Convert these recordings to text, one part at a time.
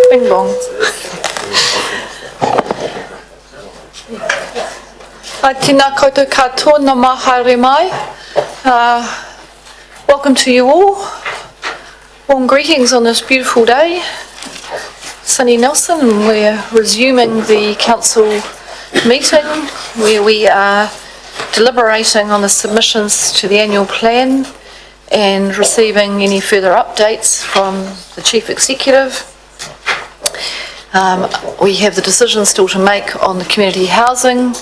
Bing bong. Tēnā koutou katoa, nā mahare mai. Welcome to you all. Warm greetings on this beautiful day. Sunny Nelson, and we're resuming the council meeting where we are deliberating on the submissions to the annual plan and receiving any further updates from the Chief Executive. We have the decision still to make on the community housing,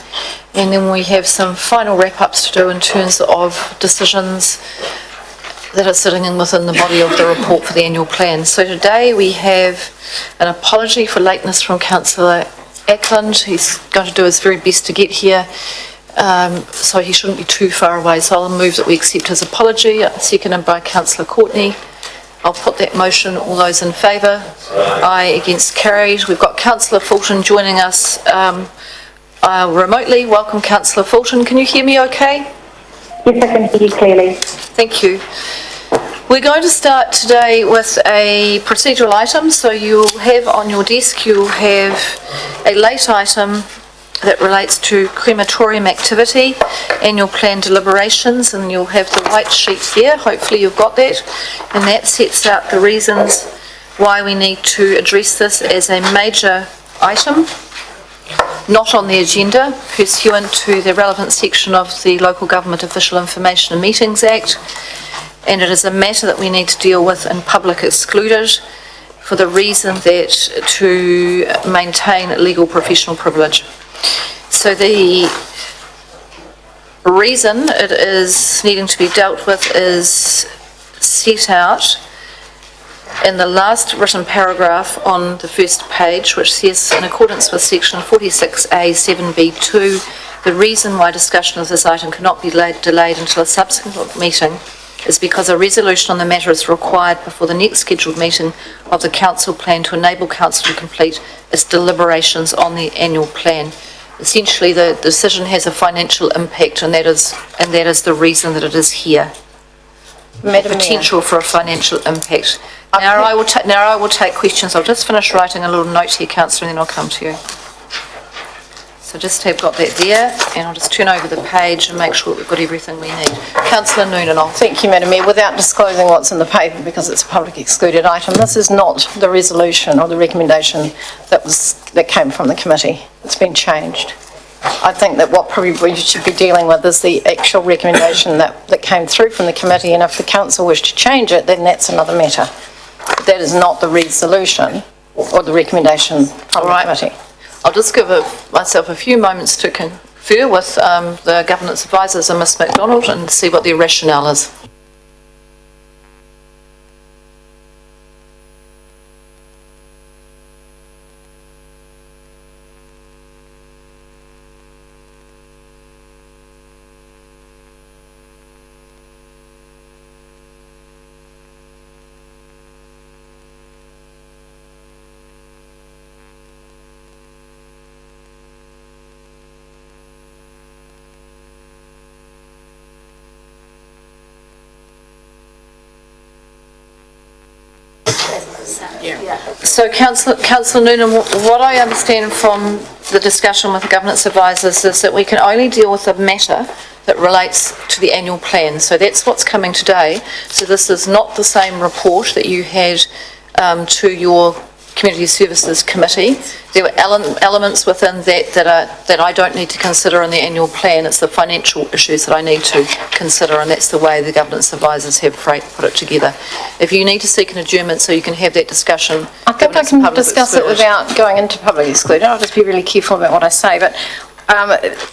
and then we have some final wrap-ups to do in terms of decisions that are sitting in within the body of the report for the annual plan. So today we have an apology for lateness from Councillor Ackland. He's going to do his very best to get here, so he shouldn't be too far away. So I'll move that we accept his apology, seconded by Councillor Courtney. I'll put that motion. All those in favour? Aye. Against? Carried. We've got Councillor Fulton joining us remotely. Welcome, Councillor Fulton. Can you hear me okay? Yes, I can hear you clearly. Thank you. We're going to start today with a procedural item. So you'll have on your desk, you'll have a late item that relates to crematorium activity, annual plan deliberations, and you'll have the white sheet here. Hopefully you've got that, and that sets out the reasons why we need to address this as a major item, not on the agenda, pursuant to the relevant section of the Local Government Official Information and Meetings Act, and it is a matter that we need to deal with in public excluded for the reason that to maintain legal professional privilege. So the reason it is needing to be dealt with is set out in the last written paragraph on the first page, which says, in accordance with section 46A 7B2, the reason why discussion of this item cannot be delayed until a subsequent meeting is because a resolution on the matter is required before the next scheduled meeting of the council plan to enable council to complete its deliberations on the annual plan. Essentially, the decision has a financial impact, and that is the reason that it is here. Madam Potential Mayor. for a financial impact. Now I will take questions. I'll just finish writing a little note here, Councillor, and then I'll come to you. So just have got that there, and I'll just turn over the page and make sure that we've got everything we need. Councillor Noonan, Thank you, Madam Mayor. Without disclosing what's in the paper, because it's a public excluded item, this is not the resolution or the recommendation that came from the committee. It's been changed. I think that what probably we should be dealing with is the actual recommendation that came through from the committee, and if the council wish to change it, then that's another matter. But that is not the resolution or the recommendation from the committee. I'll just give myself a few moments to confer with the governance advisors and Ms MacDonald and see what their rationale is. So Councillor Noonan, what I understand from the discussion with the governance advisors is that we can only deal with a matter that relates to the annual plan. So that's what's coming today. So this is not the same report that you had to your Community Services Committee. There were elements within that I don't need to consider in the annual plan. It's the financial issues that I need to consider, and that's the way the governance advisors have put it together. If you need to seek an adjournment so you can have that discussion, I think I can discuss it without going into public exclusion. I'll just be really careful about what I say, but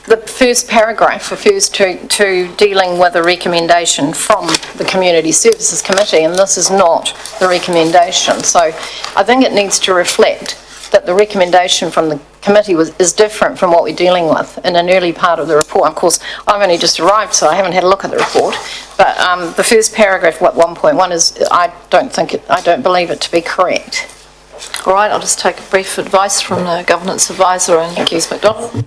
the first paragraph refers to dealing with a recommendation from the Community Services Committee, and this is not the recommendation. So I think it needs to reflect that the recommendation from the committee is different from what we're dealing with in an early part of the report. Of course, I've only just arrived, so I haven't had a look at the report, but the first paragraph, 1.1, is I don't believe it to be correct. All right, I'll just take a brief advice from the governance advisor and Ms MacDonald.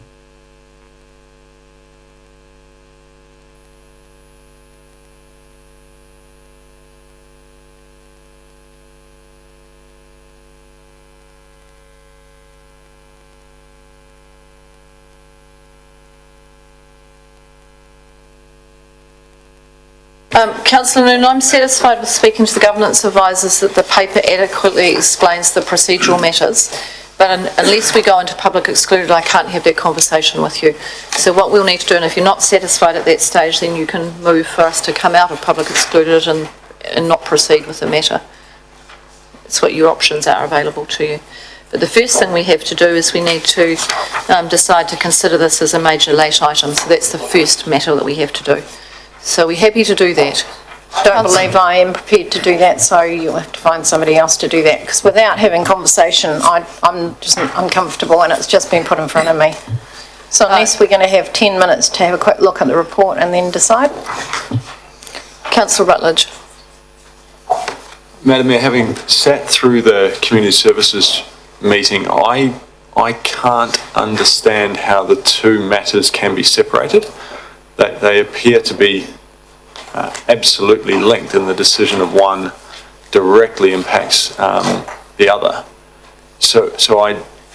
Councillor Noon, I'm satisfied with speaking to the governance advisors that the paper adequately explains the procedural matters, but unless we go into public excluded, I can't have that conversation with you. So what we'll need to do, and if you're not satisfied at that stage, then you can move for us to come out of public excluded and not proceed with the matter. It's what your options are available to you. But the first thing we have to do is we need to decide to consider this as a major late item. So that's the first matter that we have to do. So we're happy to do that. Don't believe I am prepared to do that, so you'll have to find somebody else to do that, because without having conversation, I'm just uncomfortable and it's just been put in front of me. So unless we're going to have 10 minutes to have a quick look at the report and then decide. Councillor Rutledge. Madam Mayor, having sat through the community services meeting, I can't understand how the two matters can be separated. They appear to be absolutely linked, and the decision of one directly impacts the other. So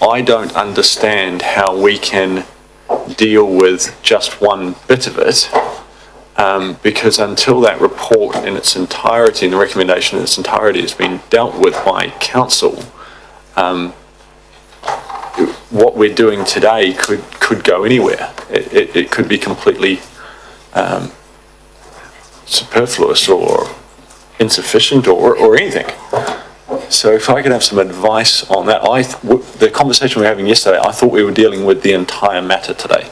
I don't understand how we can deal with just one bit of it, because until that report in its entirety and the recommendation in its entirety has been dealt with by council, what we're doing today could go anywhere. It could be completely superfluous or insufficient or anything. So if I could have some advice on that. The conversation we were having yesterday, I thought we were dealing with the entire matter today.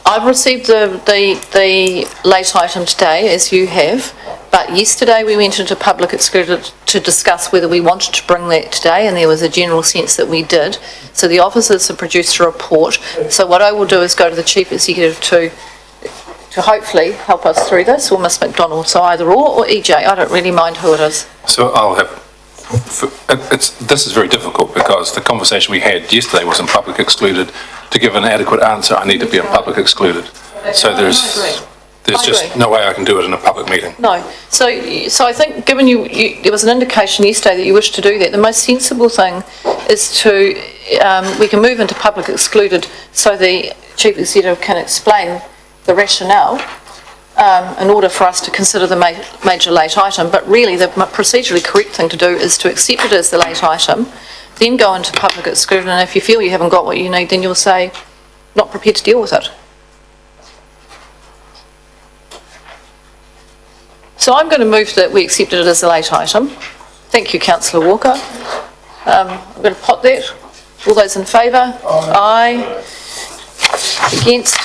I've received the late item today, as you have, but yesterday we went into public excluded to discuss whether we wanted to bring that today, and there was a general sense that we did. So the officers have produced a report. So what I will do is go to the Chief Executive to hopefully help us through this, or Miss McDonald, so either or EJ, I don't really mind who it is. So I'll have, this is very difficult because the conversation we had yesterday was in public excluded. To give an adequate answer, I need to be in public excluded. So there's just no way I can do it in a public meeting. No. So I think given there was an indication yesterday that you wish to do that, the most sensible thing is to, we can move into public excluded so the Chief Executive can explain the rationale in order for us to consider the major late item. But really the procedurally correct thing to do is to accept it as the late item, then go into public exclusion, and if you feel you haven't got what you need, then you'll say, not prepared to deal with it. So I'm going to move that we accepted it as a late item. Thank you, Councillor Walker. I'm going to pot that. All those in favour? Aye. Against?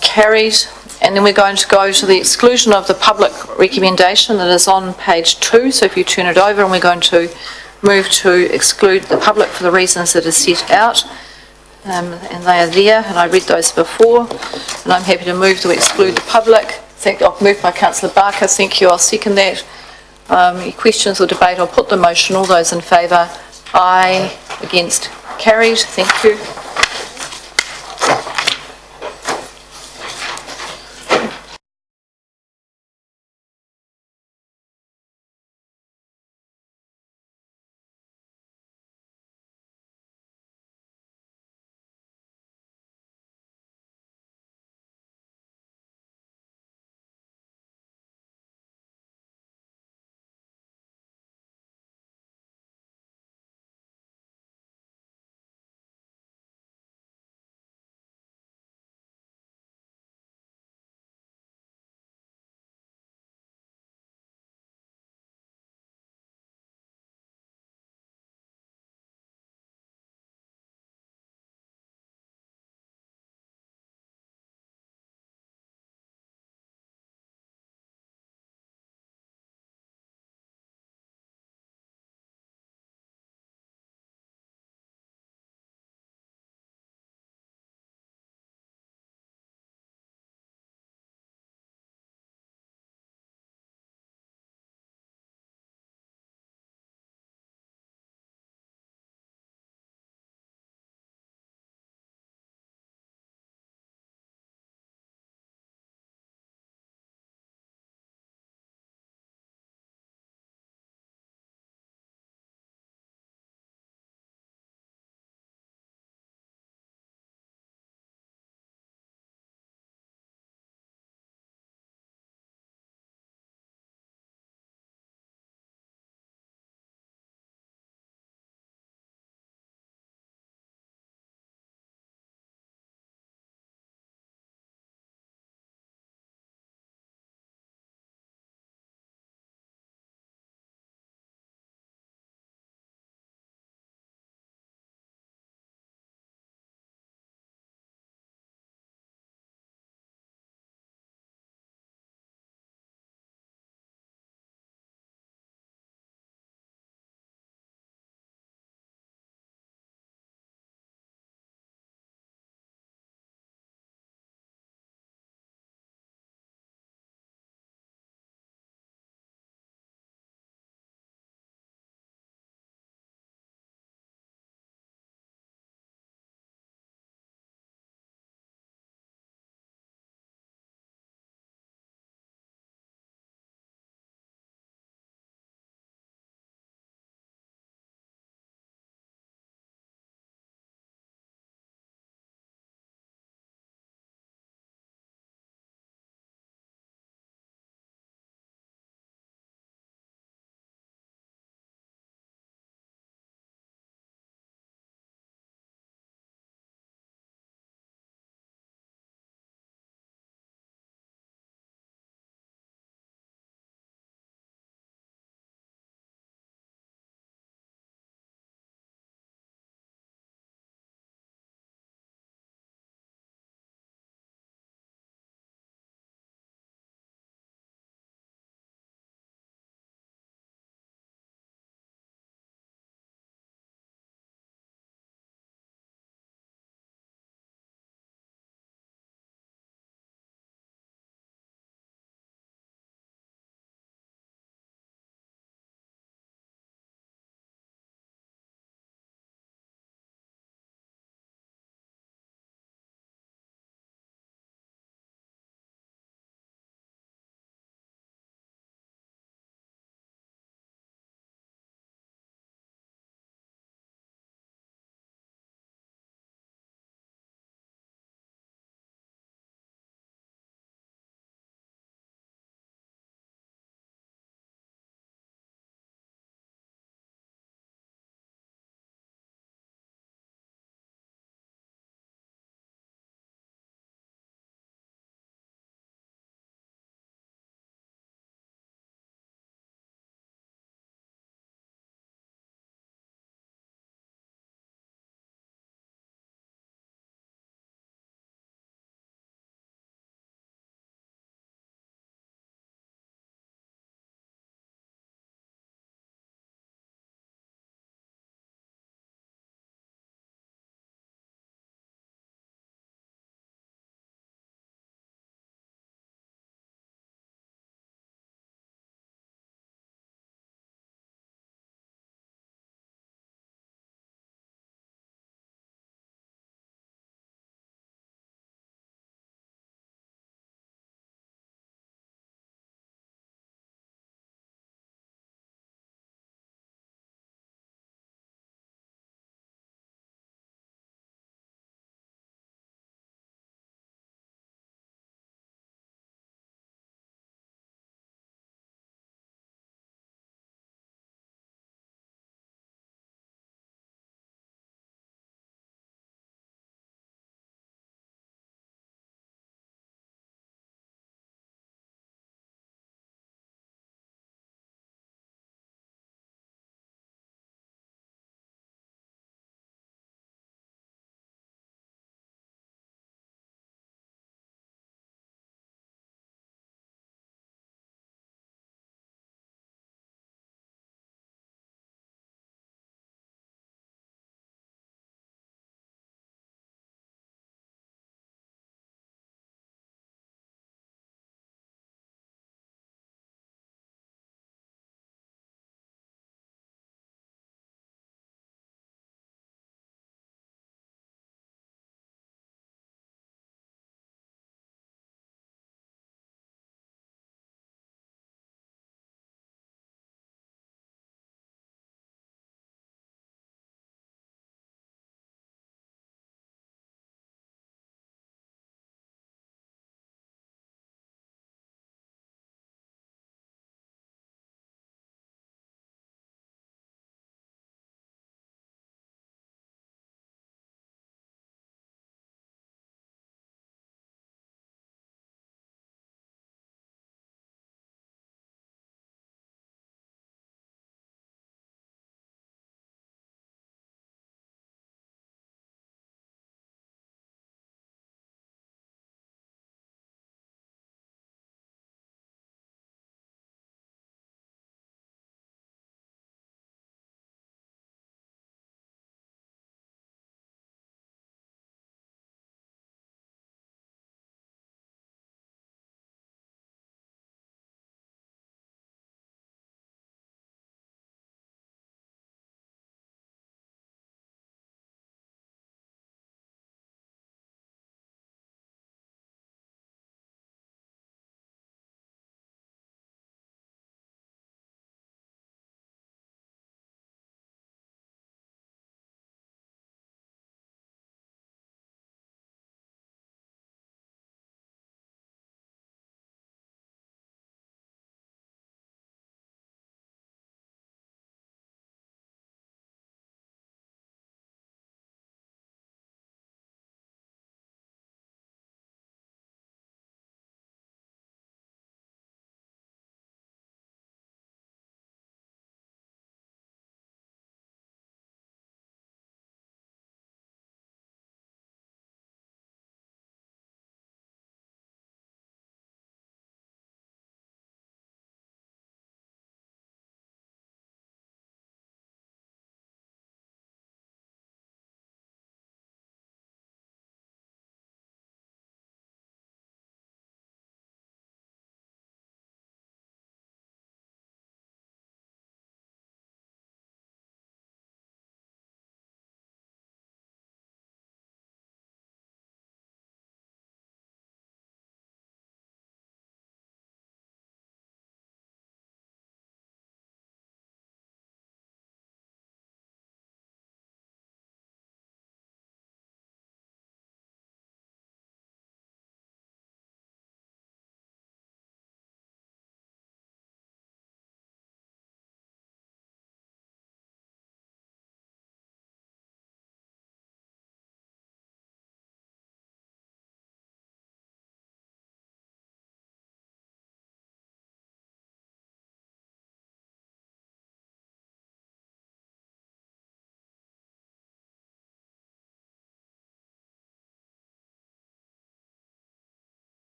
Carried. And then we're going to go to the exclusion of the public recommendation that is on page 2. So if you turn it over, and we're going to move to exclude the public for the reasons that are set out, and they are there, and I read those before, and I'm happy to move to exclude the public. I've moved by Councillor Barker, thank you, I'll second that. Any questions or debate, I'll put the motion. All those in favour? Aye. Against? Carried. Thank you.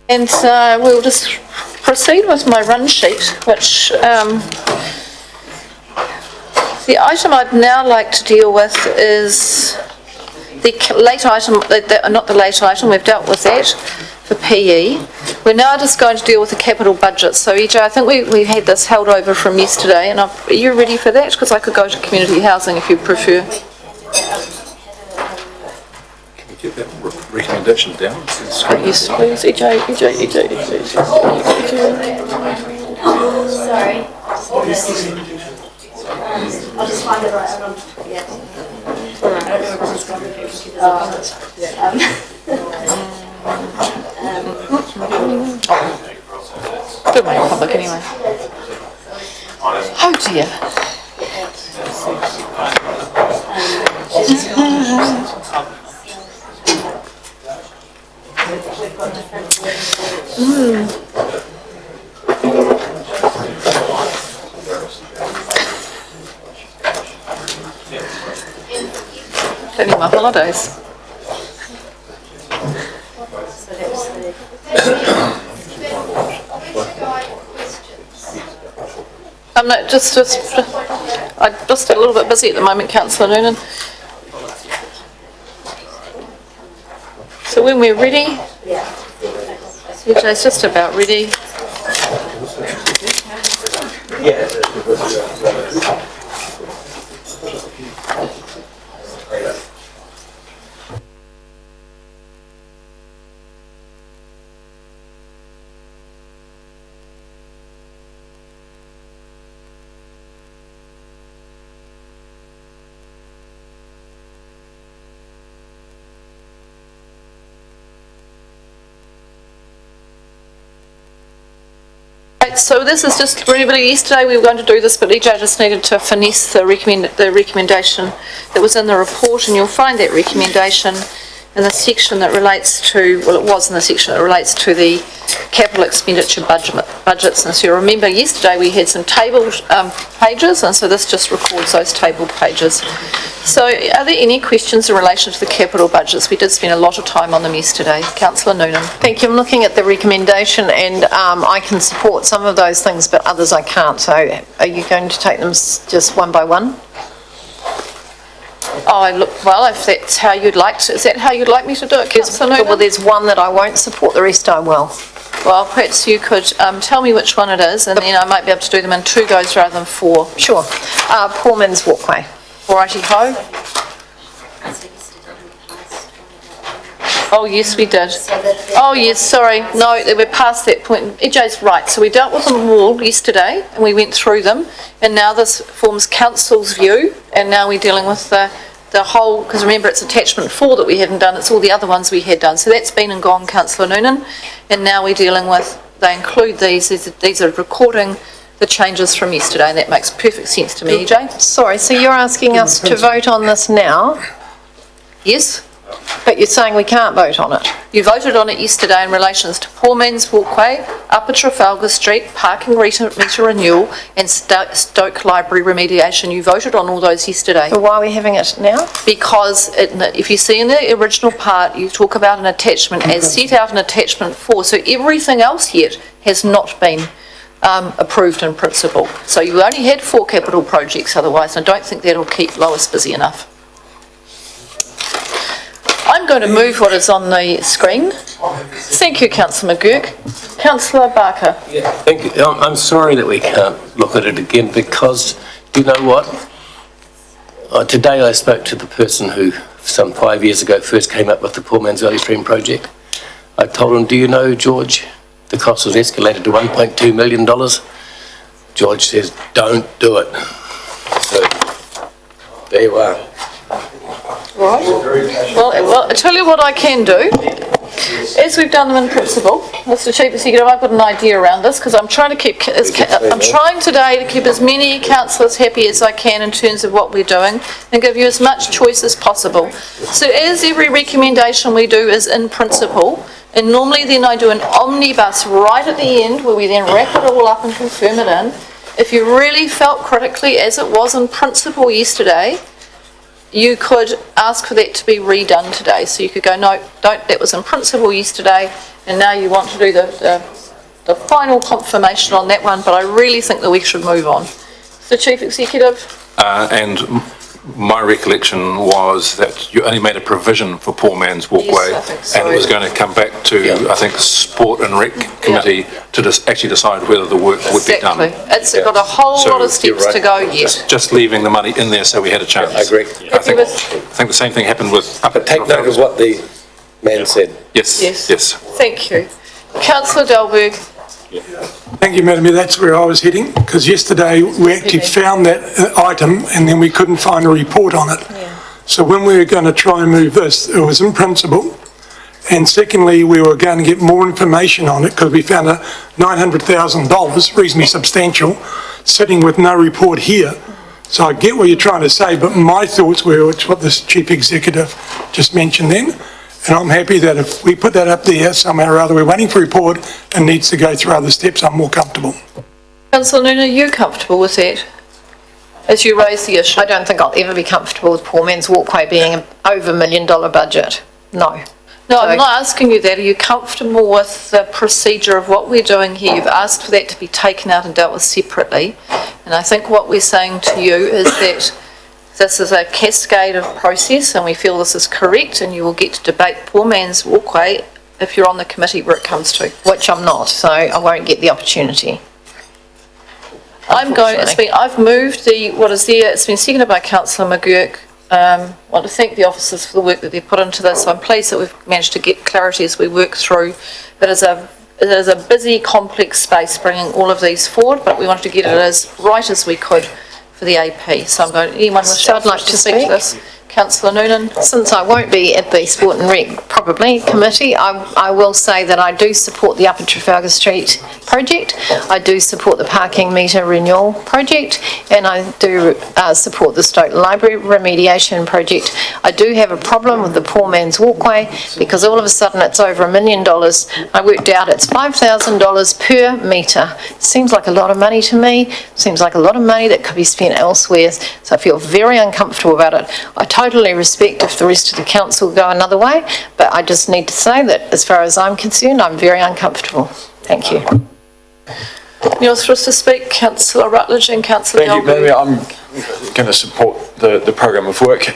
And we'll just proceed with my run sheet, which the item I'd now like to deal with is the late item, not the late item, we've dealt with that for PE. We're now just going to deal with the capital budget. So EJ, I think we had this held over from yesterday, and are you ready for that? Because I could go to community housing if you prefer. Can we get that recommendation down? Yes, please, EJ. Sorry. I'll just find the right one. Yeah. Good one, public anyway. Oh dear. Planning my holidays. I'm not I'm just a little bit busy at the moment, Councillor Noonan. So when we're ready, CJ's just about ready. So this is just really, yesterday we were going to do this, but EJ just needed to finesse the recommendation that was in the report, and you'll find that recommendation in the section that relates to, well, it was in the section that relates to the capital expenditure budgets. And so you remember yesterday we had some tabled pages, and so this just records those tabled pages. So are there any questions in relation to the capital budgets? We did spend a lot of time on them yesterday. Councillor Noonan. Thank you. I'm looking at the recommendation, and I can support some of those things, but others I can't. So are you going to take them just one by one? Oh, look, well, if that's how you'd like to, is that how you'd like me to do it, Councillor Noonan? Well, there's one that I won't support, the rest I will. Well, perhaps you could tell me which one it is, and then I might be able to do them in 2 goes rather than 4. Sure. Poor Man's Walkway. Alrighty ho. Oh, yes, we did. Oh, yes, sorry. No, we're past that point. EJ's right. So we dealt with them all yesterday, and we went through them, and now this forms council's view, and now we're dealing with the whole, because remember it's attachment 4 that we hadn't done, it's all the other ones we had done. So that's been and gone, Councillor Noonan, and now we're dealing with, they include these are recording the changes from yesterday, and that makes perfect sense to me, EJ. Sorry, so you're asking us to vote on this now, Yes? but you're saying we can't vote on it? You voted on it yesterday in relation to Poor Man's Walkway, Upper Trafalgar Street, parking meter renewal, and Stoke Library remediation. You voted on all those yesterday. So why are we having it now? Because if you see in the original part, you talk about an attachment as set out in attachment 4. So everything else yet has not been approved in principle. So you only had 4 capital projects otherwise, and I don't think that'll keep Lois busy enough. I'm going to move what is on the screen. Thank you, Councillor McGurk. Councillor Barker. Yeah, thank you. I'm sorry that we can't look at it again because, do you know what? Today I spoke to the person who, some 5 years ago, first came up with the Poor Man's Valley Stream project. I told him, do you know, George, the cost was escalated to $1.2 million. George says, don't do it. So, there you are. Right. Well, I'll tell you what I can do. As we've done them in principle, Mr. Chief Executive, I've got an idea around this because I'm trying today to keep as many councillors happy as I can in terms of what we're doing and give you as much choice as possible. So as every recommendation we do is in principle, and normally then I do an omnibus right at the end where we then wrap it all up and confirm it in. If you really felt critically as it was in principle yesterday, you could ask for that to be redone today. So you could go, no, that was in principle yesterday, and now you want to do the final confirmation on that one, but I really think that we should move on. The Chief Executive? And my recollection was that you only made a provision for Poor Man's Walkway. Yes, I think so. And it was going to come back to, I think, Sport and Rec Committee to actually decide whether the work would be done. Exactly. It's got a whole So lot of steps to go yet. Just leaving the money in there so we had a chance. I agree. I think the same thing happened with... But take note of what the man said. Yes, Yes. yes. Thank you. Councillor Delberg? Thank you, Madam Mayor. That's where I was heading, because yesterday we actually found that item and then we couldn't find a report on it. So when we were going to try and move this, it was in principle. And secondly, we were going to get more information on it because we found a $900,000, reasonably substantial, sitting with no report here. So I get what you're trying to say, but my thoughts were, it's what this Chief Executive just mentioned then. And I'm happy that if we put that up there somehow or other, we're waiting for a report and needs to go through other steps, I'm more comfortable. Councillor Noonan, are you comfortable with that? As you raise the issue? I don't think I'll ever be comfortable with Poor Man's Walkway being an over $1 million budget. No. No, I'm not asking you that. Are you comfortable with the procedure of what we're doing here? You've asked for that to be taken out and dealt with separately. And I think what we're saying to you is that this is a cascade of process and we feel this is correct and you will get to debate Poor Man's Walkway if you're on the committee where it comes to. Which I'm not, so I won't get the opportunity. I've moved what is there, it's been seconded by Councillor McGurk. I want to thank the officers for the work that they've put into this. I'm pleased that we've managed to get clarity as we work through. It is a busy, complex space bringing all of these forward, but we wanted to get it as right as we could for the AP. So I'm going, anyone wish I'd like to speak to this? Councillor Noonan? Since I won't be at the Sport and Rec probably committee, I will say that I do support the Upper Trafalgar Street project. I do support the parking meter renewal project, and I do support the Stoke Library remediation project. I do have a problem with the Poor Man's Walkway because all of a sudden it's over $1 million. I worked out it's $5,000 per metre. Seems like a lot of money to me. Seems like a lot of money that could be spent elsewhere. So I feel very uncomfortable about it. I totally respect if the rest of the council go another way, but I just need to say that as far as I'm concerned, I'm very uncomfortable. Thank you. You're supposed to speak, Councillor Rutledge and Councillor Thank you, Mary. I'm going to support the programme of work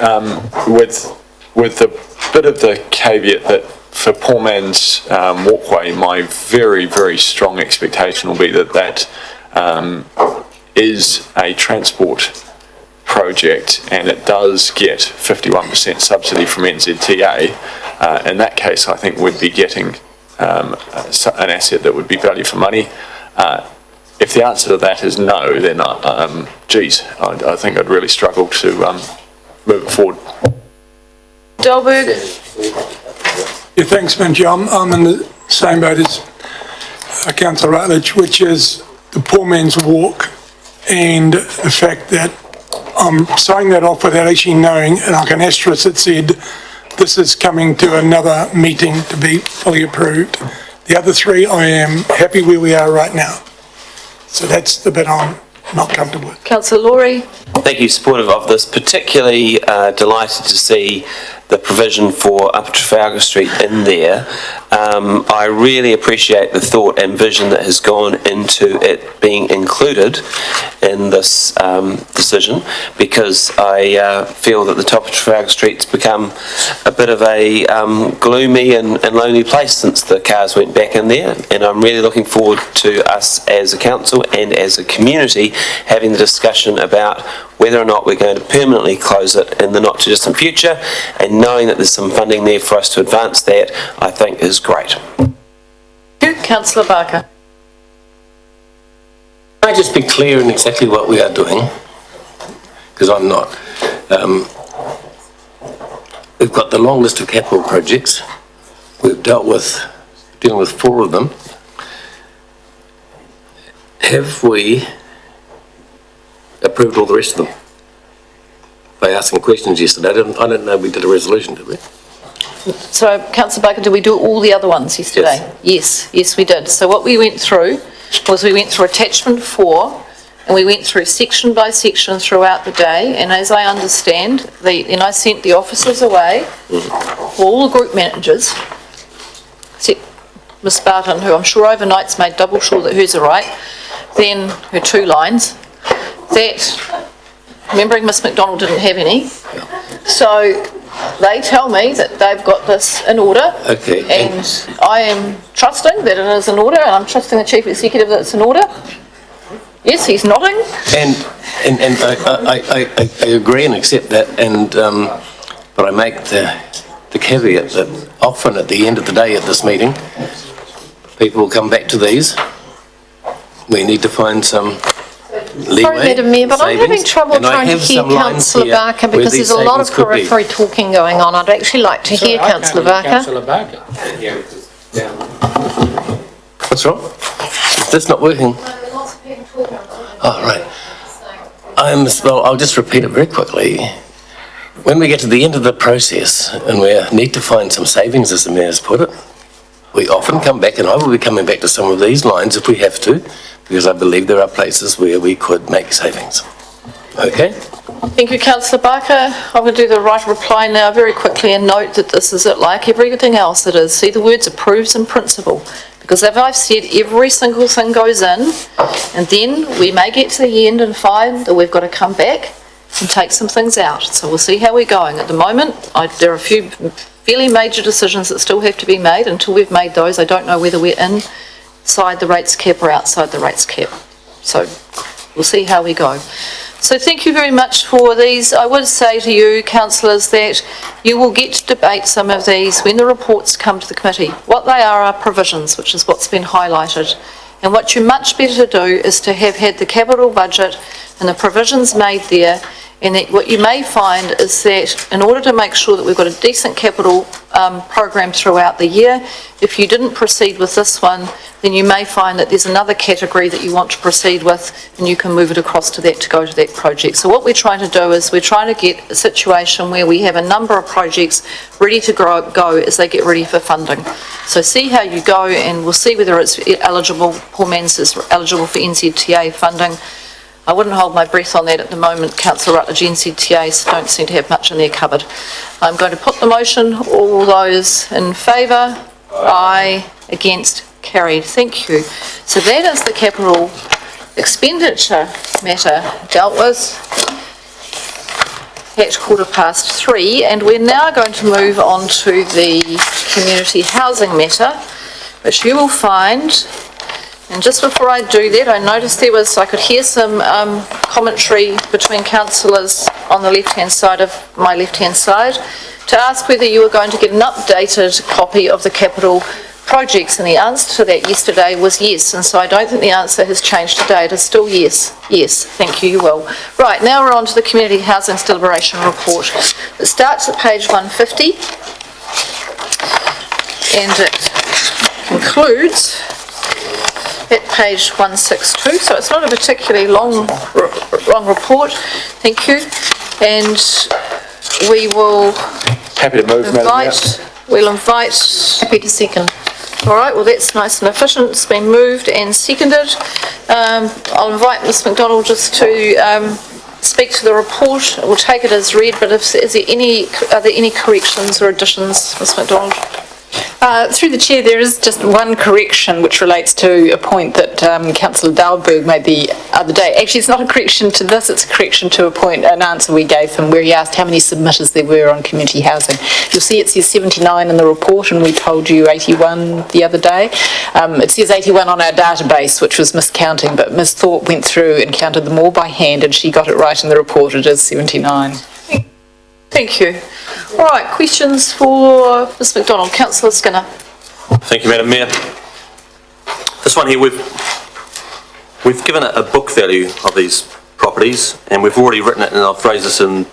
with the bit of the caveat that for Poor Man's Walkway, my very, very strong expectation will be that is a transport project and it does get 51% subsidy from NZTA. In that case, I think we'd be getting an asset that would be value for money. If the answer to that is no, then I think I'd really struggle to move it forward. Delberg? Yeah, thanks, Minji. I'm in the same boat as Councillor Rutledge, which is the Poor Man's Walk and the fact that I'm signing that off without actually knowing, and like an asterisk that said, this is coming to another meeting to be fully approved. The other three, I am happy where we are right now. So that's the bit I'm not comfortable with. Councillor Laurie? Thank you, supportive of this, particularly delighted to see the provision for Upper Trafalgar Street in there. I really appreciate the thought and vision that has gone into it being included in this decision, because I feel that the top of Trafalgar Street's become a bit of a gloomy and lonely place since the cars went back in there, and I'm really looking forward to us as a council and as a community having the discussion about whether or not we're going to permanently close it in the not too distant future, and knowing that there's some funding there for us to advance that, I think is great. Councillor Barker? Can I just be clear in exactly what we are doing? Because I'm not. We've got the long list of capital projects. We've dealing with 4 of them. Have we approved all the rest of them? By asking questions yesterday, I don't know we did a resolution, did we? So, Councillor Barker, did we do all the other ones yesterday? Yes, we did. So what we went through was we went through attachment 4 and we went through section by section throughout the day, and as I understand, and I sent the officers away, all the group managers, except Miss Barton, who I'm sure overnight's made double sure that hers are right, then her 2 lines, that, remembering Miss McDonald didn't have any, so they tell me that they've got this in order. Okay. And I am trusting that it is in order, and I'm trusting the Chief Executive that it's in order. Yes, he's nodding. And I agree and accept that, and but I make the caveat that often at the end of the day at this meeting, people will come back to these. We need to find some leeway. Sorry, Madam Mayor, but I'm having savings, trouble and I trying to have hear some lines Councillor here Barker where because these there's a lot of savings could be. periphery talking going on. I'd actually like to hear Councillor Barker. Councillor Barker. What's wrong? Is this not working? Oh, right. Well, I'll just repeat it very quickly. When we get to the end of the process and we need to find some savings, as the Mayor's put it, we often come back, and I will be coming back to some of these lines if we have to, because I believe there are places where we could make savings. Okay? Thank you, Councillor Barker. I'm going to do the right reply now very quickly and note that this is it, like everything else it is. See the words approves in principle. Because as I've said, every single thing goes in, and then we may get to the end and find that we've got to come back and take some things out. So we'll see how we're going. At the moment, there are a few fairly major decisions that still have to be made. Until we've made those, I don't know whether we're inside the rates cap or outside the rates cap. So we'll see how we go. So thank you very much for these. I would say to you, councillors, that you will get to debate some of these when the reports come to the committee. What they are provisions, which is what's been highlighted. And what you're much better to do is to have had the capital budget and the provisions made there, and that what you may find is that in order to make sure that we've got a decent capital program throughout the year, if you didn't proceed with this one, then you may find that there's another category that you want to proceed with, and you can move it across to that to go to that project. So what we're trying to do is we're trying to get a situation where we have a number of projects ready to go as they get ready for funding. So see how you go, and we'll see whether it's eligible. Paul Mans is eligible for NZTA funding. I wouldn't hold my breath on that at the moment. Councillor Rutledge, NZTAs don't seem to have much in their cupboard. I'm going to put the motion. All those in favour? Aye. Against? Carried. Thank you. So that is the capital expenditure matter dealt with at 3:15, and we're now going to move on to the community housing matter, which you will find. And just before I do that, I noticed I could hear some commentary between councillors on the left-hand side of my left-hand side to ask whether you were going to get an updated copy of the capital projects, and the answer to that yesterday was yes, and so I don't think the answer has changed today. It is still yes. Yes, thank you, you will. Right, now we're on to the Community Housing's Deliberation Report. It starts at page 150 and it concludes at page 162, so it's not a particularly long report. Thank you. And we will Happy to move, Madam Mayor. we'll invite. Happy to second. All right, well, that's nice and efficient. It's been moved and seconded. I'll invite Ms McDonald just to speak to the report. We'll take it as read, but are there any corrections or additions, Ms McDonald? Through the Chair, there is just one correction which relates to a point that Councillor Dahlberg made the other day. Actually, it's not a correction to this, it's a correction to an answer we gave him where he asked how many submitters there were on community housing. You'll see it says 79 in the report, and we told you 81 the other day. It says 81 on our database, which was miscounting, but Ms Thorpe went through and counted them all by hand, and she got it right in the report. It is 79. Thank you. All right, questions for Ms McDonald? Councillor Skinner. Thank you, Madam Mayor. This one here, we've given it a book value of these properties, and we've already written it, and I've raised this in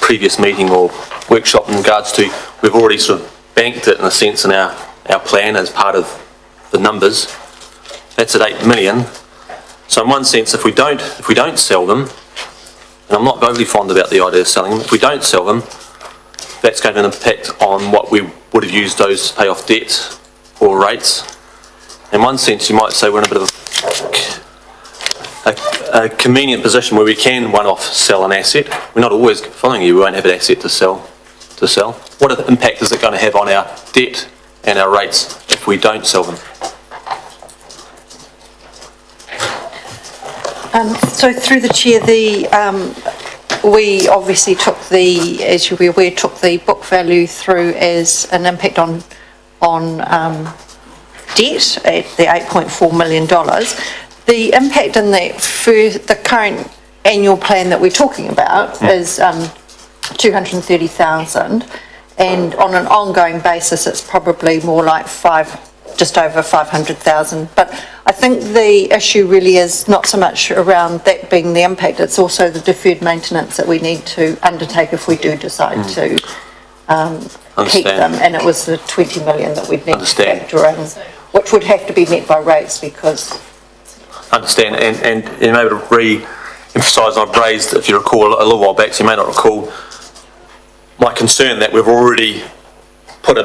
previous meeting or workshop in regards to, we've already sort of banked it in a sense in our plan as part of the numbers. That's at 8 million. So in one sense, if we don't sell them, and I'm not overly fond about the idea of selling them, if we don't sell them, that's going to impact on what we would have used those to pay off debt or rates. In one sense, you might say we're in a bit of a convenient position where we can one-off sell an asset. We're not always following you, we won't have an asset to sell. What impact is it going to have on our debt and our rates if we don't sell them? So through the chair, we obviously took as you'll be aware, took the book value through as an impact on debt at the $8.4 million. The impact in the current annual plan that we're talking about is 230,000, and on an ongoing basis it's probably more like just over 500,000. But I think the issue really is not so much around that being the impact, it's also the deferred maintenance that we need to undertake if we do decide to keep them, and it was the 20 million that we'd need to factor in, which would have to be met by rates because... Understand, and you may to re-emphasise, I've raised, if you recall, a little while back, so you may not recall, my concern that we've already put a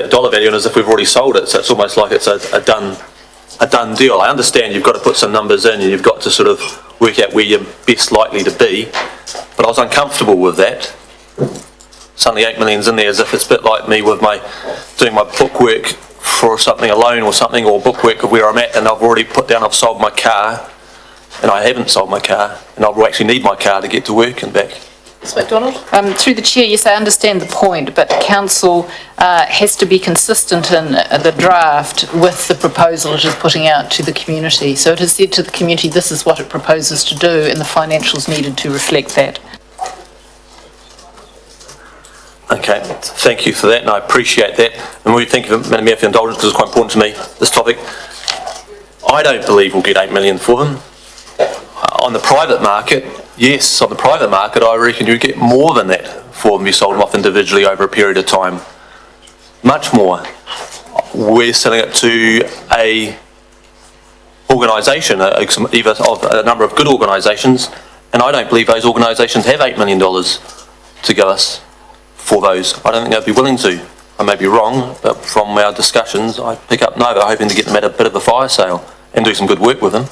dollar value in as if we've already sold it, so it's almost like it's a done deal. I understand you've got to put some numbers in and you've got to sort of work out where you're best likely to be, but I was uncomfortable with that. Suddenly 8 million's in there, as if it's a bit like me with doing my bookwork for something, a loan or something, or bookwork of where I'm at, and I've already put down I've sold my car, and I haven't sold my car, and I will actually need my car to get to work and back. Ms McDonald? Through the chair, yes, I understand the point, but council has to be consistent in the draft with the proposal it is putting out to the community. So it has said to the community this is what it proposes to do, and the financials needed to reflect that. Okay, thank you for that, and I appreciate that. And we thank you, Madam Mayor, for your indulgence, because it's quite important to me, this topic. I don't believe we'll get 8 million for them. On the private market, yes, on the private market, I reckon you get more than that for them. You sold them off individually over a period of time. Much more. We're selling it to a organisation, either of a number of good organisations, and I don't believe those organisations have $8 million to give us for those. I don't think they'd be willing to. I may be wrong, but from our discussions, I pick up no, they're hoping to get them at a bit of a fire sale and do some good work with them.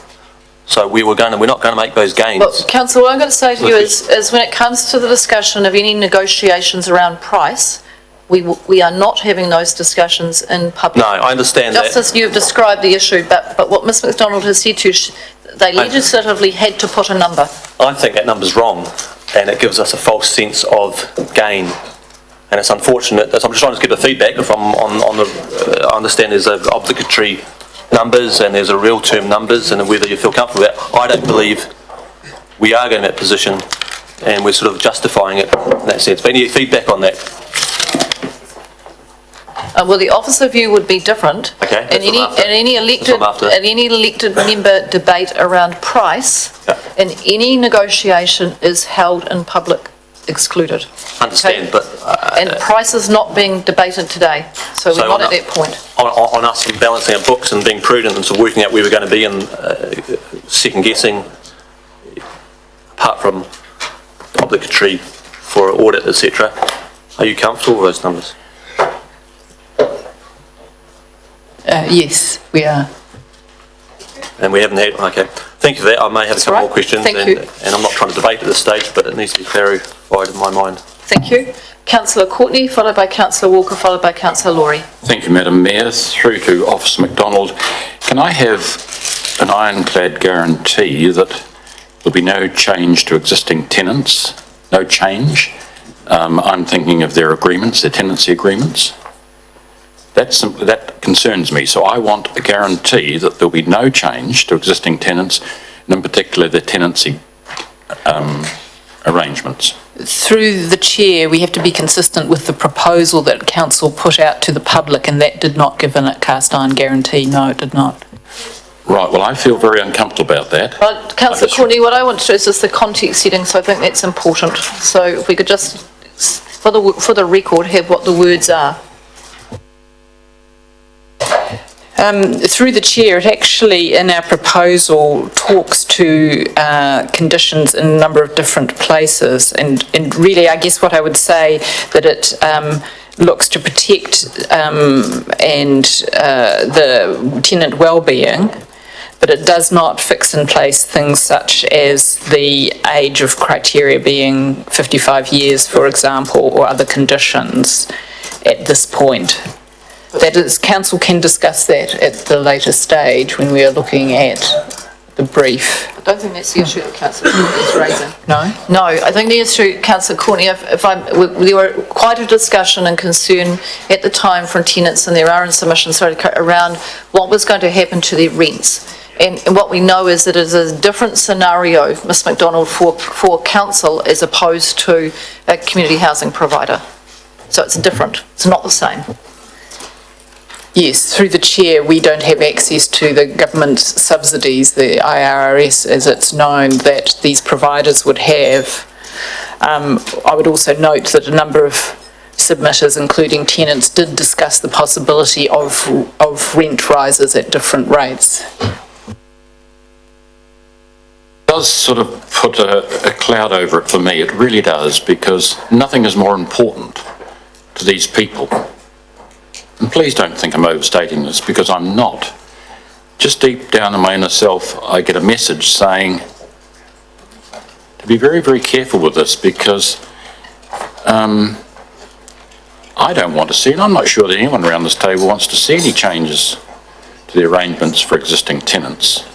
So we're not going to make those gains. Well, Councillor, what I'm going to say to you is when it comes to the discussion of any negotiations around price, we are not having those discussions in public. No, I understand that. Just as you've described the issue, but what Ms McDonald has said to you, they legislatively had to put a number. I think that number's wrong, and it gives us a false sense of gain. And it's unfortunate. I'm just trying to get the feedback from on the. I understand there's obligatory numbers and there's a real term numbers, and whether you feel comfortable with that. I don't believe we are going in that position, and we're sort of justifying it in that sense. But any feedback on that? Well, the officer view would be different. Okay. And any elected member debate around price, and any negotiation is held in public, excluded. Understand, okay? But and price is not being debated today, so we're not at that point. On us balancing our books and being prudent and sort of working out where we're going to be and second guessing, apart from obligatory for audit, etc. Are you comfortable with those numbers? Yes, we are. And we haven't had, okay. Thank you for that. I may have a couple more questions. Thank you. And I'm not trying to debate at this stage, but it needs to be clarified in my mind. Thank you. Councillor Courtney, followed by Councillor Walker, followed by Councillor Laurie. Thank you, Madam Mayor. Through to Officer McDonald. Can I have an ironclad guarantee that there'll be no change to existing tenants? No change? I'm thinking of their agreements, their tenancy agreements. That concerns me. So I want a guarantee that there'll be no change to existing tenants, and in particular the tenancy arrangements. Through the chair, we have to be consistent with the proposal that council put out to the public, and that did not give a cast iron guarantee. No, it did not. Right, well, I feel very uncomfortable about that. Councillor Courtney, what I want to do is just the context setting, so I think that's important. So if we could just, for the record, have what the words are. Through the chair, it actually, in our proposal, talks to conditions in a number of different places, and really, I guess what I would say that it looks to protect the tenant well-being, but it does not fix in place things such as the age of criteria being 55 years, for example, or other conditions at this point. That is, council can discuss that at the later stage when we are looking at the brief. I don't think that's the issue that councillor is raising. No? No, I think the issue, councillor Courtney, there were quite a discussion and concern at the time from tenants, and there are in submissions around what was going to happen to their rents. And what we know is that it is a different scenario, Ms MacDonald, for council as opposed to a community housing provider. So it's different, it's not the same. Yes, through the chair, we don't have access to the government subsidies, the IRS as it's known, that these providers would have. I would also note that a number of submitters, including tenants, did discuss the possibility of rent rises at different rates. It does sort of put a cloud over it for me, it really does, because nothing is more important to these people. And please don't think I'm overstating this, because I'm not. Just deep down in my inner self, I get a message saying to be very, very careful with this, because I don't want to see, and I'm not sure that anyone around this table wants to see any changes to the arrangements for existing tenants.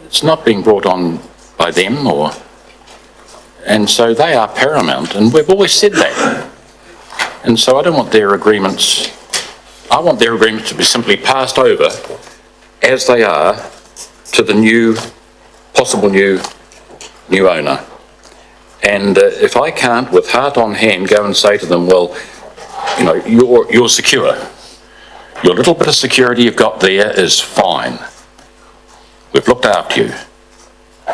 It's not being brought on by them, and so they are paramount, and we've always said that. And so I don't want their agreements, I want their agreements to be simply passed over as they are to the possible new owner. And if I can't, with heart on hand, go and say to them, well, you know, you're secure. Your little bit of security you've got there is fine. We've looked after you.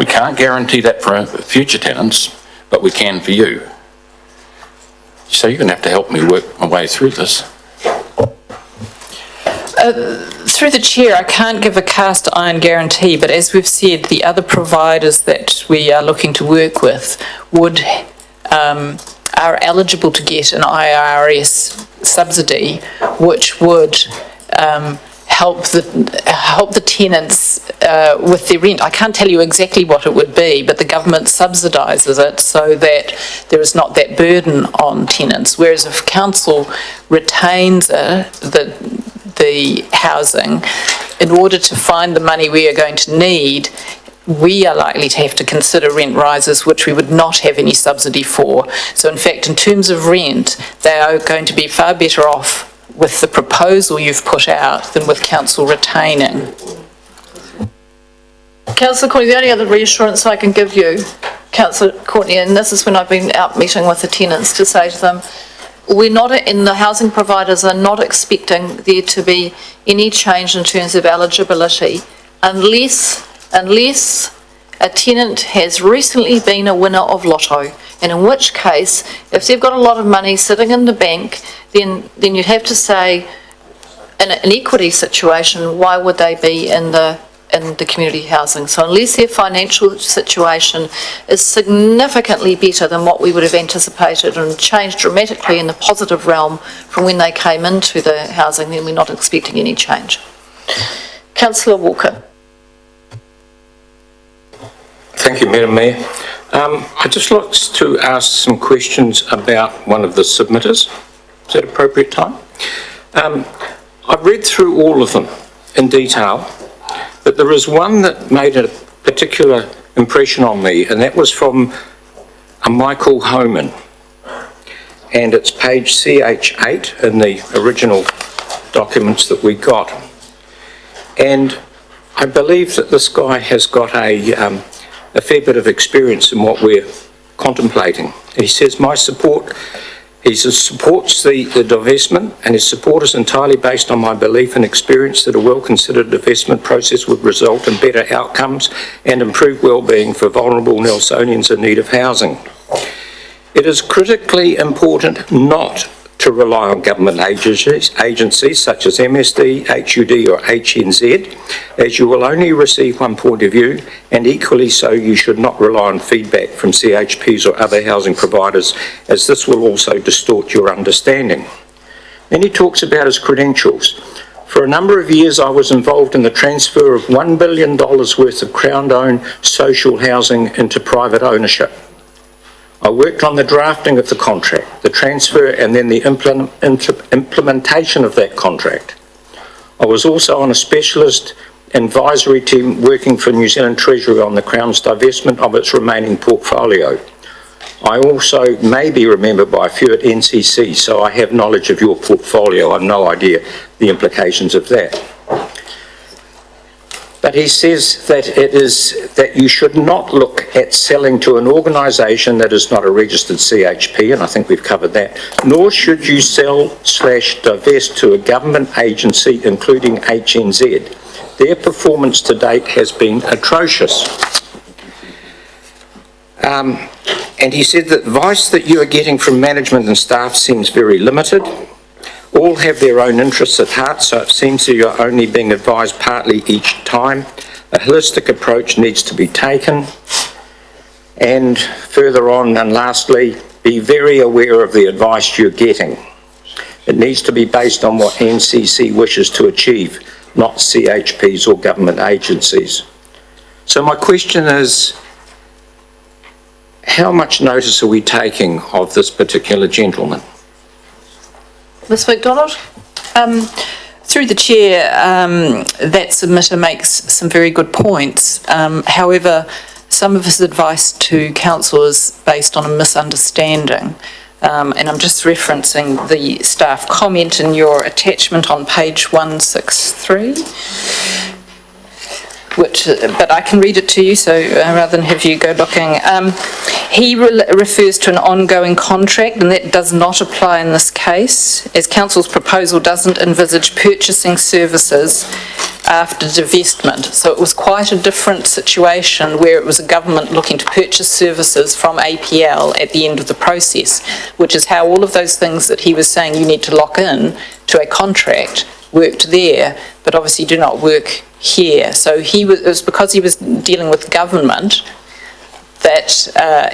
We can't guarantee that for future tenants, but we can for you. So you're going to have to help me work my way through this. Through the chair, I can't give a cast iron guarantee, but as we've said, the other providers that we are looking to work with are eligible to get an IRS subsidy, which would help the tenants with their rent. I can't tell you exactly what it would be, but the government subsidises it so that there is not that burden on tenants. Whereas if council retains the housing, in order to find the money we are going to need, we are likely to have to consider rent rises, which we would not have any subsidy for. So in fact, in terms of rent, they are going to be far better off with the proposal you've put out than with council retaining. Councillor Courtney, the only other reassurance I can give you, Councillor Courtney, and this is when I've been out meeting with the tenants, to say to them, we're not, in the housing providers are not expecting there to be any change in terms of eligibility unless a tenant has recently been a winner of Lotto, and in which case, if they've got a lot of money sitting in the bank, then you'd have to say, in an equity situation, why would they be in the community housing? So unless their financial situation is significantly better than what we would have anticipated and changed dramatically in the positive realm from when they came into the housing, then we're not expecting any change. Councillor Walker. Thank you, Madam Mayor. I'd just like to ask some questions about one of the submitters. Is that appropriate time? I've read through all of them in detail, but there is one that made a particular impression on me, and that was from a Michael Homan. And it's page CH8 in the original documents that we got. And I believe that this guy has got a fair bit of experience in what we're contemplating. He says, he supports the divestment, and his support is entirely based on my belief and experience that a well-considered divestment process would result in better outcomes and improved well-being for vulnerable Nelsonians in need of housing. It is critically important not to rely on government agencies such as MSD, HUD or HNZ, as you will only receive one point of view, and equally so you should not rely on feedback from CHPs or other housing providers, as this will also distort your understanding. Then he talks about his credentials. For a number of years I was involved in the transfer of $1 billion worth of Crown-owned social housing into private ownership. I worked on the drafting of the contract, the transfer and then the implementation of that contract. I was also on a specialist advisory team working for New Zealand Treasury on the Crown's divestment of its remaining portfolio. I also may be remembered by a few at NCC, so I have knowledge of your portfolio. I have no idea the implications of that. But he says that you should not look at selling to an organisation that is not a registered CHP, and I think we've covered that, nor should you sell/divest to a government agency, including HNZ. Their performance to date has been atrocious. And he said that advice that you are getting from management and staff seems very limited. All have their own interests at heart, so it seems that you're only being advised partly each time. A holistic approach needs to be taken. And further on, and lastly, be very aware of the advice you're getting. It needs to be based on what NCC wishes to achieve, not CHPs or government agencies. So my question is, how much notice are we taking of this particular gentleman? Ms MacDonald? Through the chair, that submitter makes some very good points. However, some of his advice to council is based on a misunderstanding. And I'm just referencing the staff comment in your attachment on page 163. But I can read it to you, so rather than have you go looking. He refers to an ongoing contract, and that does not apply in this case, as council's proposal doesn't envisage purchasing services after divestment. So it was quite a different situation where it was a government looking to purchase services from APL at the end of the process, which is how all of those things that he was saying you need to lock in to a contract worked there, but obviously do not work here. So it was because he was dealing with government that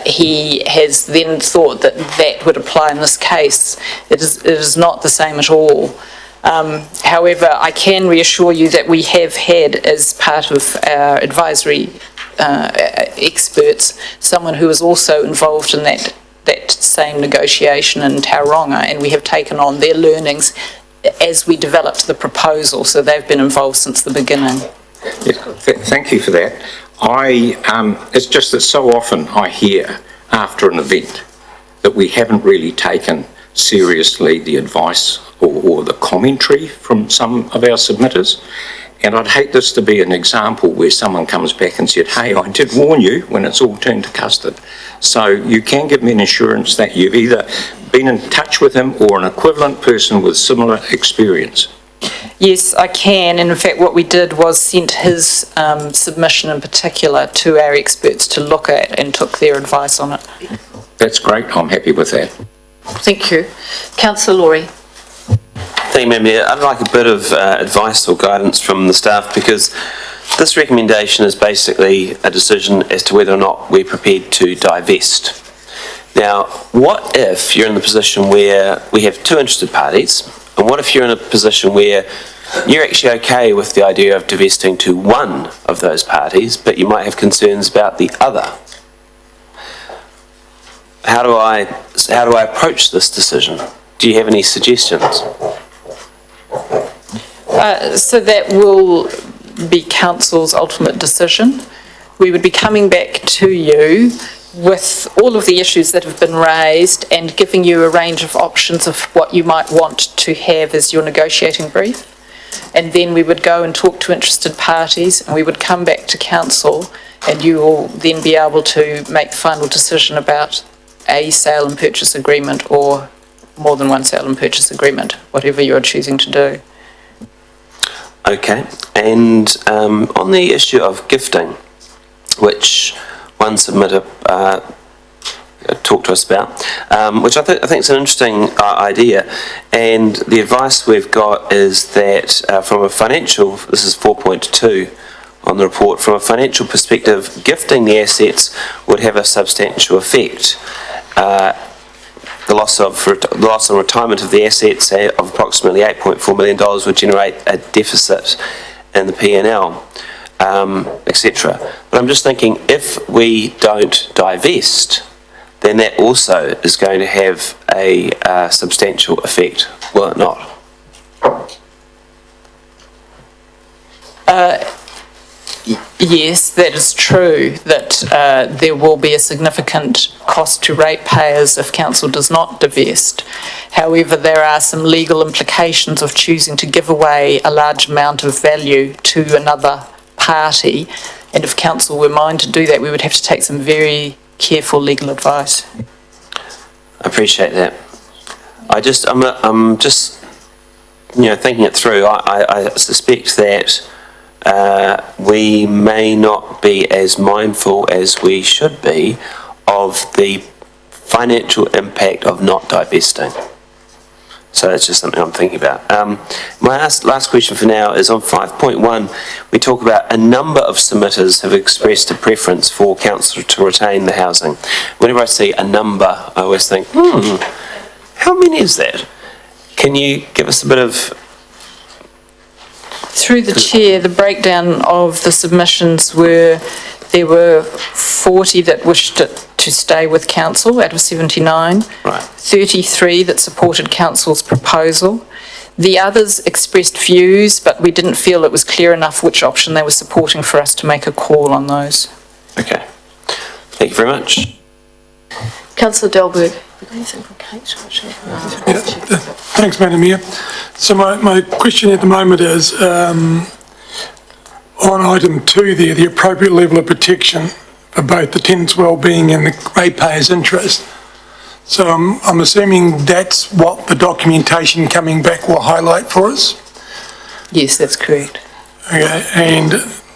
he has then thought that that would apply in this case. It is not the same at all. However, I can reassure you that we have had, as part of our advisory experts, someone who was also involved in that same negotiation in Tauranga, and we have taken on their learnings as we developed the proposal, so they've been involved since the beginning. Yeah, thank you for that. It's just that so often I hear after an event that we haven't really taken seriously the advice or the commentary from some of our submitters. And I'd hate this to be an example where someone comes back and said, hey, I did warn you, when it's all turned to custard. So you can give me an assurance that you've either been in touch with him or an equivalent person with similar experience. Yes, I can. And in fact, what we did was sent his submission in particular to our experts to look at and took their advice on it. That's great. I'm happy with that. Thank you. Councillor Laurie. Thank you, Madam Mayor. I'd like a bit of advice or guidance from the staff, because this recommendation is basically a decision as to whether or not we're prepared to divest. Now, what if you're in the position where we have two interested parties, and what if you're in a position where you're actually okay with the idea of divesting to one of those parties, but you might have concerns about the other? How do I approach this decision? Do you have any suggestions? So that will be council's ultimate decision. We would be coming back to you with all of the issues that have been raised and giving you a range of options of what you might want to have as your negotiating brief. And then we would go and talk to interested parties, and we would come back to council, and you will then be able to make the final decision about a sale and purchase agreement or more than one sale and purchase agreement, whatever you're choosing to do. Okay, and on the issue of gifting, which one submitter talked to us about, which I think is an interesting idea, and the advice we've got is that from a financial, this is 4.2 on the report, from a financial perspective, gifting the assets would have a substantial effect. The loss and retirement of the assets of approximately $8.4 million would generate a deficit in the P&L, etc. But I'm just thinking, if we don't divest, then that also is going to have a substantial effect, will it not? Yes, that is true, that there will be a significant cost to ratepayers if council does not divest. However, there are some legal implications of choosing to give away a large amount of value to another party, and if council were minded to do that, we would have to take some very careful legal advice. I appreciate that. I'm just, thinking it through. I suspect that we may not be as mindful as we should be of the financial impact of not divesting. So that's just something I'm thinking about. My last question for now is on 5.1. We talk about a number of submitters have expressed a preference for council to retain the housing. Whenever I see a number, I always think, how many is that? Can you give us a bit of... Through the chair, the breakdown of the submissions were, there were 40 that wished to stay with council out of 79. Right. 33 that supported council's proposal. The others expressed views, but we didn't feel it was clear enough which option they were supporting for us to make a call on those. Okay. Thank you very much. Councillor Delberg. Thanks, Madam Mayor. So my question at the moment is, on item 2 there, the appropriate level of protection for both the tenant's well-being and the ratepayer's interest. So I'm assuming that's what the documentation coming back will highlight for us? Yes, that's correct. Okay, and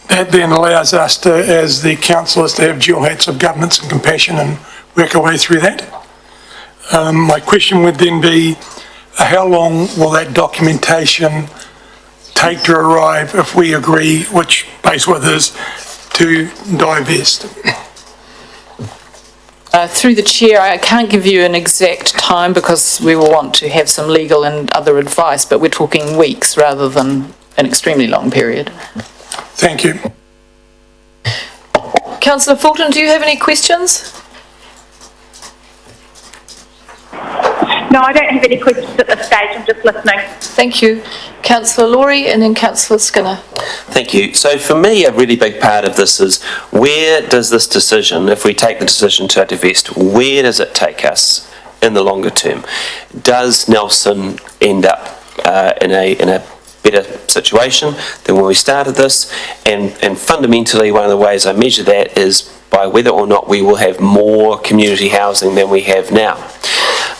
that then allows us to, as the councillors, to have dual hats of governance and compassion and work our way through that. My question would then be, how long will that documentation take to arrive if we agree, which base with us, to divest? Through the chair, I can't give you an exact time because we will want to have some legal and other advice, but we're talking weeks rather than an extremely long period. Thank you. Councillor Fulton, do you have any questions? No, I don't have any questions at this stage. I'm just listening. Thank you. Councillor Laurie and then Councillor Skinner. Thank you. So for me, a really big part of this is, where does this decision, if we take the decision to divest, where does it take us in the longer term? Does Nelson end up in a better situation than when we started this? And fundamentally, one of the ways I measure that is by whether or not we will have more community housing than we have now.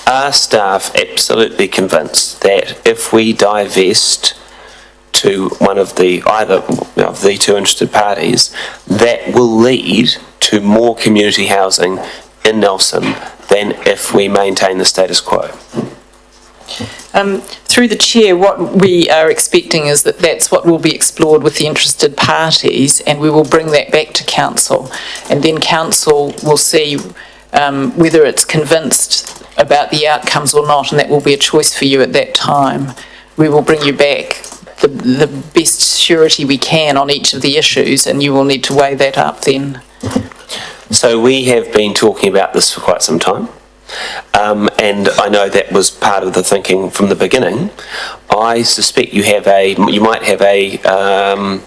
Are staff absolutely convinced that if we divest to one of either of the two interested parties, that will lead to more community housing in Nelson than if we maintain the status quo? Through the chair, what we are expecting is that that's what will be explored with the interested parties, and we will bring that back to council, and then council will see whether it's convinced about the outcomes or not, and that will be a choice for you at that time. We will bring you back the best surety we can on each of the issues, and you will need to weigh that up then. So we have been talking about this for quite some time, and I know that was part of the thinking from the beginning. I suspect you might have a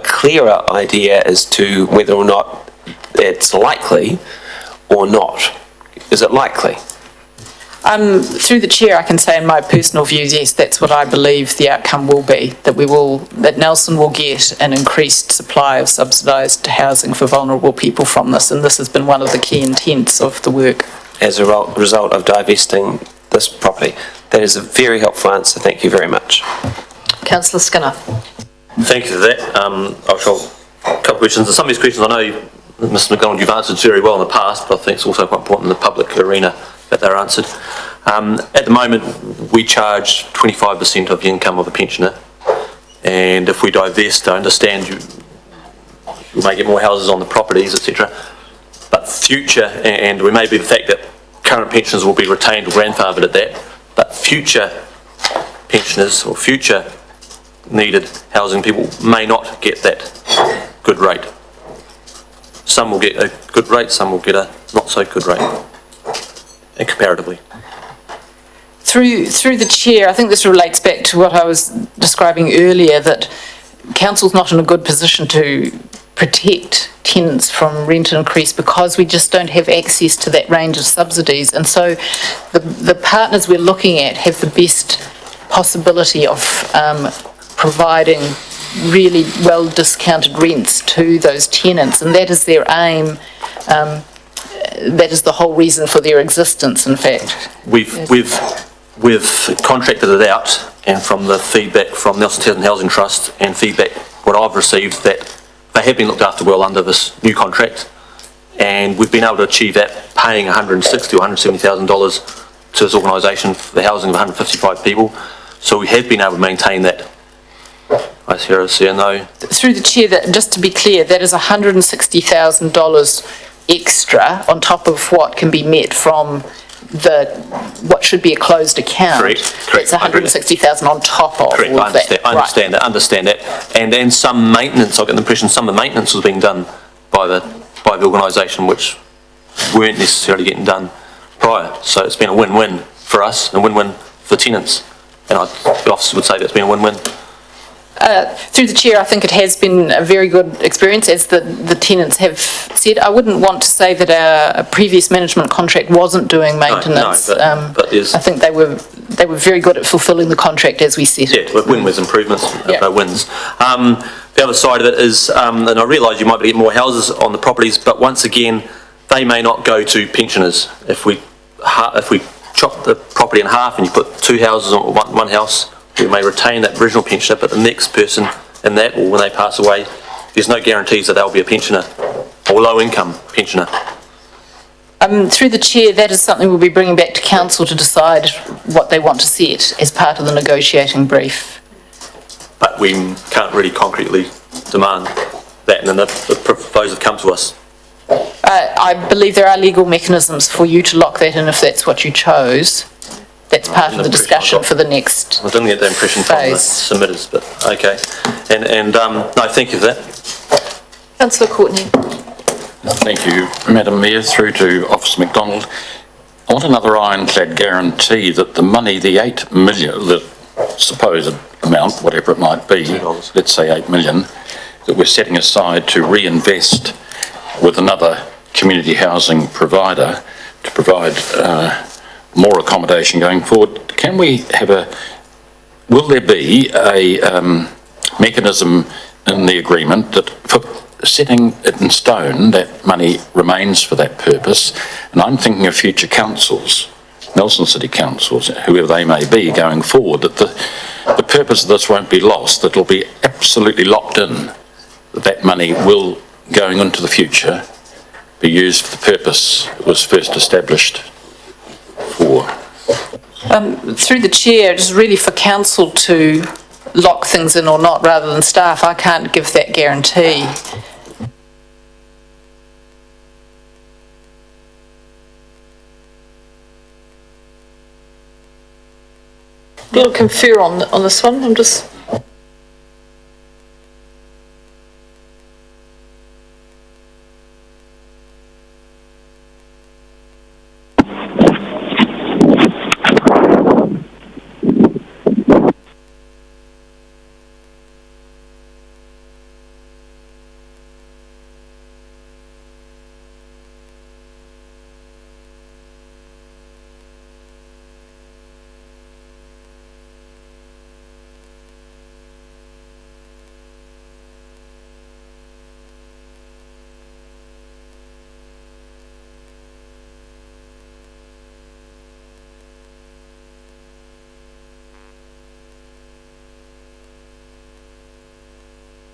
clearer idea as to whether or not it's likely or not. Is it likely? Through the chair, I can say in my personal views, yes, that's what I believe the outcome will be, that Nelson will get an increased supply of subsidised housing for vulnerable people from this, and this has been one of the key intents of the work. As a result of divesting this property. That is a very helpful answer. Thank you very much. Councillor Skinner. Thank you for that. I've got a couple of questions. And some of these questions I know, Mr McDonald, you've answered very well in the past, but I think it's also quite important in the public arena that they're answered. At the moment, we charge 25% of the income of a pensioner, and if we divest, I understand you may get more houses on the properties, etc. But future, and we may be the fact that current pensioners will be retained or grandfathered at that, but future pensioners or future needed housing people may not get that good rate. Some will get a good rate, some will get a not so good rate. comparatively. Through the chair, I think this relates back to what I was describing earlier, that council's not in a good position to protect tenants from rent increase because we just don't have access to that range of subsidies. And so the partners we're looking at have the best possibility of providing really well discounted rents to those tenants, and that is their aim. That is the whole reason for their existence, in fact. We've contracted it out, and from the feedback from Nelson Tasman Housing Trust and feedback what I've received, that they have been looked after well under this new contract, and we've been able to achieve that, paying $160,000 or $170,000 to this organisation for the housing of 155 people. So we have been able to maintain that. I see a no. Through the chair, that, just to be clear, that is $160,000 extra on top of what can be met from what should be a closed account. Correct. It's 160,000 on top of Correct, all of that. I understand that. And then some maintenance, I get the impression some of the maintenance was being done by the organisation, which weren't necessarily getting done prior. So it's been a win-win for us and a win-win for tenants. And the officers would say that's been a win-win. Through the chair, I think it has been a very good experience, as the tenants have said. I wouldn't want to say that our previous management contract wasn't doing maintenance. No, but I think they were very good at fulfilling the contract as we set it. Yeah, win with improvements, no wins. The other side of it is, and I realise you might be getting more houses on the properties, but once again, they may not go to pensioners. If we chop the property in half and you put two houses on one house, we may retain that original pensioner, but the next person in that, or when they pass away, there's no guarantees that they'll be a pensioner or low-income pensioner. Through the chair, that is something we'll be bringing back to council to decide what they want to set as part of the negotiating brief. But we can't really concretely demand that, and then those have come to us. I believe there are legal mechanisms for you to lock that in if that's what you chose. That's part of the discussion for the next I didn't get that impression from the submitters, but okay. And no, thank you for that. Councillor Courtney. Thank you, Madam Mayor. Through to Officer McDonald. I want another ironclad guarantee that the money, the 8 million, the supposed amount, whatever it might be, let's say 8 million, that we're setting aside to reinvest with another community housing provider to provide more accommodation going forward. Can we have will there be a mechanism in the agreement that for setting it in stone, that money remains for that purpose? And I'm thinking of future councils, Nelson City councils, whoever they may be going forward, that the purpose of this won't be lost, that it'll be absolutely locked in, that money will, going into the future, be used for the purpose it was first established for. Through the chair, it is really for council to lock things in or not, rather than staff. I can't give that guarantee. We'll confer on this one. I'm just...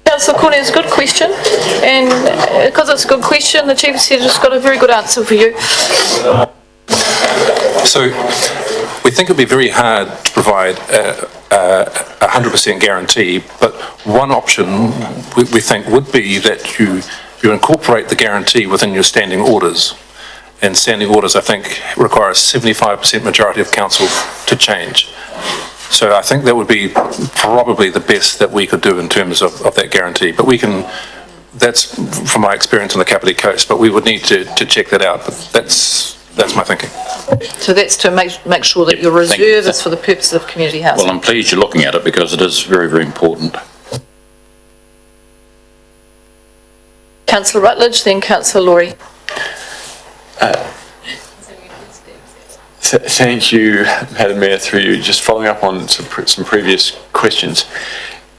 Councillor Courtney, it's a good question, and because it's a good question, the Chief Secretary has got a very good answer for you. So we think it'd be very hard to provide a 100% guarantee, but one option we think would be that you incorporate the guarantee within your standing orders. And standing orders, I think, require a 75% majority of council to change. So I think that would be probably the best that we could do in terms of that guarantee. But we can, that's from my experience on the Kapiti Coast, but we would need to check that out. But that's That's my thinking. So that's to make sure that your Thank you. reserve is for the purpose of community housing. Well, I'm pleased you're looking at it because it is very, very important. Councillor Rutledge, then Councillor Laurie. Thank you, Madam Mayor, through you. Just following up on some previous questions.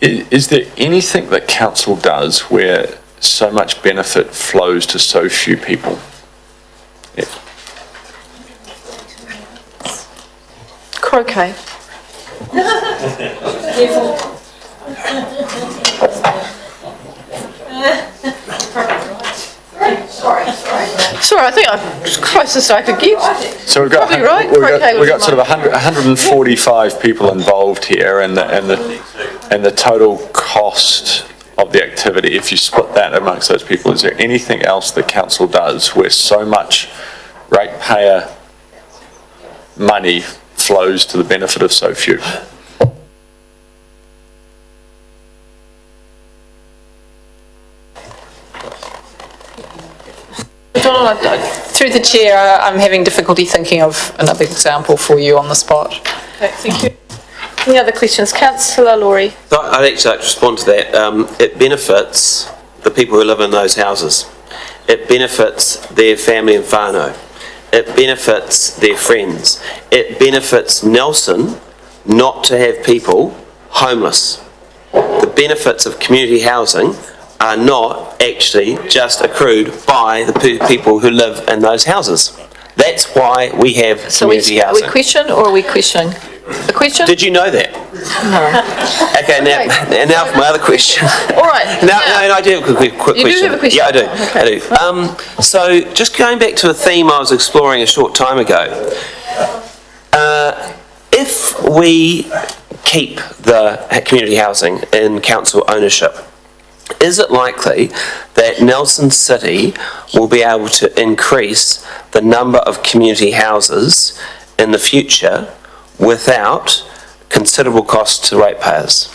Is there anything that council does where so much benefit flows to so few people? Yeah. Croquet. Sorry, I think I'm closest I could get. So we've got, Probably right. we've Croquet got, was sort of 145 people involved here, and the total cost of the activity, if you split that amongst those people, is there anything else the council does where so much ratepayer money flows to the benefit of so few? Through the chair, I'm having difficulty thinking of another example for you on the spot. Okay, thank you. Any other questions? Councillor Laurie. So I'd actually like to respond to that. It benefits the people who live in those houses. It benefits their family and whānau. It benefits their friends. It benefits Nelson not to have people homeless. The benefits of community housing are not actually just accrued by the people who live in those houses. That's why we have community Are we housing. question or are we questioning? A question? Did you know that? No. Okay, now for my other question. All right. No, I do have a quick question. You do have a question? Yeah, I do. Okay. I do. So, just going back to a theme I was exploring a short time ago, if we keep the community housing in council ownership, is it likely that Nelson City will be able to increase the number of community houses in the future without considerable cost to ratepayers?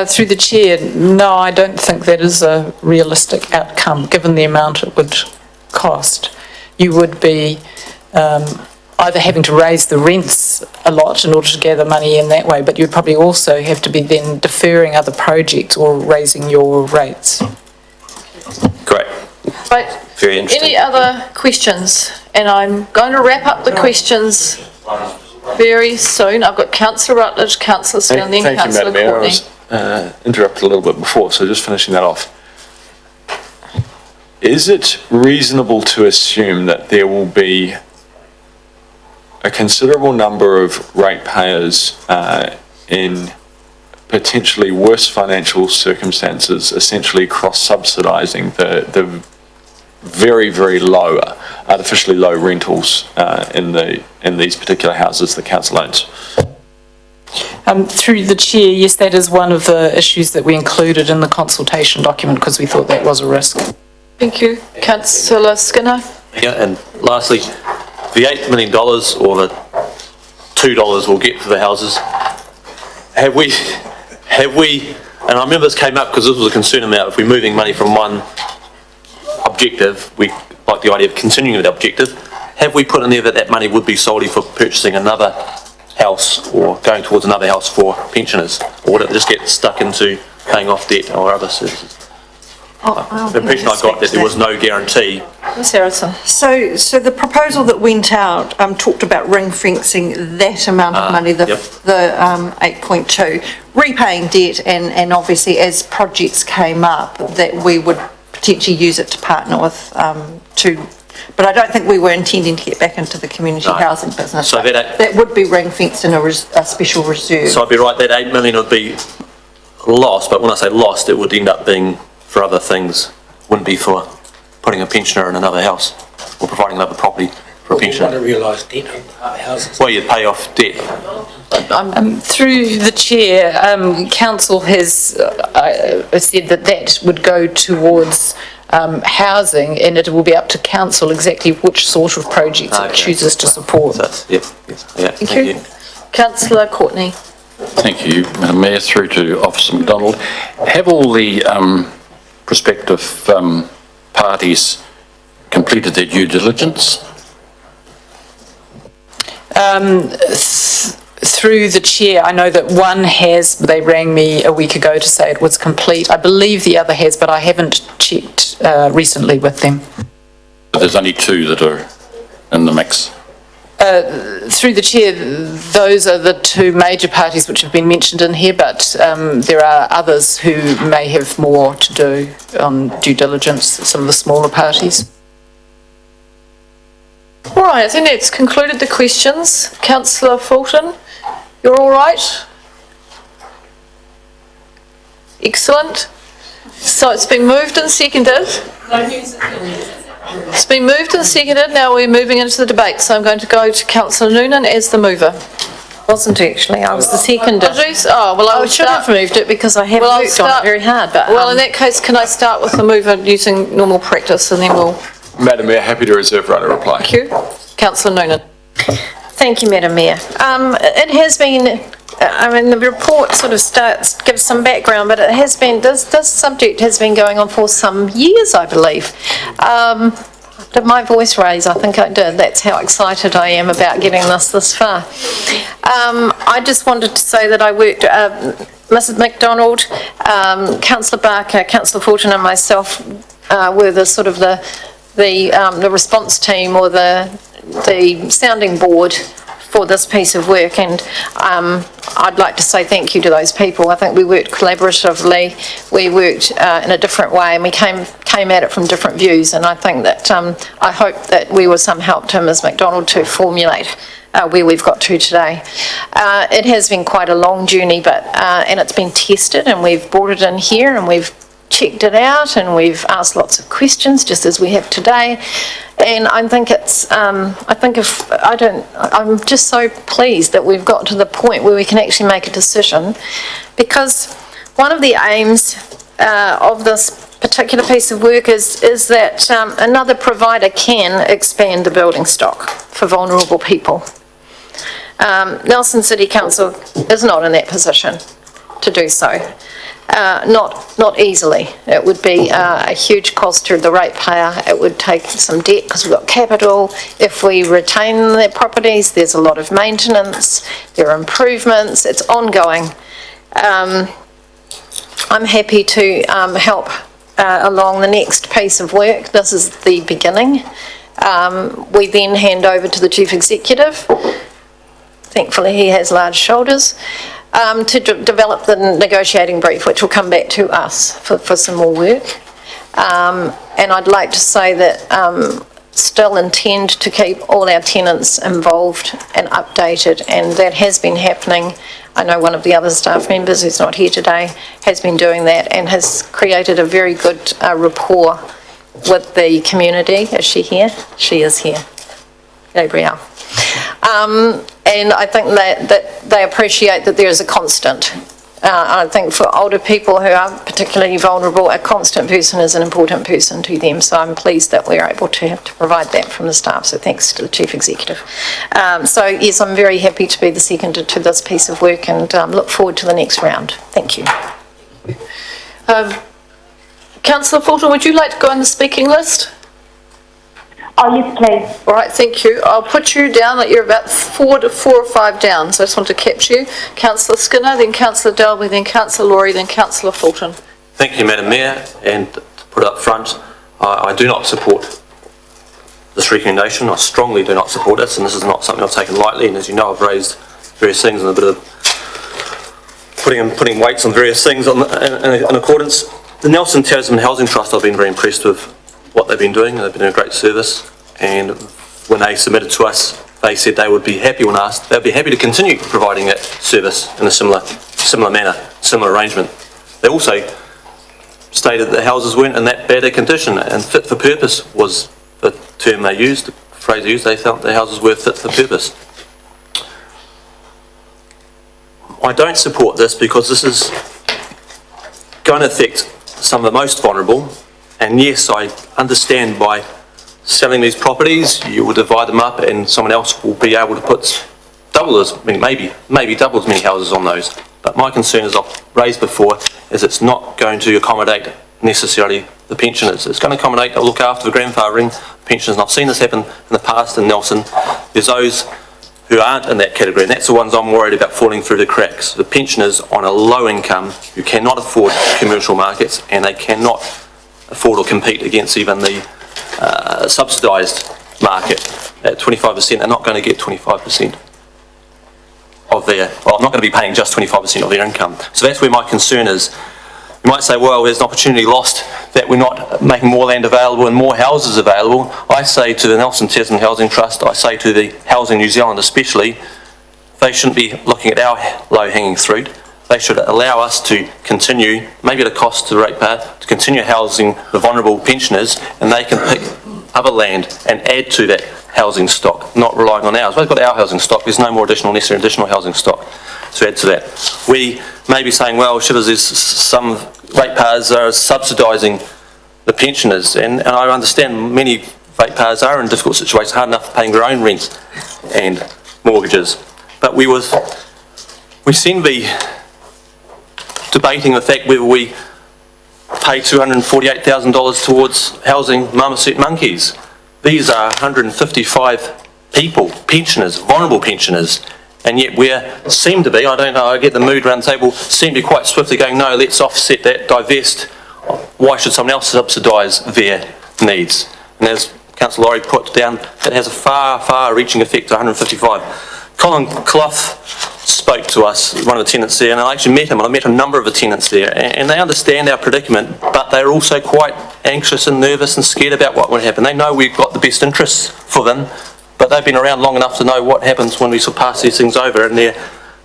Through the chair, no, I don't think that is a realistic outcome, given the amount it would cost. You would be either having to raise the rents a lot in order to gather money in that way, but you'd probably also have to be then deferring other projects or raising your rates. Great. Right. Very interesting. Any other questions? And I'm going to wrap up the questions very soon. I've got Councillor Rutledge, Councillor Skinner, and then Thank you, Councillor Madam Mayor. I Courtney. was interrupted a little bit before, so just finishing that off. Is it reasonable to assume that there will be a considerable number of ratepayers in potentially worse financial circumstances, essentially cross-subsidising the very, very low, artificially low rentals in these particular houses the council owns? Through the chair, yes, that is one of the issues that we included in the consultation document because we thought that was a risk. Thank you. Councillor Skinner. Yeah, and lastly, the $8 million or the $2 we'll get for the houses, have we, and I remember this came up because this was a concern about if we're moving money from one objective, we like the idea of continuing the objective, have we put in there that that money would be solely for purchasing another house or going towards another house for pensioners? Or would it just get stuck into paying off debt or other services? The impression I got that there was no guarantee. Ms Harrison. So the proposal that went out talked about ring fencing that amount of money, the 8.2, repaying debt, and obviously as projects came up that we would potentially use it to partner with but I don't think we were intending to get back into the community housing business. So that would be ring fenced in a special reserve. So I'd be right, that 8 million would be lost, but when I say lost, it would end up being for other things, wouldn't be for putting a pensioner in another house or providing another property for a pensioner. We want to realise debt on houses. Well, you'd pay off debt. Through the chair, council has said that would go towards housing, and it will be up to council exactly which sort of projects it chooses to support. Thank you. Councillor Courtney. Thank you, Madam Mayor. Through to Officer MacDonald. Have all the prospective parties completed their due diligence? Through the chair, I know that one has, they rang me a week ago to say it was complete. I believe the other has, but I haven't checked recently with them. But there's only 2 that are in the mix. Through the chair, those are the 2 major parties which have been mentioned in here, but there are others who may have more to do on due diligence, some of the smaller parties. All right, I think that's concluded the questions. Councillor Fulton, you're all right? Excellent. So it's been moved and seconded. It's been moved and seconded. Now we're moving into the debate. So I'm going to go to Councillor Noonan as the mover. Wasn't actually, I was the seconder. Apologies. Oh, well, I I should have moved it because I have Well, I'll worked on it start- very hard, but. Well, in that case, can I start with the mover using normal practice and then we'll... Madam Mayor, happy to reserve right to reply. Thank you. Councillor Noonan. Thank you, Madam Mayor. It has been, the report sort of gives some background, but it has been, this subject has been going on for some years, I believe. Did my voice raise? I think I did. That's how excited I am about getting this far. I just wanted to say that I worked, Mrs MacDonald, Councillor Barker, Councillor Fulton and myself were the sort of the response team or the sounding board for this piece of work, and I'd like to say thank you to those people. I think we worked collaboratively, we worked in a different way, and we came at it from different views, and I think that I hope that we were some help to Ms MacDonald to formulate where we've got to today. It has been quite a long journey, but and it's been tested, and we've brought it in here, and we've checked it out, and we've asked lots of questions, just as we have today. And I think it's, I'm just so pleased that we've got to the point where we can actually make a decision, because one of the aims of this particular piece of work is that another provider can expand the building stock for vulnerable people. Nelson City Council is not in that position to do so. Not easily. It would be a huge cost to the ratepayer. It would take some debt because we've got capital. If we retain the properties, there's a lot of maintenance, there are improvements, it's ongoing. I'm happy to help along the next piece of work. This is the beginning. We then hand over to the Chief Executive. Thankfully, he has large shoulders. To develop the negotiating brief, which will come back to us for some more work. And I'd like to say that still intend to keep all our tenants involved and updated, and that has been happening. I know one of the other staff members who's not here today has been doing that and has created a very good rapport with the community. Is she here? She is here. Gabrielle. And I think that they appreciate that there is a constant. I think for older people who are particularly vulnerable, a constant person is an important person to them. So I'm pleased that we're able to provide that from the staff. So thanks to the Chief Executive. So yes, I'm very happy to be the seconder to this piece of work, and look forward to the next round. Thank you. Councillor Fulton, would you like to go on the speaking list? Oh, yes, please. All right, thank you. I'll put you down that you're about 4 or 5 down, so I just want to capture you. Councillor Skinner, then Councillor Dalby, then Councillor Laurie, then Councillor Fulton. Thank you, Madam Mayor, and to put it up front, I do not support this recommendation. I strongly do not support this, and this is not something I've taken lightly, and as you know, I've raised various things and a bit of putting weights on various things in accordance. The Nelson Tasman Housing Trust, I've been very impressed with what they've been doing. They've been doing a great service, and when they submitted to us, they said they would be happy when asked, they'd be happy to continue providing that service in a similar manner, similar arrangement. They also stated that the houses weren't in that bad a condition, and fit for purpose was the term they used, the phrase they used. They felt the houses were fit for purpose. I don't support this because this is going to affect some of the most vulnerable. And yes, I understand by selling these properties, you will divide them up and someone else will be able to put maybe double as many houses on those. But my concern, as I've raised before, is it's not going to accommodate necessarily the pensioners. It's going to accommodate or look after the grandfathering pensioners. And I've seen this happen in the past in Nelson. There's those who aren't in that category, and that's the ones I'm worried about falling through the cracks. The pensioners on a low income who cannot afford commercial markets, and they cannot afford or compete against even the subsidised market at 25%. They're not going to get 25% of their, well, I'm not going to be paying just 25% of their income. So that's where my concern is. You might say, well, there's an opportunity lost that we're not making more land available and more houses available. I say to the Nelson Tasman Housing Trust, I say to the Housing New Zealand especially, they shouldn't be looking at our low-hanging fruit. They should allow us to continue, maybe at a cost to the ratepayer, to continue housing the vulnerable pensioners, and they can pick other land and add to that housing stock, not relying on ours. We've got our housing stock, there's no more necessary additional housing stock to add to that. We may be saying, well, shivers, there's some ratepayers are subsidising the pensioners, and I understand many ratepayers are in difficult situations, hard enough paying their own rent and mortgages. But we seem to be debating the fact whether we pay $248,000 towards housing marmoset monkeys. These are 155 people, pensioners, vulnerable pensioners, and yet we seem to be, I don't know, I get the mood around the table, seem to be quite swiftly going, no, let's offset that, divest. Why should someone else subsidise their needs? And as Councillor Laurie put down, it has a far, far-reaching effect to 155. Colin Clough spoke to us, one of the tenants there, and I actually met him, and I met a number of the tenants there, and they understand our predicament, but they're also quite anxious and nervous and scared about what would happen. They know we've got the best interests for them, but they've been around long enough to know what happens when we sort of pass these things over, and their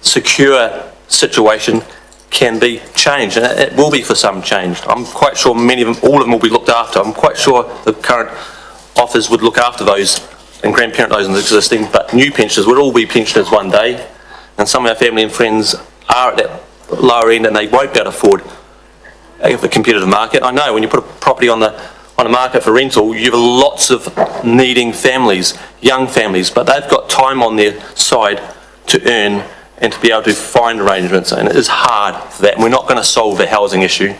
secure situation can be changed, and it will be for some changed. I'm quite sure many of them, all of them will be looked after. I'm quite sure the current offers would look after those and grandparent those existing, but new pensioners would all be pensioners one day, and some of our family and friends are at that lower end and they won't be able to afford the competitive market. I know when you put a property on the market for rental, you have lots of needing families, young families, but they've got time on their side to earn and to be able to find arrangements, and it is hard for that. And we're not going to solve the housing issue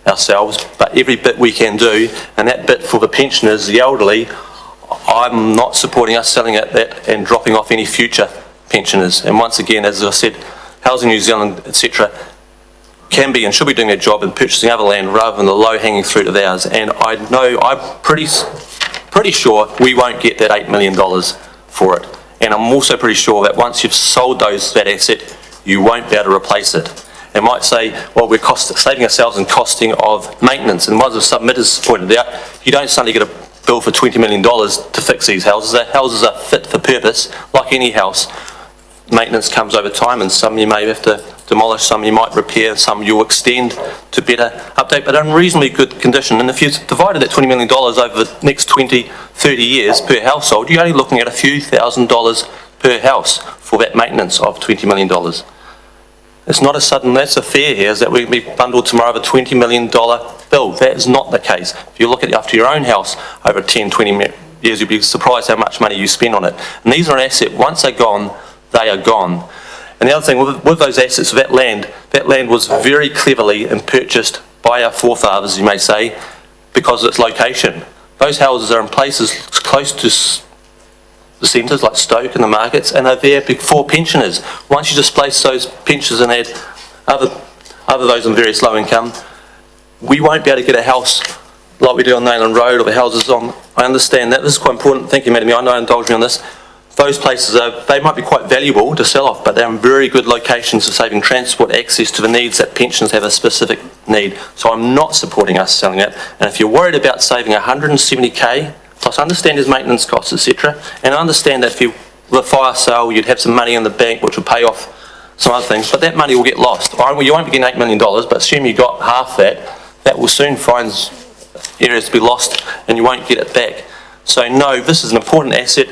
ourselves, but every bit we can do, and that bit for the pensioners, the elderly, I'm not supporting us selling it that and dropping off any future pensioners. And once again, as I said, Housing New Zealand, etc., can be and should be doing their job in purchasing other land rather than the low-hanging fruit of ours. And I know, I'm pretty sure we won't get that $8 million for it. And I'm also pretty sure that once you've sold that asset, you won't be able to replace it. They might say, well, we're saving ourselves in costing of maintenance. And one of the submitters pointed out, you don't suddenly get a bill for $20 million to fix these houses. The houses are fit for purpose, like any house. Maintenance comes over time, and some you may have to demolish, some you might repair, some you'll extend to better update, but in reasonably good condition. And if you divided that $20 million over the next 20, 30 years per household, you're only looking at a few $1,000s per house for that maintenance of $20 million. It's not a sudden, that's a fear here, is that we'll be bundled tomorrow with a $20 million bill. That is not the case. If you look at after your own house over 10, 20 years, you'll be surprised how much money you spend on it. And these are an asset, once they're gone, they are gone. And the other thing, with those assets, that land was very cleverly and purchased by our forefathers, you may say, because of its location. Those houses are in places close to the centres like Stoke and the markets, and they're there for pensioners. Once you displace those pensioners and add other those on various low income, we won't be able to get a house like we do on Nayland Road or the houses on. I understand that. This is quite important. Thank you, Madam Mayor. I know, indulge me on this. Those places they might be quite valuable to sell off, but they're in very good locations for saving transport access to the needs that pensioners have a specific need. So I'm not supporting us selling it. And if you're worried about saving 170k, plus I understand there's maintenance costs, etc., and I understand that if you with a fire sale, you'd have some money in the bank which will pay off some other things, but that money will get lost. You won't be getting $8 million, but assume you got half that will soon find areas to be lost and you won't get it back. So no, this is an important asset.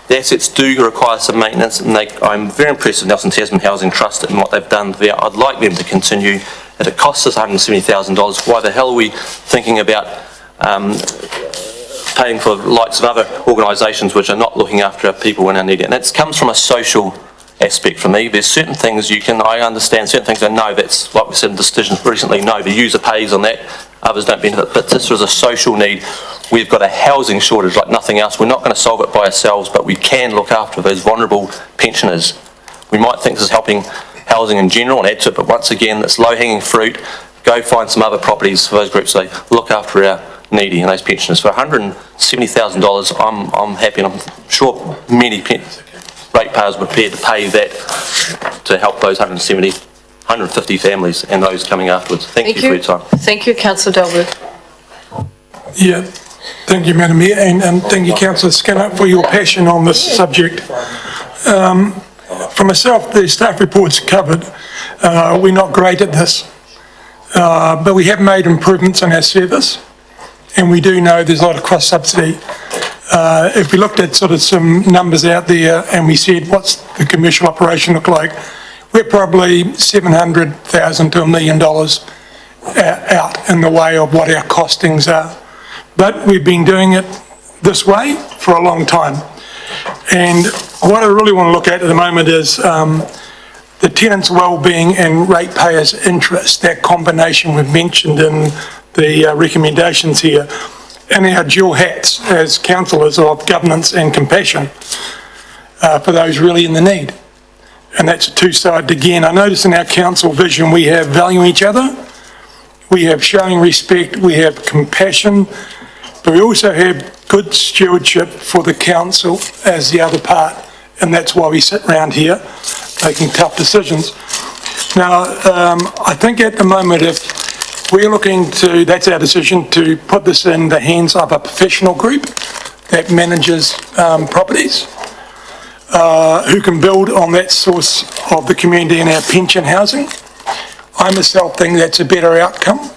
The assets do require some maintenance, and I'm very impressed with Nelson Tasman Housing Trust and what they've done there. I'd like them to continue. If it costs us $170,000, why the hell are we thinking about paying for the likes of other organisations which are not looking after our people when they need it? And it comes from a social aspect for me. There's certain things I understand, certain things I know, that's like we said in decisions recently, no, the user pays on that. others don't benefit, but this is a social need. We've got a housing shortage like nothing else. We're not going to solve it by ourselves, but we can look after those vulnerable pensioners. We might think this is helping housing in general and add to it, but once again, it's low-hanging fruit. Go find some other properties for those groups. They look after our needy and those pensioners. For $170,000, I'm happy, and I'm sure many ratepayers were prepared to pay that to help those 150 families and those coming afterwards. Thank you for your time. Thank you, Councillor Delbert. Yeah, thank you, Madam Mayor, and thank you, Councillor Skinner, for your passion on this subject. For myself, the staff report's covered. We're not great at this, but we have made improvements in our service, and we do know there's a lot of cross-subsidy. If we looked at sort of some numbers out there and we said, what's the commercial operation look like? We're probably $700,000 to $1 million out in the way of what our costings are. But we've been doing it this way for a long time. And what I really want to look at the moment is the tenants' well-being and ratepayers' interest, that combination we've mentioned in the recommendations here, and our dual hats as councillors of governance and compassion for those really in the need. And that's a two-sided again. I notice in our council vision we have valuing each other, we have showing respect, we have compassion, but we also have good stewardship for the council as the other part. And that's why we sit around here making tough decisions. Now, I think at the moment if we're looking to, that's our decision, to put this in the hands of a professional group that manages properties, who can build on that source of the community in our pension housing. I myself think that's a better outcome.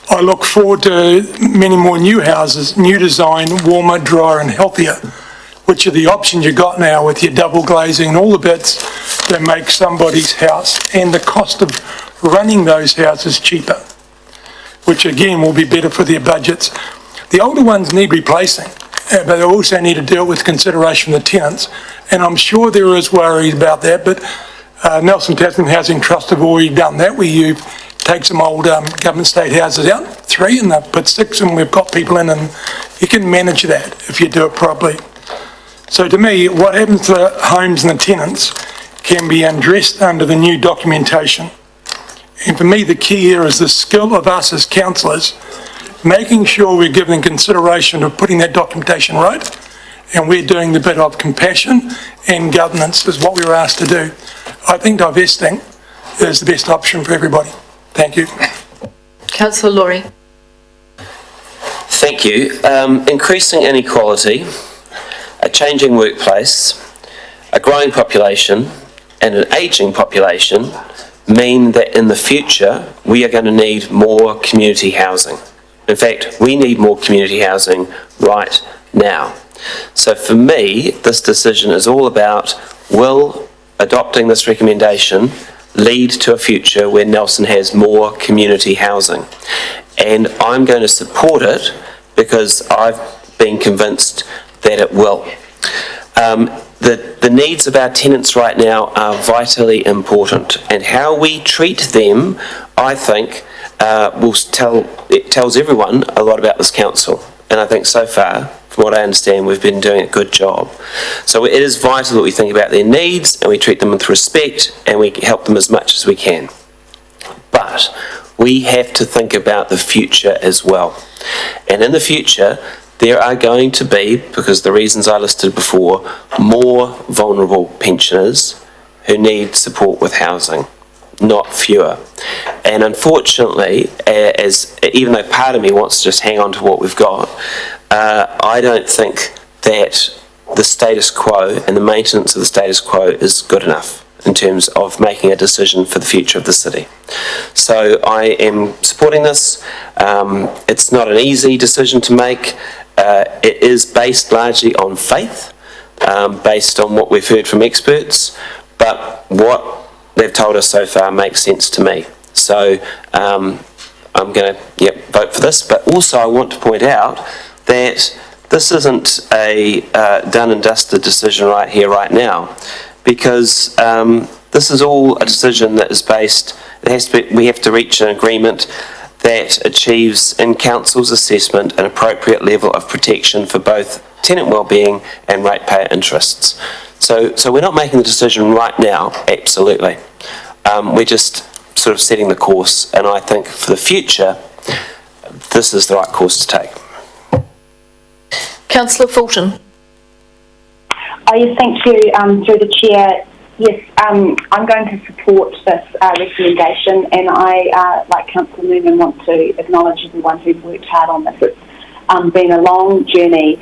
I look forward to many more new houses, new design, warmer, drier and healthier, which are the options you've got now with your double glazing and all the bits that make somebody's house and the cost of running those houses cheaper, which again will be better for their budgets. The older ones need replacing, but they also need to deal with consideration of the tenants. And I'm sure there is worry about that, but Nelson Tasman Housing Trust have already done that, where you take some old government state houses out, 3, and they've put 6, and we've got people in, and you can manage that if you do it properly. So to me, what happens to the homes and the tenants can be addressed under the new documentation. And for me, the key here is the skill of us as councillors, making sure we're giving consideration of putting that documentation right, and we're doing the bit of compassion and governance is what we were asked to do. I think divesting is the best option for everybody. Thank you. Councillor Laurie. Thank you. Increasing inequality, a changing workplace, a growing population and an ageing population mean that in the future we are going to need more community housing. In fact, we need more community housing right now. So for me, this decision is all about, will adopting this recommendation lead to a future where Nelson has more community housing? And I'm going to support it because I've been convinced that it will. The needs of our tenants right now are vitally important, and how we treat them, I think, it tells everyone a lot about this council. And I think so far, from what I understand, we've been doing a good job. So it is vital that we think about their needs and we treat them with respect and we help them as much as we can. But we have to think about the future as well. And in the future, there are going to be, because the reasons I listed before, more vulnerable pensioners who need support with housing, not fewer. And unfortunately, even though part of me wants to just hang on to what we've got, I don't think that the status quo and the maintenance of the status quo is good enough in terms of making a decision for the future of the city. So I am supporting this. It's not an easy decision to make. It is based largely on faith, based on what we've heard from experts, but what they've told us so far makes sense to me. So I'm going to vote for this, but also I want to point out that this isn't a done and dusted decision right here, right now, because this is all a decision that is based, we have to reach an agreement that achieves, in council's assessment, an appropriate level of protection for both tenant wellbeing and ratepayer interests. So we're not making the decision right now, absolutely. We're just sort of setting the course, and I think for the future, this is the right course to take. Councillor Fulton. Oh, yes, thank you, through the chair. Yes, I'm going to support this recommendation, and I, like Councillor Newman, want to acknowledge everyone who's worked hard on this. It's been a long journey.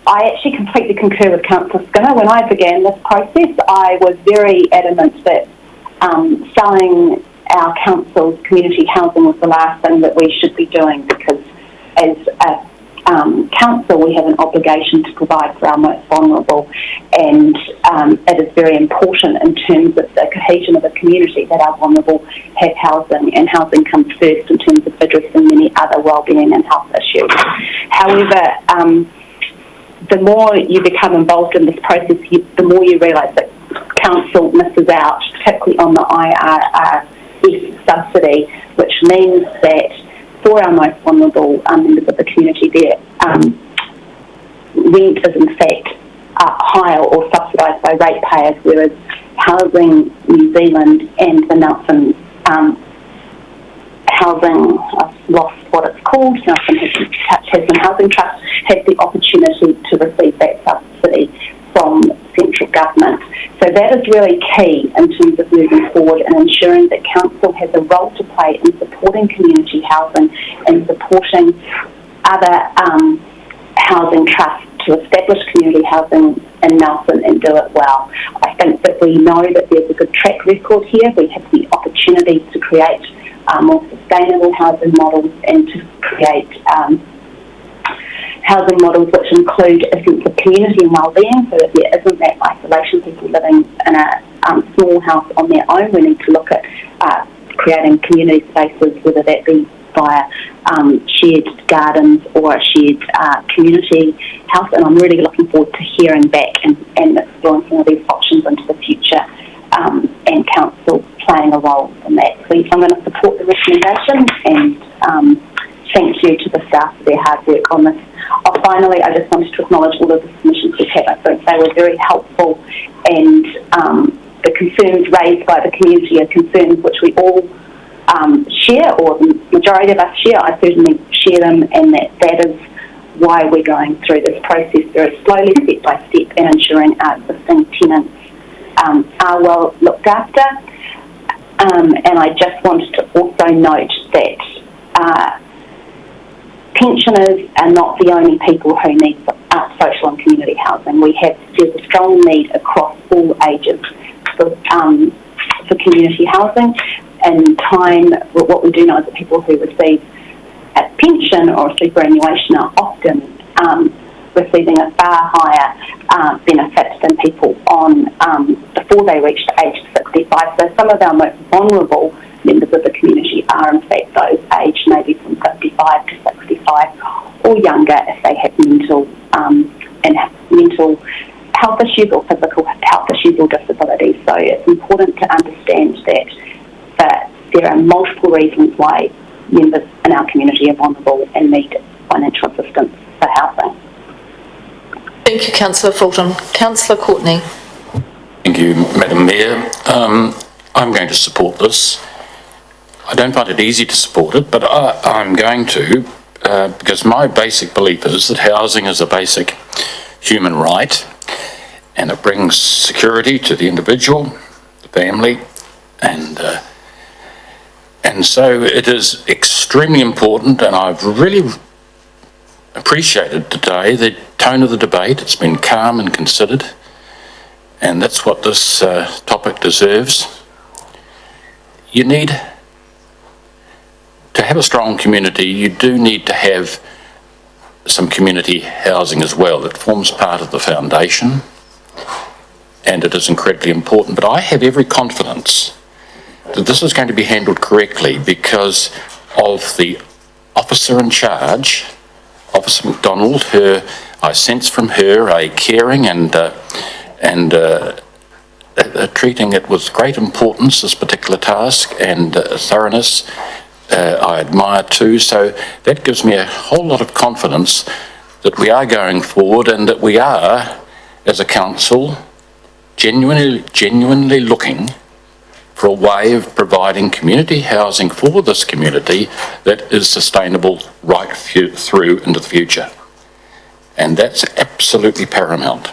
I actually completely concur with Councillor Skinner. When I began this process, I was very adamant that selling our council's community housing was the last thing that we should be doing, because as a council we have an obligation to provide for our most vulnerable, and it is very important in terms of the cohesion of a community that our vulnerable have housing, and housing comes first in terms of addressing many other wellbeing and health issues. However, the more you become involved in this process, the more you realise that council misses out, particularly on the IRRS subsidy, which means that for our most vulnerable members of the community, their rent is in fact higher or subsidised by ratepayers, whereas Housing New Zealand and the Nelson Housing, I've lost what it's called, Nelson Tasman Housing Trust, has the opportunity to receive that subsidy from central government. So that is really key in terms of moving forward and ensuring that council has a role to play in supporting community housing and supporting other housing trusts to establish community housing in Nelson and do it well. I think that we know that there's a good track record here. We have the opportunity to create more sustainable housing models and to create housing models which include a sense of community and wellbeing, so that there isn't that isolation, people living in a small house on their own. We need to look at creating community spaces, whether that be via shared gardens or a shared community house, and I'm really looking forward to hearing back and exploring some of these options into the future, and council playing a role in that. So I'm going to support the recommendation, and thank you to the staff for their hard work on this. Finally, I just wanted to acknowledge all of the submissions we've had. I think they were very helpful, and the concerns raised by the community are concerns which we all share, or the majority of us share. I certainly share them, and that is why we're going through this process very slowly, step by step, and ensuring our existing tenants are well looked after. And I just wanted to also note that pensioners are not the only people who need social and community housing. There's a strong need across all ages for community housing. In time, what we do know is that people who receive a pension or a superannuation are often receiving a far higher benefit than people on before they reach the age of 65. So some of our most vulnerable members of the community are in fact those aged maybe from 55 to 65 or younger, if they have mental health issues or physical health issues or disabilities. So it's important to understand that there are multiple reasons why members in our community are vulnerable and need financial assistance for housing. Thank you, Councillor Fulton. Councillor Courtney. Thank you, Madam Mayor. I'm going to support this. I don't find it easy to support it, but I'm going to, because my basic belief is that housing is a basic human right, and it brings security to the individual, the family, and so it is extremely important, and I've really appreciated today the tone of the debate. It's been calm and considered, and that's what this topic deserves. You need to have a strong community. You do need to have some community housing as well. It forms part of the foundation, and it is incredibly important. But I have every confidence that this is going to be handled correctly because of the officer in charge, Officer McDonald. I sense from her a caring and treating it with great importance, this particular task, and thoroughness. I admire too. So that gives me a whole lot of confidence that we are going forward and that we are, as a council, genuinely looking for a way of providing community housing for this community that is sustainable right through into the future. And that's absolutely paramount.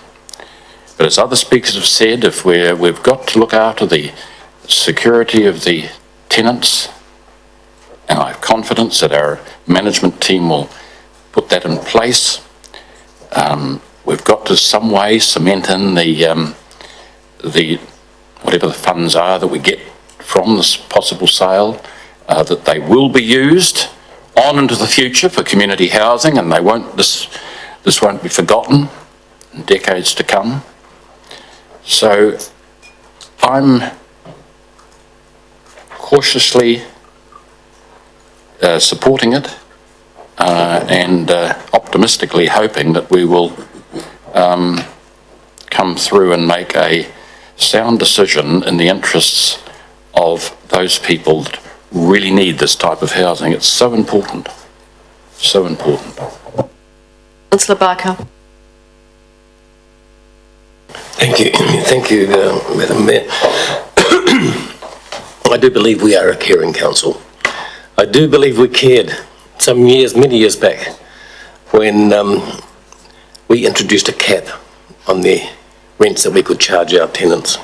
But as other speakers have said, if we've got to look after the security of the tenants, and I have confidence that our management team will put that in place. We've got to some way cement in the whatever the funds are that we get from this possible sale, that they will be used on into the future for community housing, and this won't be forgotten in decades to come. So I'm cautiously supporting it and optimistically hoping that we will come through and make a sound decision in the interests of those people that really need this type of housing. It's so important, so important. Councillor Barker. Thank you, Madam Mayor. I do believe we are a caring council. I do believe we cared many years back, when we introduced a cap on the rents that we could charge our tenants.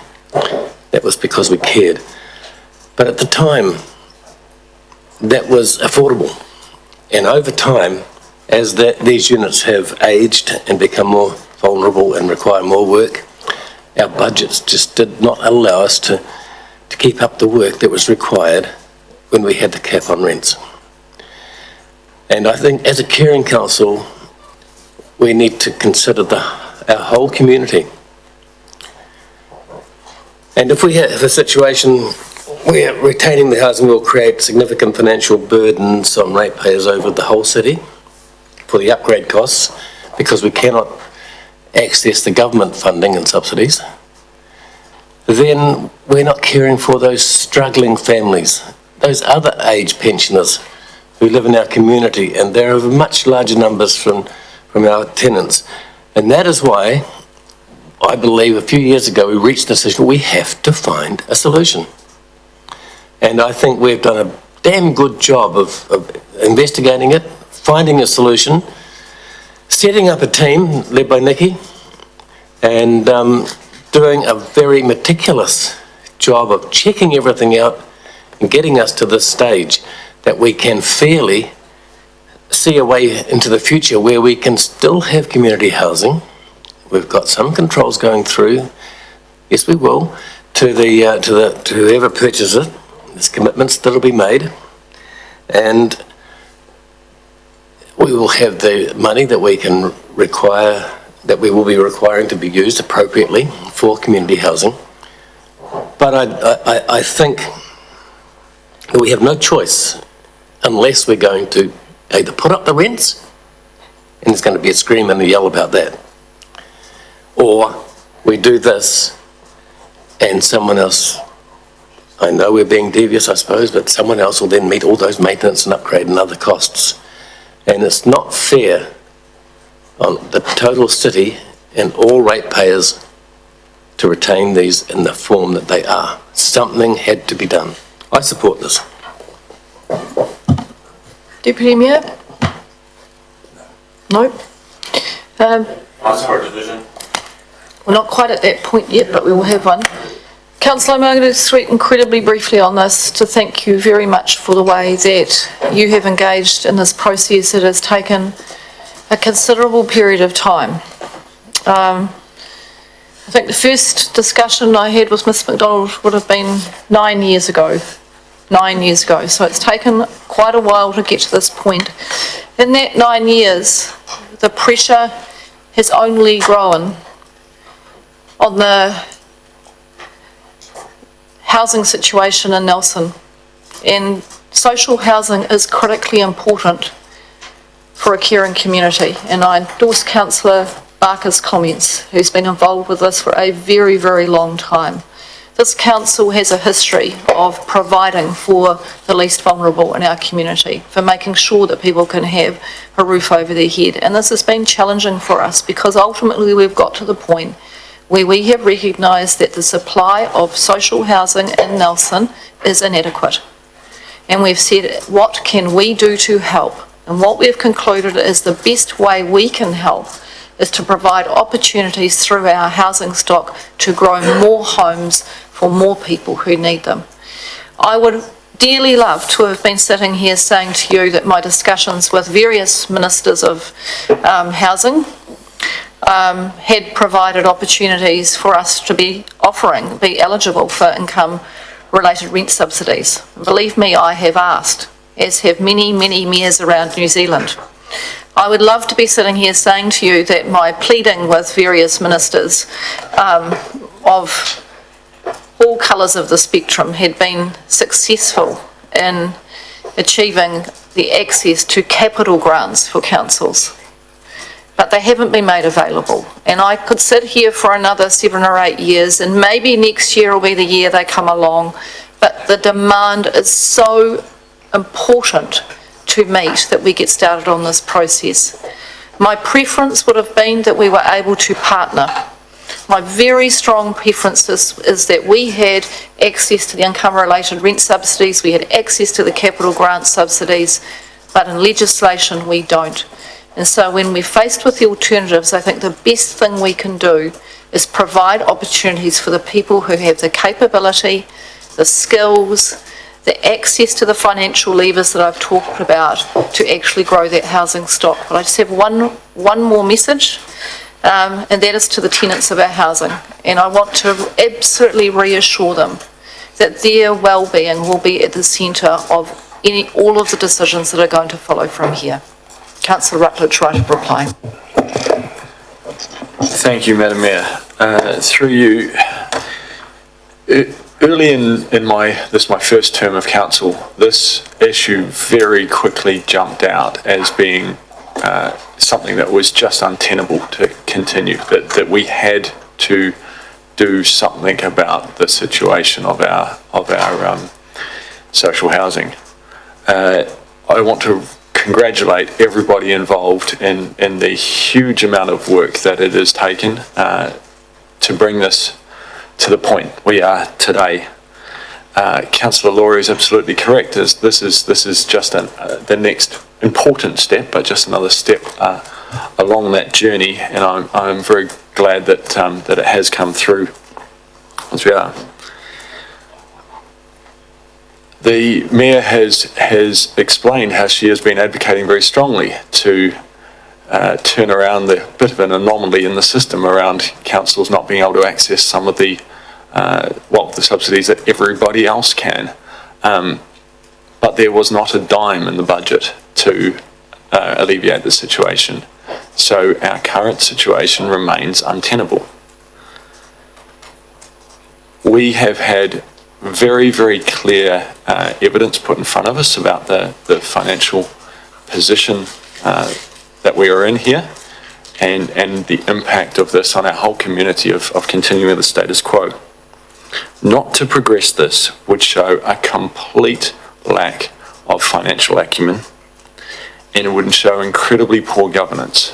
That was because we cared. But at the time, that was affordable. And over time, as these units have aged and become more vulnerable and require more work, our budgets just did not allow us to keep up the work that was required when we had the cap on rents. And I think as a caring council, we need to consider our whole community. And if we have a situation where retaining the housing will create significant financial burdens on ratepayers over the whole city for the upgrade costs, because we cannot access the government funding and subsidies, then we're not caring for those struggling families, those other age pensioners who live in our community, and there are much larger numbers from our tenants. And that is why I believe a few years ago we reached the decision we have to find a solution. And I think we've done a damn good job of investigating it, finding a solution, setting up a team led by Nikki, and doing a very meticulous job of checking everything out and getting us to this stage that we can fairly see a way into the future where we can still have community housing. We've got some controls going through, yes we will, to whoever purchases it. There's commitments that'll be made, and we will have the money that we can require, that we will be requiring to be used appropriately for community housing. But I think that we have no choice unless we're going to either put up the rents, and there's going to be a scream and a yell about that, or we do this and someone else, I know we're being devious I suppose, but someone else will then meet all those maintenance and upgrade and other costs. And it's not fair on the total city and all ratepayers to retain these in the form that they are. Something had to be done. I support this. Deputy Mayor? No? I support division. We're not quite at that point yet, but we will have one. Councillor, I'm going to speak incredibly briefly on this to thank you very much for the way that you have engaged in this process. It has taken a considerable period of time. I think the first discussion I had with Ms MacDonald would have been 9 years ago. 9 years ago. So it's taken quite a while to get to this point. In that 9 years, the pressure has only grown on the housing situation in Nelson. And social housing is critically important for a caring community. And I endorse Councillor Barker's comments, who's been involved with this for a very, very long time. This council has a history of providing for the least vulnerable in our community, for making sure that people can have a roof over their head. And this has been challenging for us because ultimately we've got to the point where we have recognised that the supply of social housing in Nelson is inadequate. And we've said, what can we do to help? And what we've concluded is the best way we can help is to provide opportunities through our housing stock to grow more homes for more people who need them. I would dearly love to have been sitting here saying to you that my discussions with various ministers of housing had provided opportunities for us to be eligible for income-related rent subsidies. Believe me, I have asked, as have many, many mayors around New Zealand. I would love to be sitting here saying to you that my pleading with various ministers of all colours of the spectrum had been successful in achieving the access to capital grants for councils. But they haven't been made available. And I could sit here for another 7 or 8 years, and maybe next year will be the year they come along, but the demand is so important to meet that we get started on this process. My preference would have been that we were able to partner. My very strong preference is that we had access to the income-related rent subsidies, we had access to the capital grant subsidies, but in legislation we don't. And so when we're faced with the alternatives, I think the best thing we can do is provide opportunities for the people who have the capability, the skills, the access to the financial levers that I've talked about to actually grow that housing stock. But I just have one more message, and that is to the tenants of our housing. And I want to absolutely reassure them that their well-being will be at the centre of all of the decisions that are going to follow from here. Councillor Rutledge, right of reply. Thank you, Madam Mayor. Through you, early in my first term of council, this issue very quickly jumped out as being something that was just untenable to continue, that we had to do something about the situation of our social housing. I want to congratulate everybody involved in the huge amount of work that it has taken to bring this to the point we are today. Councillor Laurie is absolutely correct. This is just the next important step, but just another step along that journey, and I'm very glad that it has come through as we are. The Mayor has explained how she has been advocating very strongly to turn around the bit of an anomaly in the system around councils not being able to access some of the subsidies that everybody else can. But there was not a dime in the budget to alleviate the situation. So our current situation remains untenable. We have had very, very clear evidence put in front of us about the financial position that we are in here and the impact of this on our whole community of continuing the status quo. Not to progress this would show a complete lack of financial acumen, and it would show incredibly poor governance.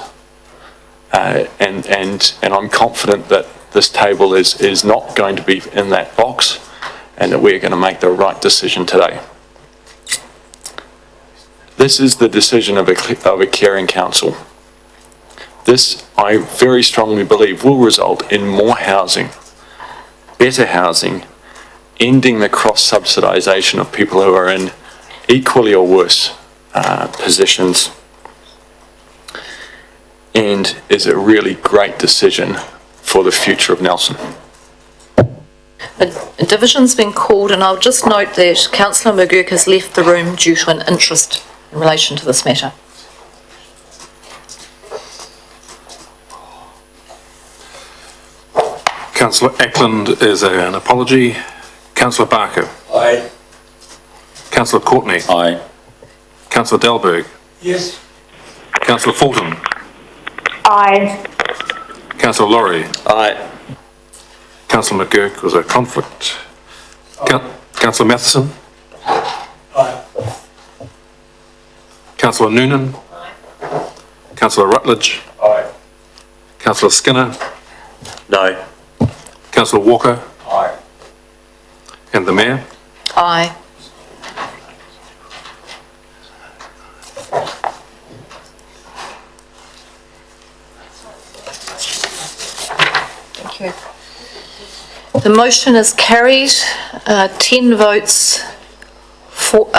And I'm confident that this table is not going to be in that box, and that we're going to make the right decision today. This is the decision of a caring council. This, I very strongly believe, will result in more housing, better housing, ending the cross-subsidisation of people who are in equally or worse positions, and is a really great decision for the future of Nelson. A division's been called, and I'll just note that Councillor McGurk has left the room due to an interest in relation to this matter. Councillor Ackland is an apology. Councillor Barker. Aye. Councillor Courtney. Aye. Councillor Delberg. Yes. Councillor Fulton. Aye. Councillor Laurie. Aye. Councillor McGurk was a conflict. Councillor Matheson. Councillor Noonan. Councillor Rutledge. Councillor Skinner. No. Councillor Walker. And the Mayor. Aye. Thank you. The motion is carried, 10 votes for,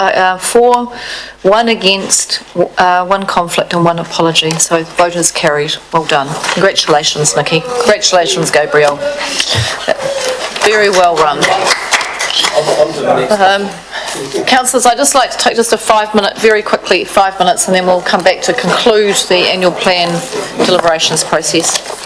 1 against, 1 conflict and 1 apology. So the vote is carried. Well done. Congratulations, Nikki. Congratulations, Gabriel. Very well run. Councillors, I'd just like to take just a 5-minute, very quickly, 5 minutes, and then we'll come back to conclude the annual plan deliberations process.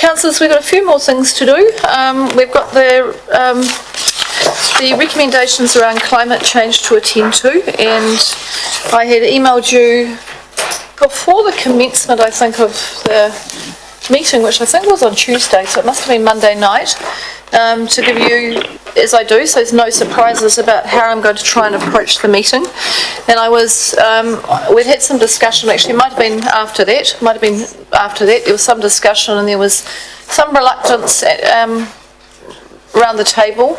councillors, we've got a few more things to do. We've got the recommendations around climate change to attend to, and I had emailed you before the commencement, I think, of the meeting, which I think was on Tuesday, so it must have been Monday night, to give you, as I do, so there's no surprises about how I'm going to try and approach the meeting. And we'd had some discussion, actually, it might have been after that, there was some discussion and there was some reluctance around the table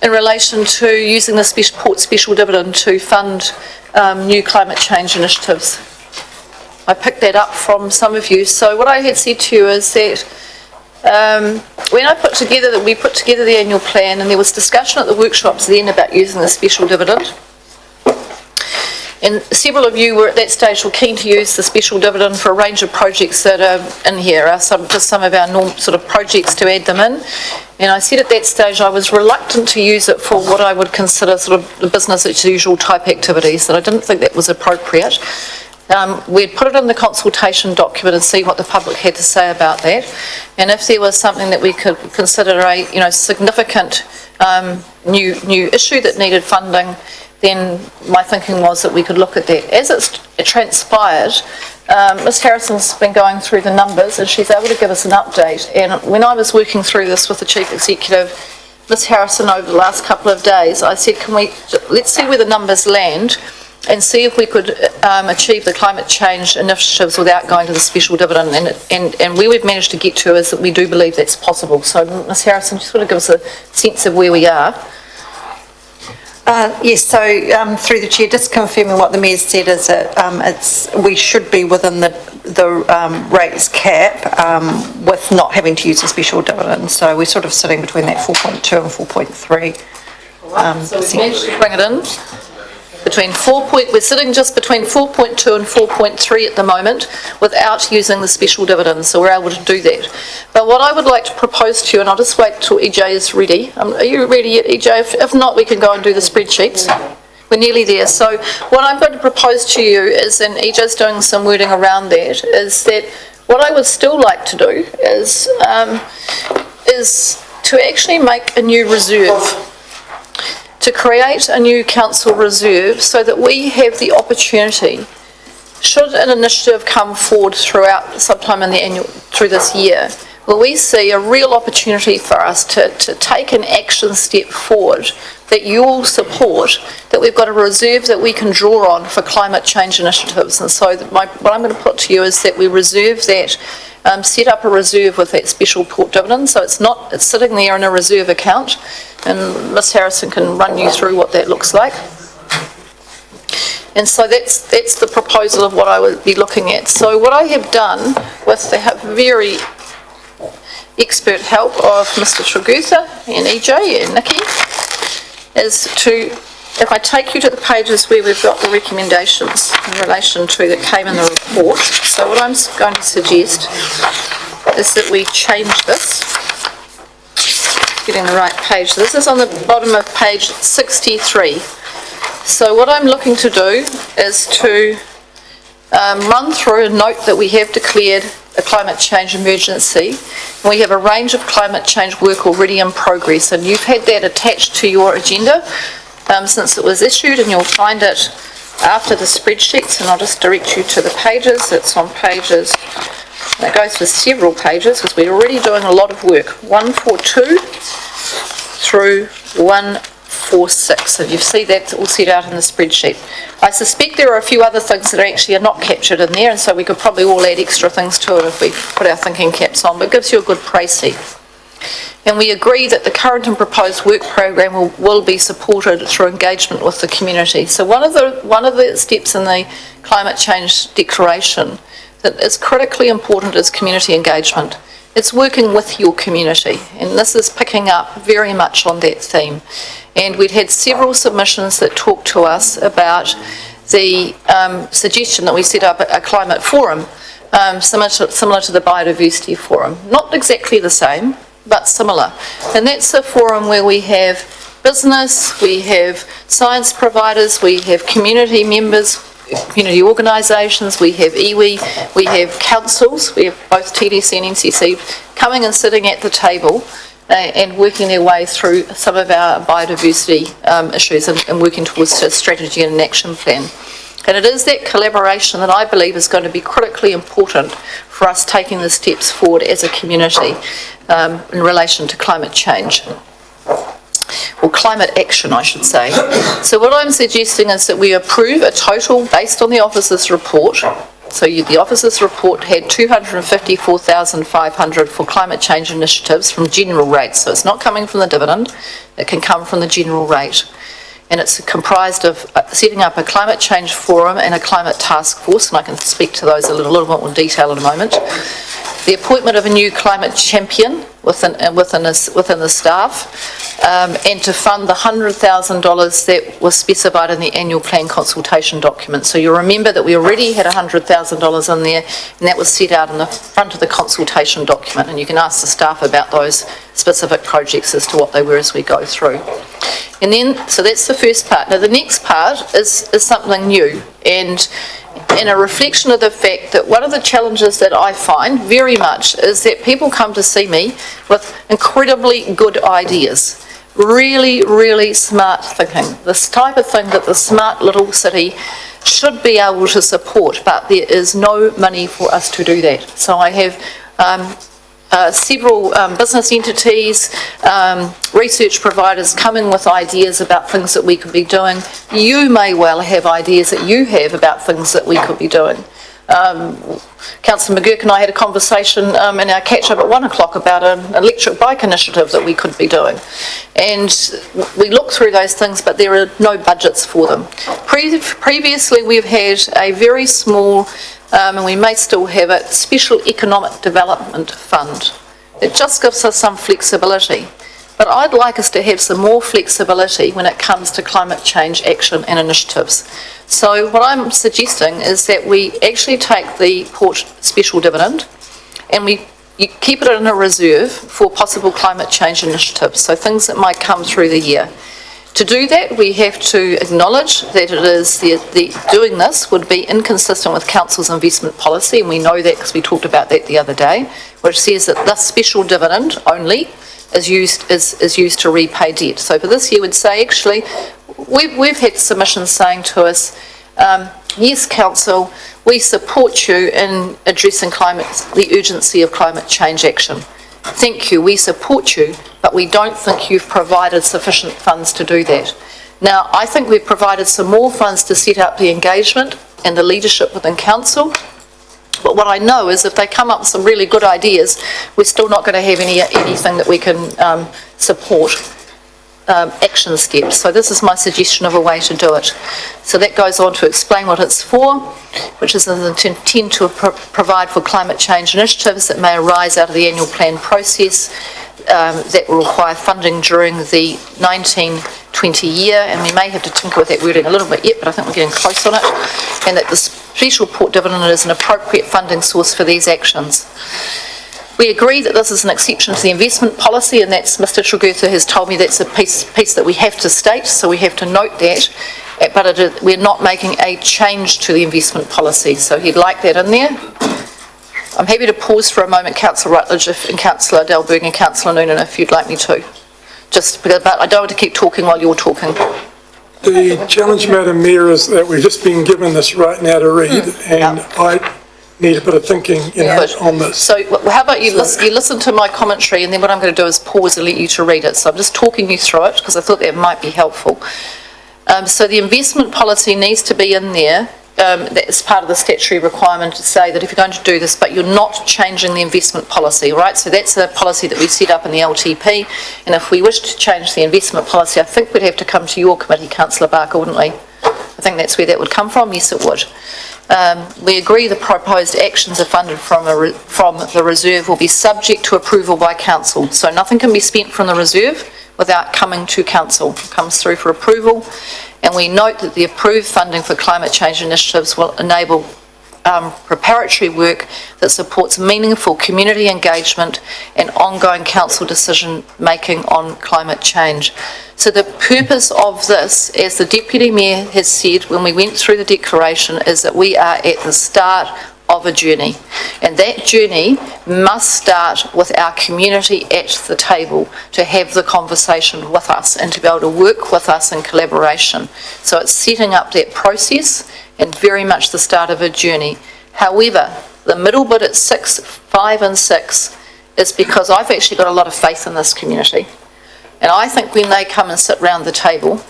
in relation to using the Port special dividend to fund new climate change initiatives. I picked that up from some of you. So what I had said to you is that when we put together the annual plan, and there was discussion at the workshops then about using the special dividend, and several of you were at that stage were keen to use the special dividend for a range of projects that are in here, just some of our normal sort of projects to add them in. And I said at that stage I was reluctant to use it for what I would consider sort of the business as usual type activities, that I didn't think that was appropriate. We'd put it in the consultation document and see what the public had to say about that. And if there was something that we could consider a significant new issue that needed funding, then my thinking was that we could look at that. As it transpired, Ms Harrison's been going through the numbers and she's able to give us an update. And when I was working through this with the Chief Executive, Ms Harrison, over the last couple of days, I said, let's see where the numbers land and see if we could achieve the climate change initiatives without going to the special dividend. And where we've managed to get to is that we do believe that's possible. So Ms Harrison, just want to give us a sense of where we are. Yes, so through the chair, just confirming what the Mayor said is that we should be within the rates cap with not having to use a special dividend. So we're sort of sitting between that 4.2 and 4.3. So we've managed to bring it in. We're sitting just between 4.2 and 4.3 at the moment without using the special dividend, so we're able to do that. But what I would like to propose to you, and I'll just wait till EJ is ready. Are you ready yet, EJ? If not, we can go and do the spreadsheets. We're nearly there. So what I'm going to propose to you is, and EJ's doing some wording around that, is that what I would still like to do is to actually make a new reserve, to create a new council reserve so that we have the opportunity, should an initiative come forward throughout sometime in the through this year, where we see a real opportunity for us to take an action step forward that you all support, that we've got a reserve that we can draw on for climate change initiatives. And so what I'm going to put to you is that we reserve that, set up a reserve with that special port dividend, so it's sitting there in a reserve account, and Ms Harrison can run you through what that looks like. And so that's the proposal of what I would be looking at. So what I have done with the very expert help of Mr Tragutha and EJ and Nikki is to, if I take you to the pages where we've got the recommendations in relation to that came in the report. So what I'm going to suggest is that we change this, getting the right page. So this is on the bottom of page 63. So what I'm looking to do is to run through and note that we have declared a climate change emergency. And we have a range of climate change work already in progress, and you've had that attached to your agenda since it was issued, and you'll find it after the spreadsheets, and I'll just direct you to the pages. It's on pages, it goes for several pages because we're already doing a lot of work, 142 through 146, and you see that all set out in the spreadsheet. I suspect there are a few other things that actually are not captured in there, and so we could probably all add extra things to it if we put our thinking caps on, but it gives you a good précis. And we agree that the current and proposed work program will be supported through engagement with the community. So one of the steps in the climate change declaration that is critically important is community engagement. It's working with your community, and this is picking up very much on that theme. And we'd had several submissions that talked to us about the suggestion that we set up a climate forum, similar to the biodiversity forum. Not exactly the same, but similar. And that's a forum where we have business, we have science providers, we have community members, community organisations, we have iwi, we have councils, we have both TDC and NCC coming and sitting at the table and working their way through some of our biodiversity issues and working towards a strategy and an action plan. And it is that collaboration that I believe is going to be critically important for us taking the steps forward as a community in relation to climate change. Or climate action, I should say. So what I'm suggesting is that we approve a total based on the officer's report. So the officer's report had 254,500 for climate change initiatives from general rates. So it's not coming from the dividend, it can come from the general rate. And it's comprised of setting up a climate change forum and a climate task force, and I can speak to those a little bit more detail in a moment. The appointment of a new climate champion within the staff, and to fund the $100,000 that was specified in the annual plan consultation document. So you'll remember that we already had $100,000 in there, and that was set out in the front of the consultation document, and you can ask the staff about those specific projects as to what they were as we go through. And then, so that's the first part. Now the next part is something new, and a reflection of the fact that one of the challenges that I find very much is that people come to see me with incredibly good ideas, really, really smart thinking, this type of thing that the smart little city should be able to support, but there is no money for us to do that. So I have several business entities, research providers coming with ideas about things that we could be doing. You may well have ideas that you have about things that we could be doing. Councillor McGurk and I had a conversation in our catch-up at 1 o'clock about an electric bike initiative that we could be doing. And we looked through those things, but there are no budgets for them. Previously, we've had a very small and we may still have it, Special Economic Development Fund. It just gives us some flexibility. But I'd like us to have some more flexibility when it comes to climate change action and initiatives. So what I'm suggesting is that we actually take the Port special dividend and you keep it in a reserve for possible climate change initiatives, so things that might come through the year. To do that, we have to acknowledge that it is doing this would be inconsistent with Council's investment policy, and we know that because we talked about that the other day, which says that this special dividend only is used to repay debt. So for this year, we'd say actually we've had submissions saying to us, yes, Council, we support you in addressing the urgency of climate change action. Thank you, we support you, but we don't think you've provided sufficient funds to do that. Now, I think we've provided some more funds to set up the engagement and the leadership within Council, but what I know is if they come up with some really good ideas, we're still not going to have anything that we can support action steps. So this is my suggestion of a way to do it. So that goes on to explain what it's for, which is intent to provide for climate change initiatives that may arise out of the annual plan process that will require funding during the 19-20 year, and we may have to tinker with that wording a little bit yet, but I think we're getting close on it, and that the special port dividend is an appropriate funding source for these actions. We agree that this is an exception to the investment policy, and that's, Mr. Tregurtha has told me that's a piece that we have to state, so we have to note that, but we're not making a change to the investment policy, so he'd like that in there. I'm happy to pause for a moment, Councillor Rutledge and Councillor Dalberg and Councillor Noonan if you'd like me to. But I don't want to keep talking while you're talking. The challenge, Madam Mayor, is that we've just been given this right now to read, and I need a bit of thinking on this. So how about you listen to my commentary, and then what I'm going to do is pause and let you to read it. So I'm just talking you through it because I thought that might be helpful. So the investment policy needs to be in there. That's part of the statutory requirement to say that if you're going to do this, but you're not changing the investment policy, right? So that's a policy that we set up in the LTP, and if we wish to change the investment policy, I think we'd have to come to your committee, Councillor Barker, wouldn't we? I think that's where that would come from. Yes, it would. We agree the proposed actions are funded from the reserve will be subject to approval by Council. So nothing can be spent from the reserve without coming to Council. It comes through for approval. And we note that the approved funding for climate change initiatives will enable preparatory work that supports meaningful community engagement and ongoing council decision-making on climate change. So the purpose of this, as the Deputy Mayor has said when we went through the declaration, is that we are at the start of a journey. And that journey must start with our community at the table to have the conversation with us and to be able to work with us in collaboration. So it's setting up that process and very much the start of a journey. However, the middle bit at 6, 5 and 6 is because I've actually got a lot of faith in this community. And I think when they come and sit round the table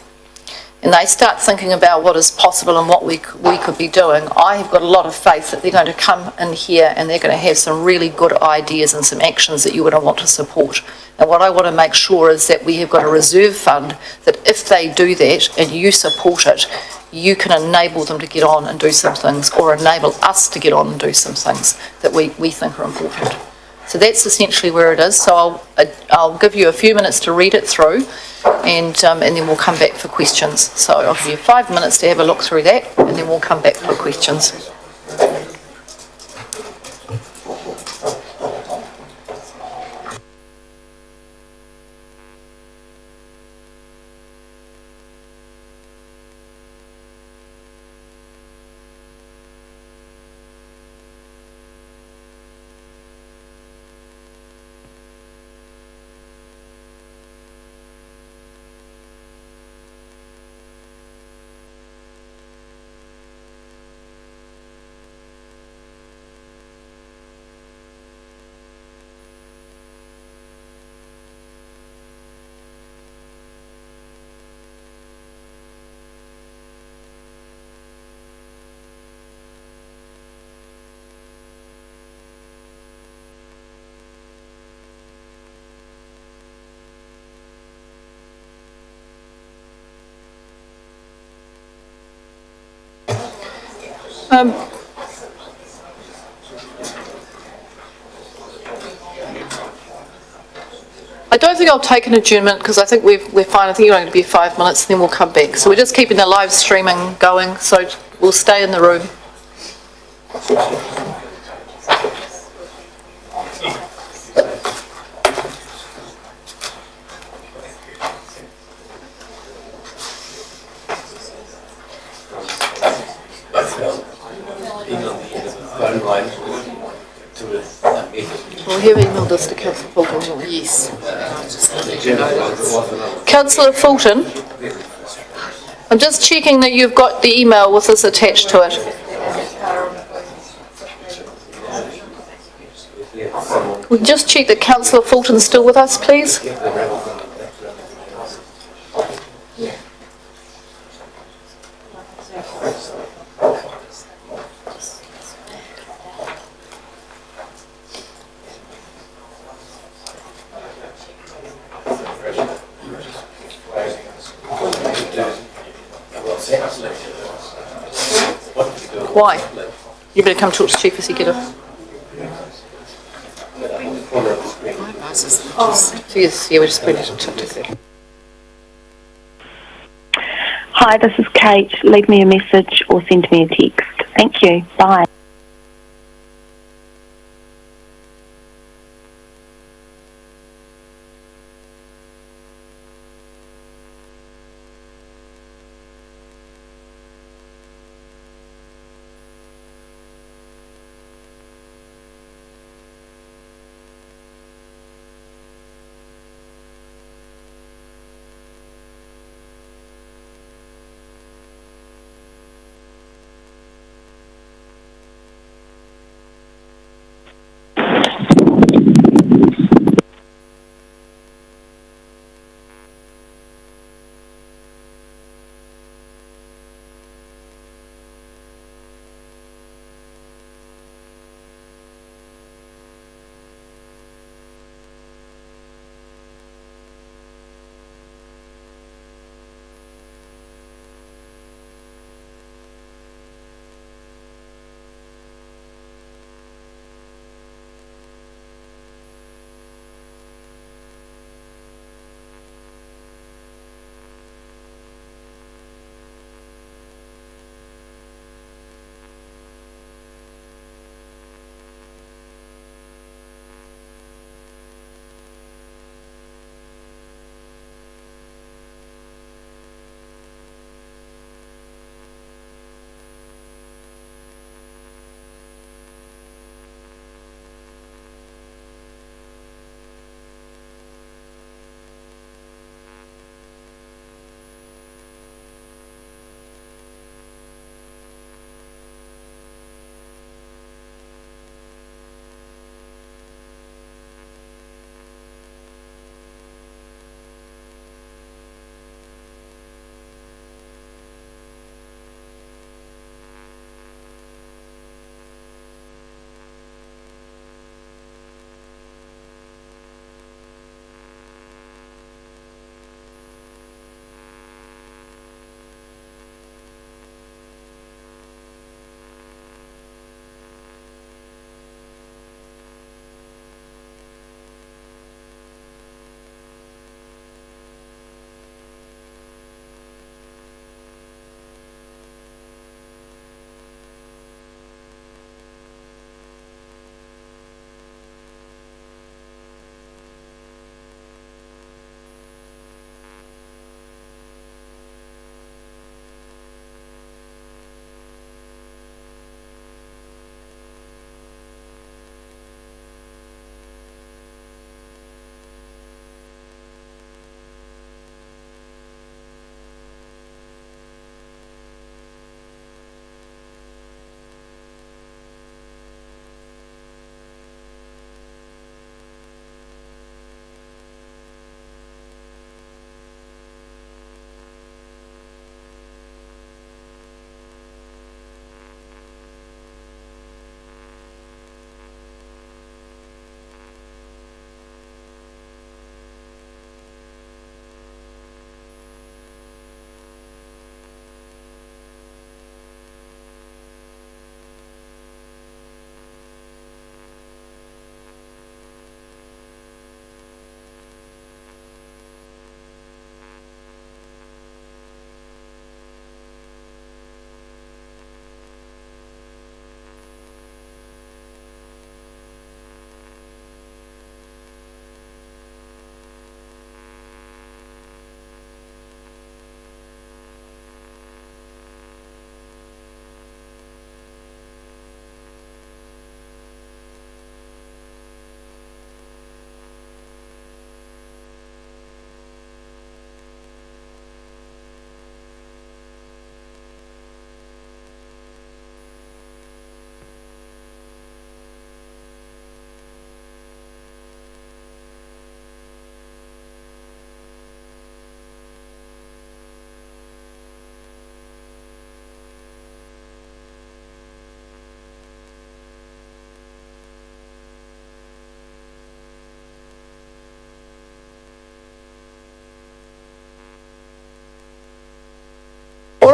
and they start thinking about what is possible and what we could be doing, I have got a lot of faith that they're going to come in here and they're going to have some really good ideas and some actions that you're going to want to support. And what I want to make sure is that we have got a reserve fund that if they do that and you support it, you can enable them to get on and do some things, or enable us to get on and do some things that we think are important. So that's essentially where it is. So I'll give you a few minutes to read it through, and then we'll come back for questions. So I'll give you 5 minutes to have a look through that, and then we'll come back for questions. I don't think I'll take an adjournment because I think we're fine. I think you're going to be 5 minutes, and then we'll come back. So we're just keeping the live streaming going, so we'll stay in the room. Well, we have emailed this to Councillor Fulton. Yes. Councillor Fulton, I'm just checking that you've got the email with this attached to it. We can just check that Councillor Fulton's still with us, please. Why? You better come talk to Chief Executive. So yes, yeah, we're just putting it to Hi, this is Kate. Leave me a message or send me a text. Thank you. Bye.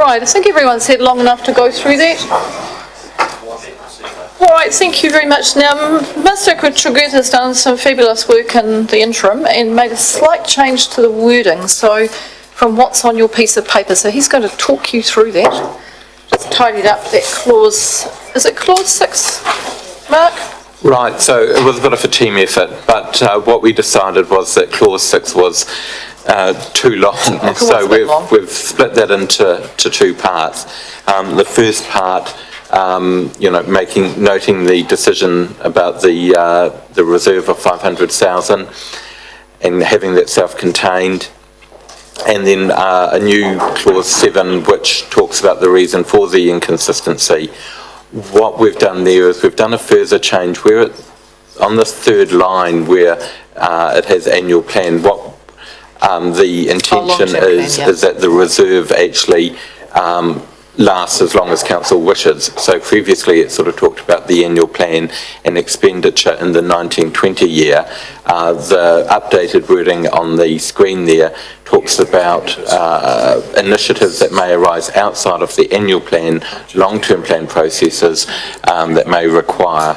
Right, I think everyone's had long enough to go through that. All right, thank you very much. Now, Mr. Triguth has done some fabulous work in the interim and made a slight change to the wording, so from what's on your piece of paper. So he's going to talk you through that. Just tidied up that clause. Is it clause 6, Mark? Right, so it was a bit of a team effort, but what we decided was that clause 6 was too long. So we've split that into two parts. The first part, noting the decision about the reserve of 500,000 and having that self-contained. And then a new clause 7, which talks about the reason for the inconsistency. What we've done there is we've done a further change where on the third line where it has annual plan, what the intention is that the reserve actually lasts as long as council wishes. So previously it sort of talked about the annual plan and expenditure in the 1920 year. The updated wording on the screen there talks about initiatives that may arise outside of the annual plan, long-term plan processes that may require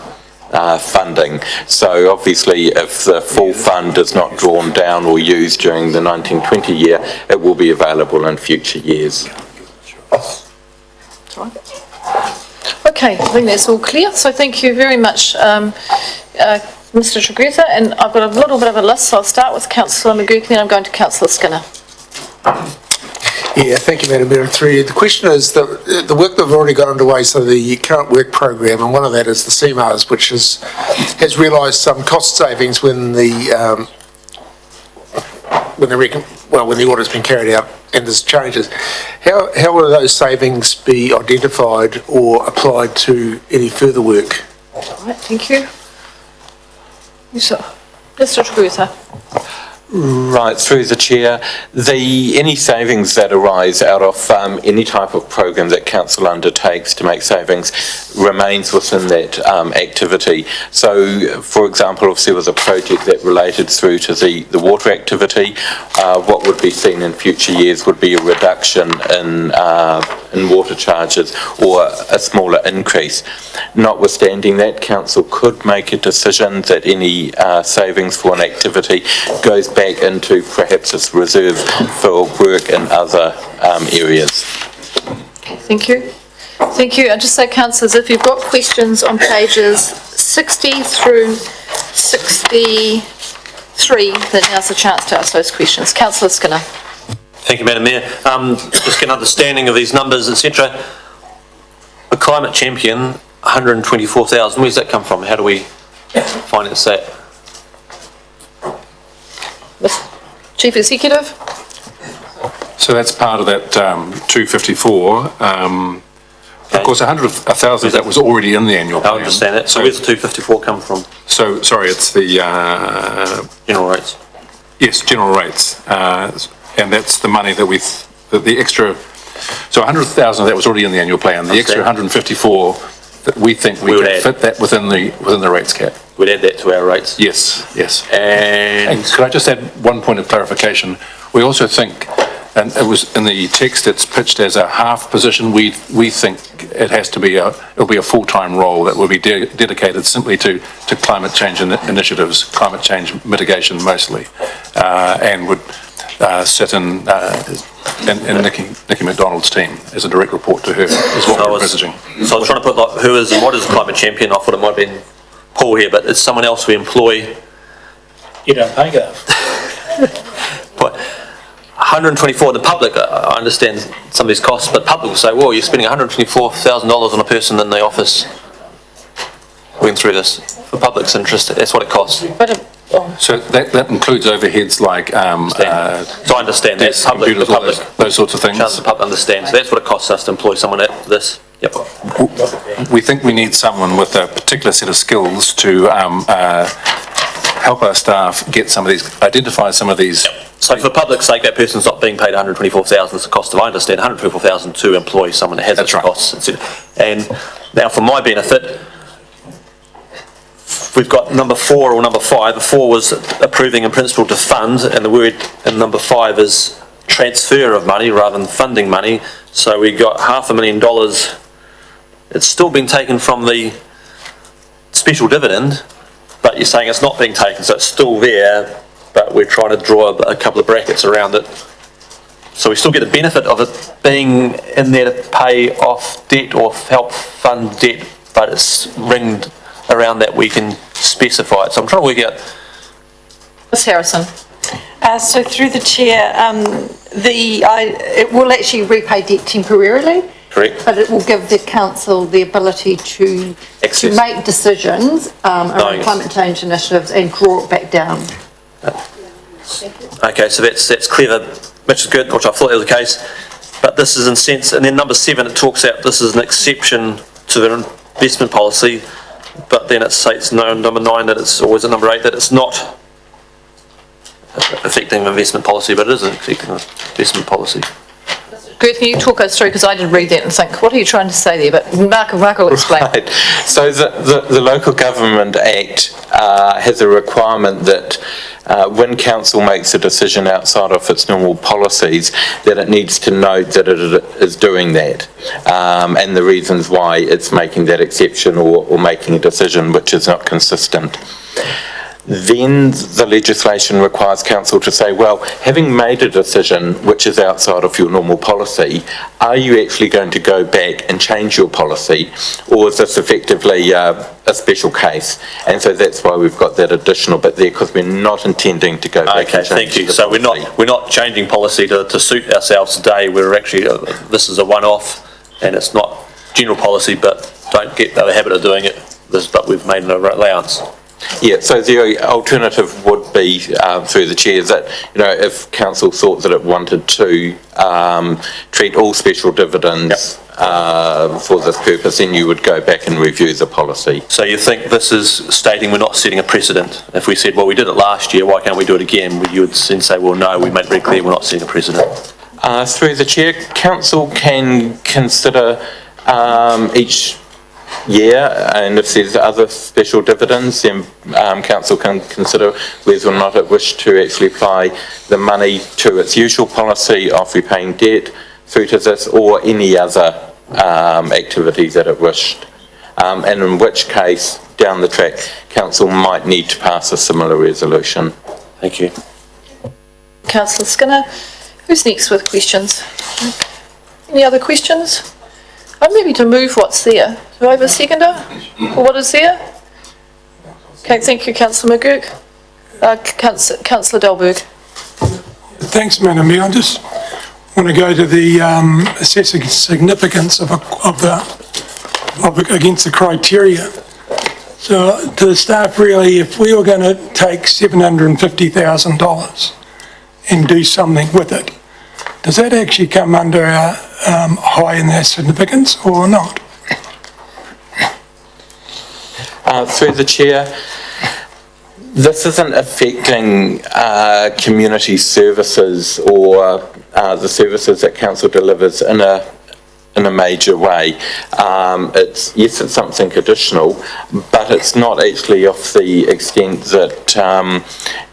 funding. So obviously if the full fund is not drawn down or used during the 1920 year, it will be available in future years. Okay, I think that's all clear. So thank you very much, Mr. Triguth. And I've got a little bit of a list, so I'll start with Councillor McGurk, then I'm going to Councillor Skinner. Yeah, thank you, Madam Mayor. Through the question is that the work that we've already got underway, so the current work program, and one of that is the CMARS, which has realised some cost savings when the audit's been carried out and there's changes. How will those savings be identified or applied to any further work? All right, thank you. Mr. Triguth. Right, through the chair, any savings that arise out of any type of program that council undertakes to make savings remains within that activity. So, for example, if there was a project that related through to the water activity, what would be seen in future years would be a reduction in water charges or a smaller increase. Notwithstanding that, council could make a decision that any savings for an activity goes back into perhaps its reserve for work in other areas. Thank you. Thank you. And just say, councillors, if you've got questions on pages 60 through 63, then now's the chance to ask those questions. Councillor Skinner. Thank you, Madam Mayor. Just get an understanding of these numbers, etc. A climate champion, 124,000. Where does that come from? How do we finance that? Chief Executive. So that's part of that 254. Of course, 100,000 of that was already in the annual plan. I understand that. So where's the 254 come from? So, sorry, it's the... general rates. Yes, general rates. And that's the money that the extra... So 100,000 that was already in the annual plan. The extra 154 that we think we can fit that within the rates cap. We'd add that to our rates? Yes, yes. And could I just add one point of clarification? We also think, and it was in the text, it's pitched as a half position. We think it has to be it'll be a full-time role that will be dedicated simply to climate change initiatives, climate change mitigation mostly, and would sit in Nikki McDonald's team as a direct report to her, is what we're messaging. So I was trying to put who is and what is climate champion. I thought it might have been Paul here, but it's someone else we employ. You don't pay enough. But 124, the public, I understand some of these costs, but public will say, well, you're spending $124,000 on a person in the office. We went through this. For public's interest, that's what it costs. So that includes overheads like... so I understand that. Public, the public, those sorts of things. Chance the public understands. So that's what it costs us to employ someone at this. Yep. We think we need someone with a particular set of skills to help our staff get some of these, identify some of these. So for public's sake, that person's not being paid 124,000. It's the cost of, I understand, 124,000 to employ someone that has those costs. And now for my benefit, we've got number 4 or number 5. The 4 was approving in principle to fund, and the word in number 5 is transfer of money rather than funding money. So we got $500,000. It's still been taken from the special dividend, but you're saying it's not being taken, so it's still there, but we're trying to draw a couple of brackets around it. So we still get the benefit of it being in there to pay off debt or help fund debt, but it's ringed around that we can specify it. So I'm trying to work out. Ms Harrison. So through the chair, it will actually repay debt temporarily. Correct. But it will give the council the ability to make decisions around climate change initiatives and draw it back down. Okay, so that's clever, which is good, which I thought was the case. But this is in sense, and then number 7, it talks out this is an exception to the investment policy, but then it states no, number 9 that it's always at number 8 that it's not affecting investment policy, but it is affecting investment policy. Good, can you talk us through, because I did read that and think, what are you trying to say there? But Mark will explain. Right. So the Local Government Act has a requirement that when council makes a decision outside of its normal policies, that it needs to note that it is doing that, and the reasons why it's making that exception or making a decision which is not consistent. Then the legislation requires council to say, well, having made a decision which is outside of your normal policy, are you actually going to go back and change your policy, or is this effectively a special case? And so that's why we've got that additional bit there, because we're not intending to go back and change. Okay, thank you. So we're not changing policy to suit ourselves today. We're actually this is a one-off, and it's not general policy, but don't get the habit of doing it. But we've made an allowance. Yeah, so the alternative would be, through the chair, that, if council thought that it wanted to treat all special dividends for this purpose, then you would go back and review the policy. So you think this is stating we're not setting a precedent? If we said, well, we did it last year, why can't we do it again? You would then say, well, no, we made it very clear we're not setting a precedent. Through the chair, council can consider each year, and if there's other special dividends, then council can consider whether or not it wished to actually apply the money to its usual policy of repaying debt through to this, or any other activities that it wished. And in which case, down the track, council might need to pass a similar resolution. Thank you. Councillor Skinner, who's next with questions? Any other questions? I'm maybe to move what's there. Do I have a seconder for what is there? Okay, thank you, Councillor McGurk. Councillor Delberg. Thanks, Madam Mayor. I just want to go to the assessing significance of against the criteria. So to the staff, really, if we were going to take $750,000 and do something with it, does that actually come under our high in their significance or not? Through the chair, this isn't affecting community services or the services that council delivers in a major way. Yes, it's something additional, but it's not actually of the extent that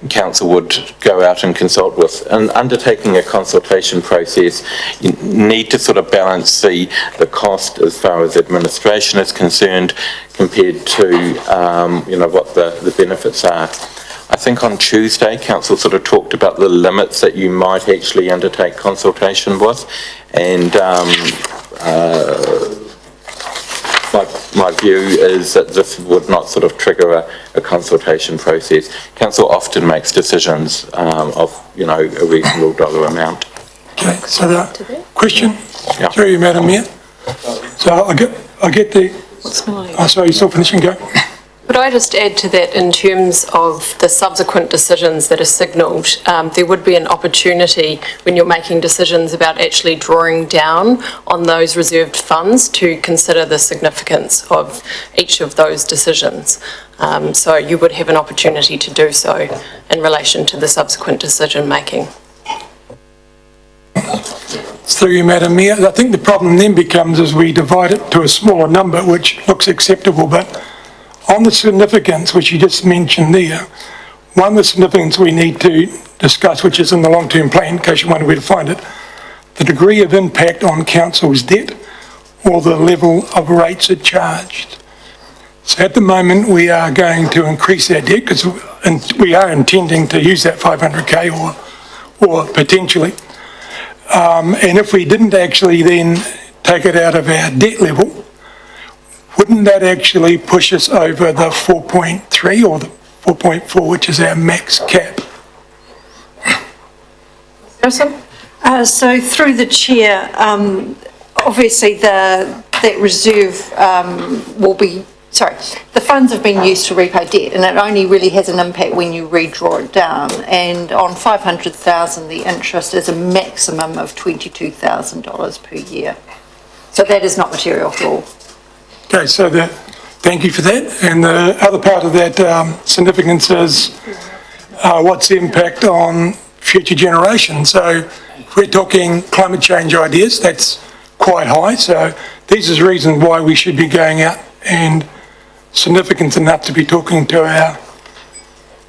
council would go out and consult with. And undertaking a consultation process, you need to sort of balance the cost as far as administration is concerned compared to what the benefits are. I think on Tuesday, council sort of talked about the limits that you might actually undertake consultation with, and my view is that this would not sort of trigger a consultation process. Council often makes decisions of a reasonable dollar amount. Okay, so the question, through you, Madam Mayor. So I get the. Oh, sorry, you're still finishing. Go. Could I just add to that, in terms of the subsequent decisions that are signalled, there would be an opportunity when you're making decisions about actually drawing down on those reserved funds to consider the significance of each of those decisions. So you would have an opportunity to do so in relation to the subsequent decision making. Through you, Madam Mayor. I think the problem then becomes as we divide it to a smaller number, which looks acceptable, but on the significance, which you just mentioned there, one, the significance we need to discussed, which is in the long-term plan, in case you wonder where to find it, the degree of impact on council's debt or the level of rates it charged. So at the moment, we are going to increase our debt because we are intending to use that 500k or potentially. And if we didn't actually then take it out of our debt level, wouldn't that actually push us over the 4.3 or the 4.4, which is our max cap? So through the chair, obviously that reserve will be, the funds have been used to repay debt, and it only really has an impact when you redraw it down. And on 500,000, the interest is a maximum of $22,000 per year. So that is not material at all. Okay, so thank you for that. And the other part of that significance is what's the impact on future generations? So if we're talking climate change ideas, that's quite high. So these are the reasons why we should be going out and significant enough to be talking to our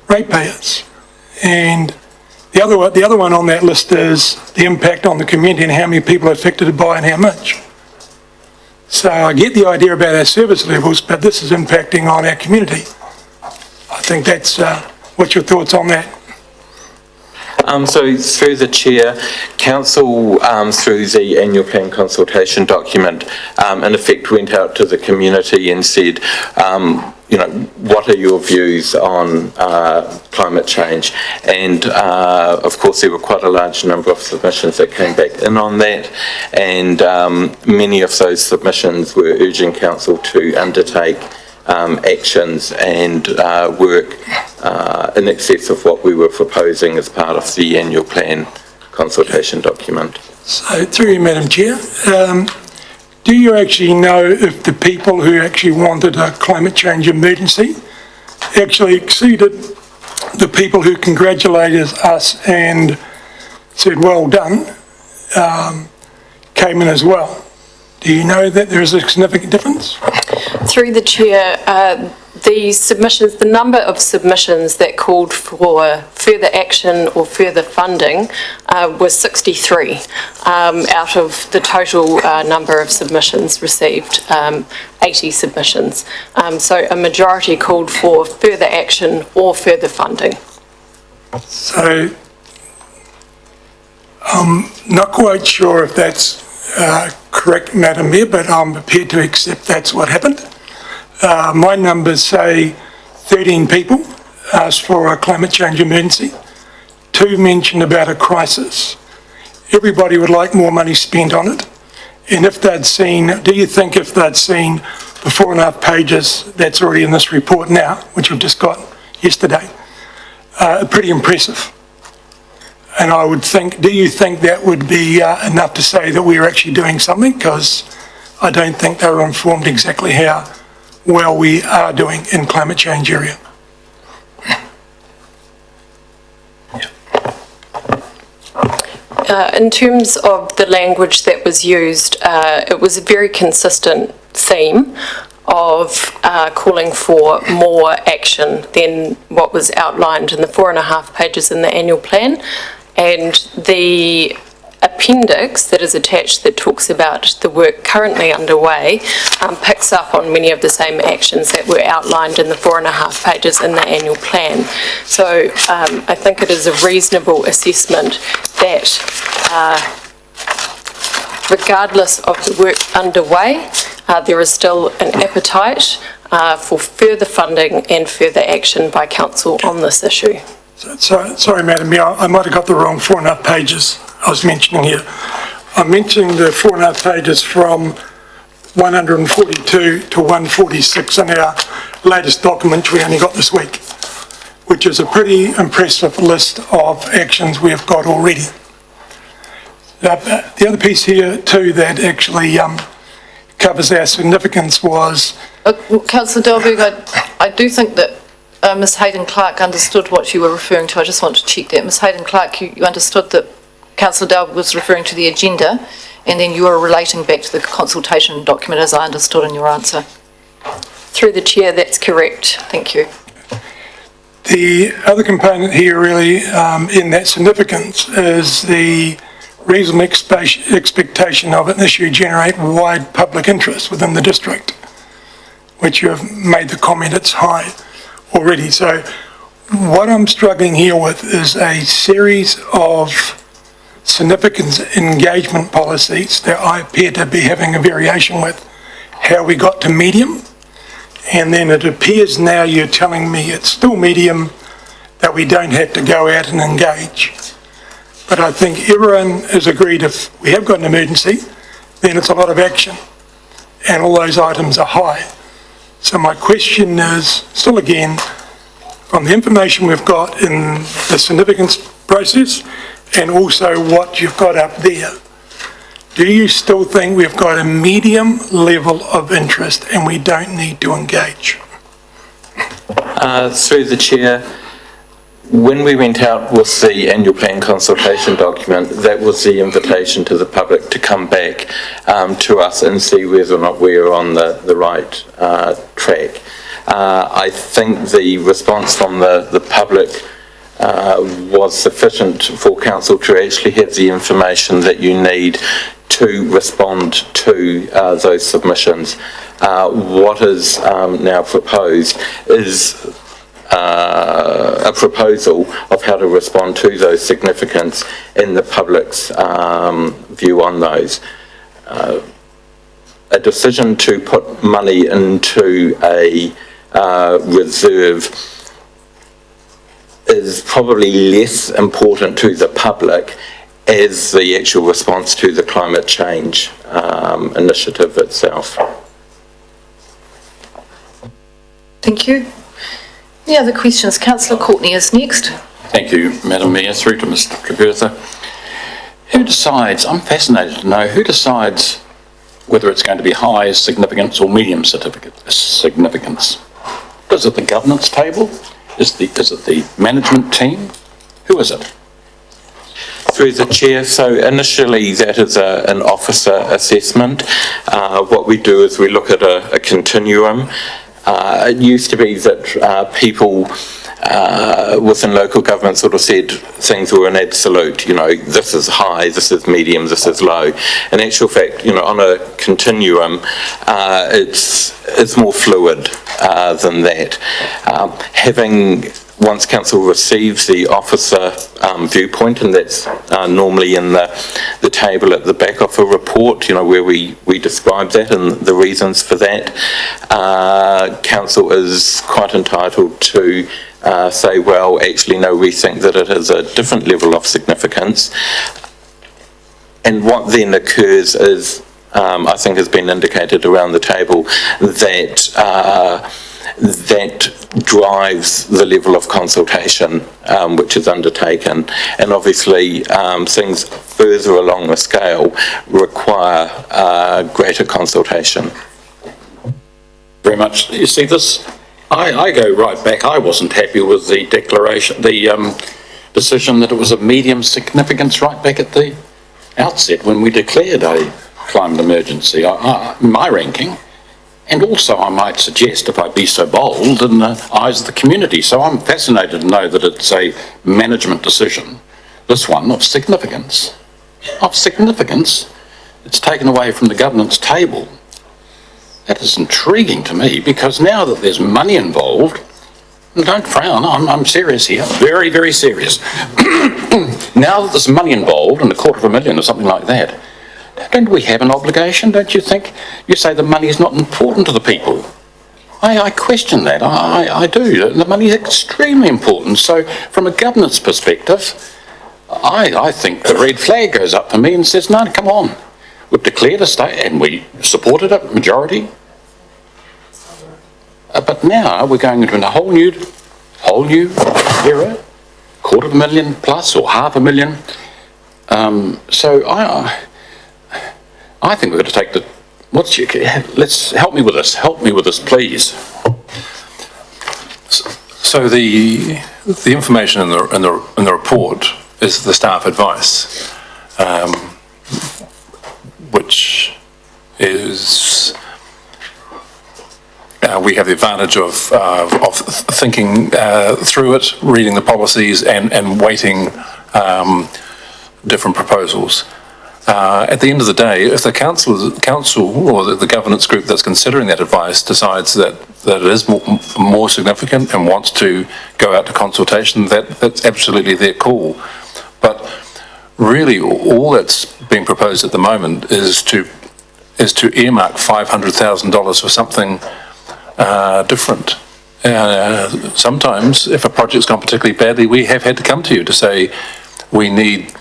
ratepayers. And the other one on that list is the impact on the community and how many people are affected by and how much. So I get the idea about our service levels, but this is impacting on our community. I think that's, what's your thoughts on that? So through the chair, council through the annual plan consultation document in effect went out to the community and said, what are your views on climate change? And of course there were quite a large number of submissions that came back in on that, and many of those submissions were urging council to undertake actions and work in excess of what we were proposing as part of the annual plan consultation document. So through you, Madam Chair, do you actually know if the people who actually wanted a climate change emergency actually exceeded the people who congratulated us and said, well done, came in as well? Do you know that there is a significant difference? Through the chair, the number of submissions that called for further action or further funding was 63 out of the total number of submissions received, 80 submissions. So a majority called for further action or further funding. So I'm not quite sure if that's correct, Madam Mayor, but I'm prepared to accept that's what happened. My numbers say 13 people asked for a climate change emergency, 2 mentioned about a crisis. Everybody would like more money spent on it. And if they'd seen, do you think if they'd seen the 4.5 pages that's already in this report now, which we've just got yesterday, pretty impressive. And I would think, do you think that would be enough to say that we're actually doing something? Because I don't think they were informed exactly how well we are doing in climate change area. In terms of the language that was used, it was a very consistent theme of calling for more action than what was outlined in the 4.5 pages in the annual plan. And the appendix that is attached that talks about the work currently underway picks up on many of the same actions that were outlined in the 4.5 pages in the annual plan. So I think it is a reasonable assessment that regardless of the work underway, there is still an appetite for further funding and further action by council on this issue. Sorry, Madam Mayor, I might have got the wrong 4.5 pages I was mentioning here. I'm mentioning the 4.5 pages from 142 to 146 in our latest document we only got this week, which is a pretty impressive list of actions we have got already. The other piece here too that actually covers our significance was... Councillor Delberg, I do think that Ms Hayden Clark understood what you were referring to. I just want to check that. Ms Hayden Clark, you understood that Councillor Delberg was referring to the agenda, and then you were relating back to the consultation document as I understood in your answer. Through the chair, that's correct. Thank you. The other component here really in that significance is the reasonable expectation of an issue generate wide public interest within the district, which you have made the comment it's high already. So what I'm struggling here with is a series of significant engagement policies that I appear to be having a variation with. How we got to medium, and then it appears now you're telling me it's still medium, that we don't have to go out and engage. But I think everyone has agreed if we have got an emergency, then it's a lot of action, and all those items are high. So my question is, still again, from the information we've got in the significance process, and also what you've got up there, do you still think we've got a medium level of interest and we don't need to engage? Through the Chair, when we went out with the annual plan consultation document, that was the invitation to the public to come back to us and see whether or not we're on the right track. I think the response from the public was sufficient for council to actually have the information that you need to respond to those submissions. What is now proposed is a proposal of how to respond to those significance in the public's view on those. A decision to put money into a reserve is probably less important to the public as the actual response to the climate change initiative itself. Thank you. Any other questions? Councillor Courtney is next. Thank you, Madam Mayor. Through to Mr. Trebertha. Who decides, I'm fascinated to know, who decides whether it's going to be high significance or medium significance? Is it the governance table? Is it the management team? Who is it? Through the Chair, so initially that is an officer assessment. What we do is we look at a continuum. It used to be that people within local government sort of said things were an absolute, you know, this is high, this is medium, this is low. In actual fact, you know, on a continuum, it's more fluid than that. Once council receives the officer viewpoint, and that's normally in the table at the back of a report, you know, where we describe that and the reasons for that, council is quite entitled to say, well, actually, no, we think that it has a different level of significance. And what then occurs is, I think has been indicated around the table, that drives the level of consultation which is undertaken, and obviously things further along the scale require greater consultation. Very much. You see this, I go right back. I wasn't happy with the declaration, the decision that it was of medium significance right back at the outset when we declared a climate emergency. My ranking. And also, I might suggest, if I be so bold, in the eyes of the community. So I'm fascinated to know that it's a management decision, this one, of significance. Of significance, it's taken away from the governance table. That is intriguing to me, because now that there's money involved, and don't frown, I'm serious here, very, very serious. Now that there's money involved, and $250,000 or something like that, don't we have an obligation, don't you think? You say the money is not important to the people. I question that, I do. The money is extremely important. So from a governance perspective, I think the red flag goes up for me and says, no, come on. We've declared a state and we supported it, majority. But now we're going into a whole new era, $250,000 plus or $500,000. So I think we've got to take let's help me with this, please. So the information in the report is the staff advice, which is we have the advantage of thinking through it, reading the policies and weighting different proposals. At the end of the day, if the council or the governance group that's considering that advice decides that it is more significant and wants to go out to consultation, that's absolutely their call. But really, all that's being proposed at the moment is to earmark $500,000 for something different. Sometimes, if a project's gone particularly badly, we have had to come to you to say we need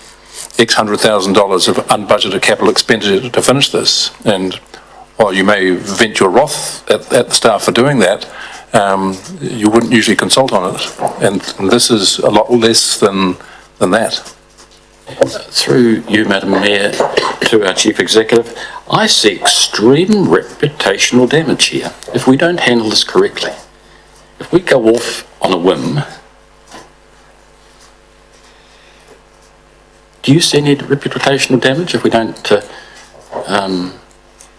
X $100,000 of unbudgeted capital expenditure to finish this. And while you may vent your wrath at the staff for doing that, you wouldn't usually consult on it. And this is a lot less than that. Through you, Madam Mayor, to our Chief Executive, I see extreme reputational damage here if we don't handle this correctly. If we go off on a whim, do you see any reputational damage if we don't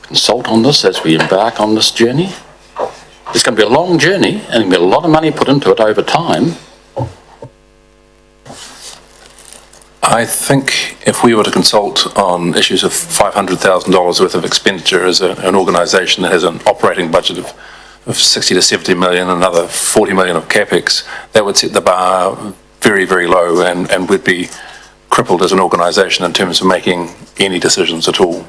consult on this as we embark on this journey? It's going to be a long journey and there's going to be a lot of money put into it over time. I think if we were to consult on issues of $500,000 worth of expenditure as an organisation that has an operating budget of 60 to 70 million, another 40 million of capex, that would set the bar very, very low and would be crippled as an organisation in terms of making any decisions at all.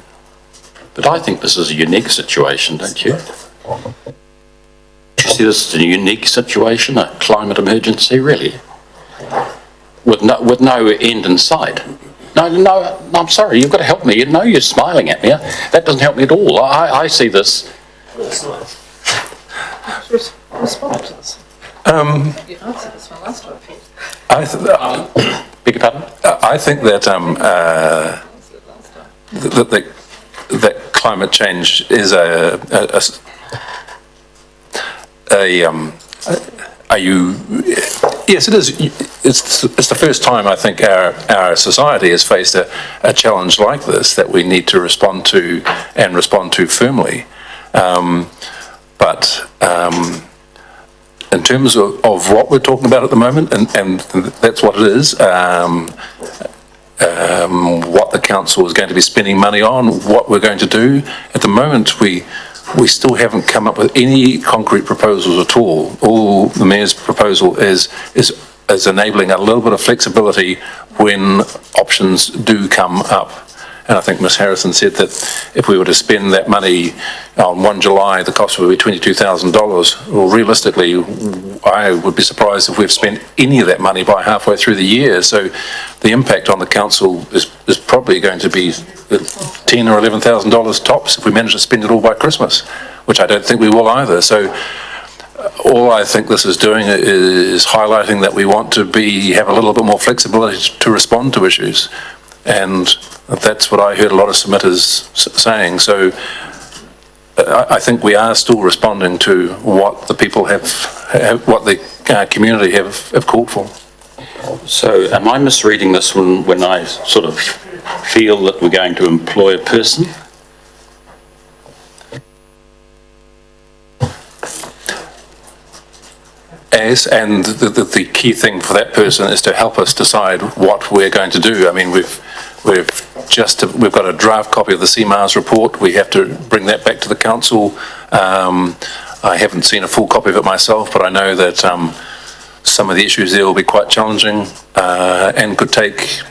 But I think this is a unique situation, don't you? You see this as a unique situation, a climate emergency, really? With no end in sight. No, I'm sorry, you've got to help me. You know you're smiling at me. That doesn't help me at all. I see this. Respond to this. You answered this one last time. Beg your pardon? I think that that climate change is yes, it is. It's the first time I think our society has faced a challenge like this that we need to respond to and respond to firmly. But in terms of what we're talking about at the moment, and that's what it is, what the council is going to be spending money on, what we're going to do, at the moment we still haven't come up with any concrete proposals at all. All the Mayor's proposal is enabling a little bit of flexibility when options do come up. And I think Ms Harrison said that if we were to spend that money on 1 July, the cost would be $22,000. Well, realistically, I would be surprised if we've spent any of that money by halfway through the year. So the impact on the council is probably going to be $10,000 or $11,000 tops if we manage to spend it all by Christmas, which I don't think we will either. So all I think this is doing is highlighting that we want to have a little bit more flexibility to respond to issues. And that's what I heard a lot of submitters saying. So I think we are still responding to what the people what the community have called for. So am I misreading this when I sort of feel that we're going to employ a person? Yes, and the key thing for that person is to help us decide what we're going to do. I mean, we've got a draft copy of the CMARS report. We have to bring that back to the council. I haven't seen a full copy of it myself, but I know that some of the issues there will be quite challenging and could take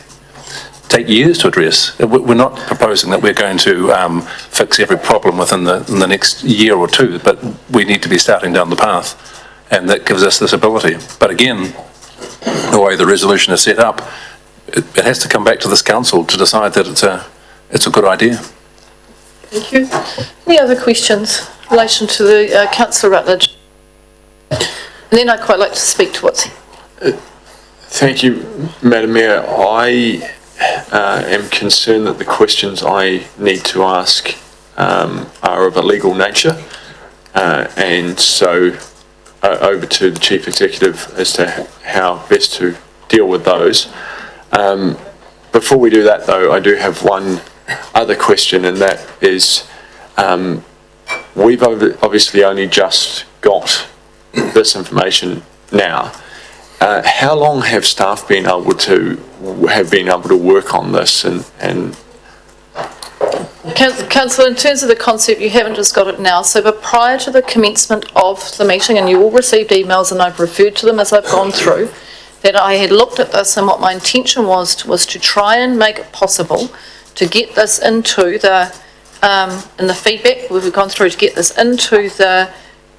years to address. We're not proposing that we're going to fix every problem within the next year or two, but we need to be starting down the path. And that gives us this ability. But again, the way the resolution is set up, it has to come back to this council to decide that it's a good idea. Thank you. Any other questions in relation to the Councillor Rutledge? And then I'd quite like to speak to what's... Thank you, Madam Mayor. I am concerned that the questions I need to ask are of a legal nature, and so over to the Chief Executive as to how best to deal with those. Before we do that, though, I do have one other question, and that is, we've obviously only just got this information now. How long have staff been able to work on this and Councillor, in terms of the concept, you haven't just got it now, so but prior to the commencement of the meeting, and you all received emails and I've referred to them as I've gone through, that I had looked at this and what my intention was to try and make it possible to get this into the, in the feedback we've gone through, to get this into the,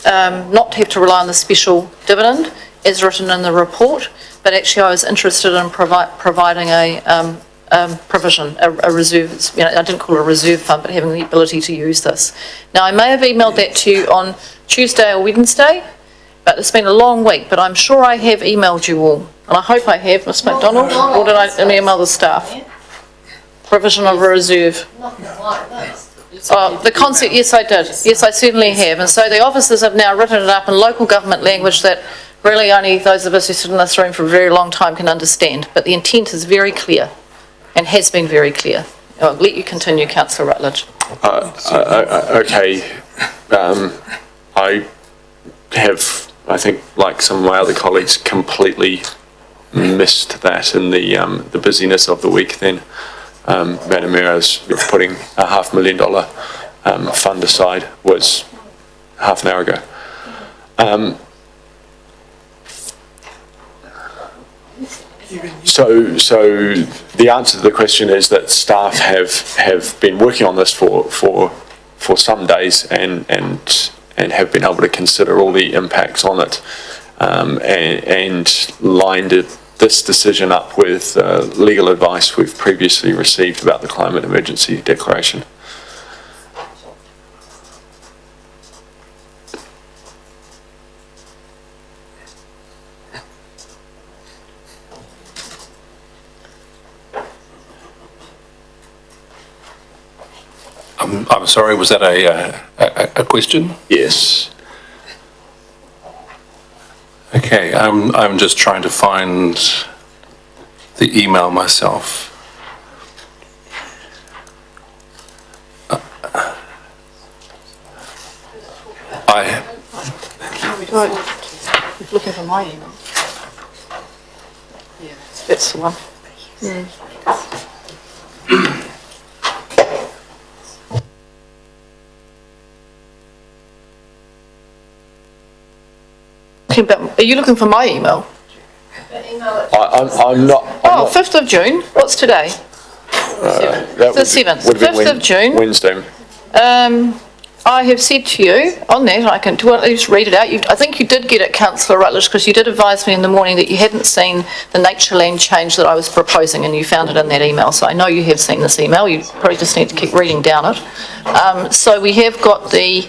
not to have to rely on the special dividend as written in the report, but actually I was interested in providing a provision, a reserve, I didn't call it a reserve fund, but having the ability to use this. Now, I may have emailed that to you on Tuesday or Wednesday, but it's been a long week, but I'm sure I have emailed you all, and I hope I have, Ms MacDonald, or did I email the staff? Provision of a reserve. The concept, yes, I did. Yes, I certainly have, and so the officers have now written it up in local government language that really only those of us who sit in this room for a very long time can understand, but the intent is very clear. And has been very clear. I'll let you continue, Councillor Rutledge. Okay. I have, I think, like some of my other colleagues, completely missed that in the busyness of the week then. Madam Mayor, as putting a $500,000 fund aside was half an hour ago. So the answer to the question is that staff have been working on this for some days and have been able to consider all the impacts on it and lined this decision up with legal advice we've previously received about the climate emergency declaration. I'm sorry, was that a question? Yes. Okay, I'm just trying to find the email myself. You're looking for my email. Yeah, that's the one. Are you looking for my email? I'm not. Oh, 5th of June. What's today? The 7th. 5th of June. Wednesday. I have said to you on that, I can just read it out. I think you did get it, Councillor Rutledge, because you did advise me in the morning that you hadn't seen the nature land change that I was proposing, and you found it in that email. So I know you have seen this email. You probably just need to keep reading down it. So we have got the.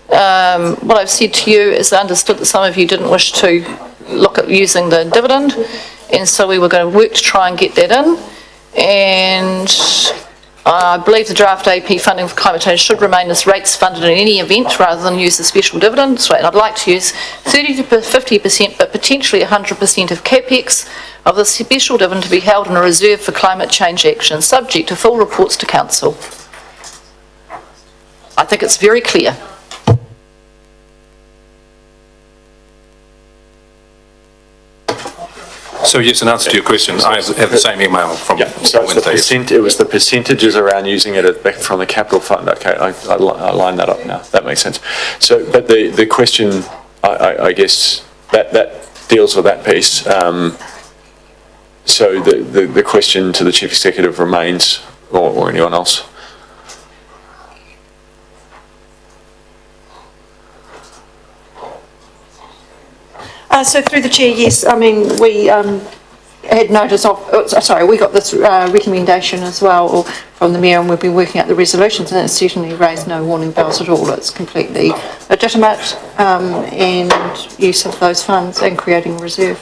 What I've said to you is I understood that some of you didn't wish to look at using the dividend, and so we were going to work to try and get that in. And I believe the draft AP funding for climate change should remain as rates funded in any event rather than use the special dividend. So I'd like to use 30 to 50%, but potentially 100% of CAPEX of the special dividend to be held in a reserve for climate change action, subject to full reports to Council. I think it's very clear. So yes, in answer to your question, I have the same email from So it was the percentages around using it back from the capital fund. Okay, I line that up now. That makes sense. So, but the question, I guess, that deals with that piece. So the question to the Chief Executive remains, or anyone else. So through the chair, yes, I mean, we had notice of, we got this recommendation as well from the Mayor, and we've been working out the resolutions, and it's certainly raised no warning bells at all. It's completely legitimate and use of those funds and creating a reserve.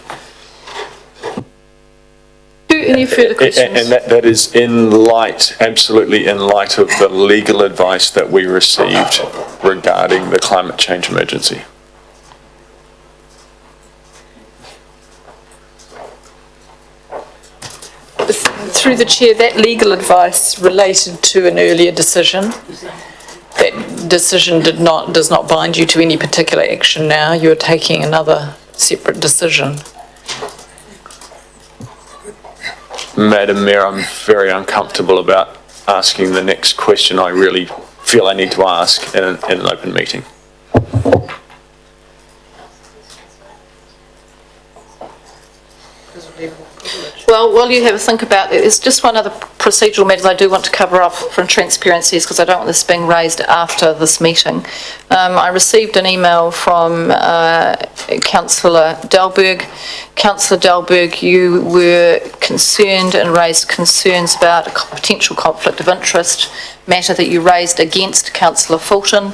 Any further questions? And that is in light, absolutely in light of the legal advice that we received regarding the climate change emergency. Through the chair, that legal advice related to an earlier decision. that decision does not bind you to any particular action now, you're taking another separate decision. Madam Mayor, I'm very uncomfortable about asking the next question I really feel I need to ask in an open meeting. Well, while you have a think about it, there's just one other procedural matter I do want to cover off for transparencies, because I don't want this being raised after this meeting. I received an email from Councillor Delberg. Councillor Delberg, you were concerned and raised concerns about a potential conflict of interest matter that you raised against Councillor Fulton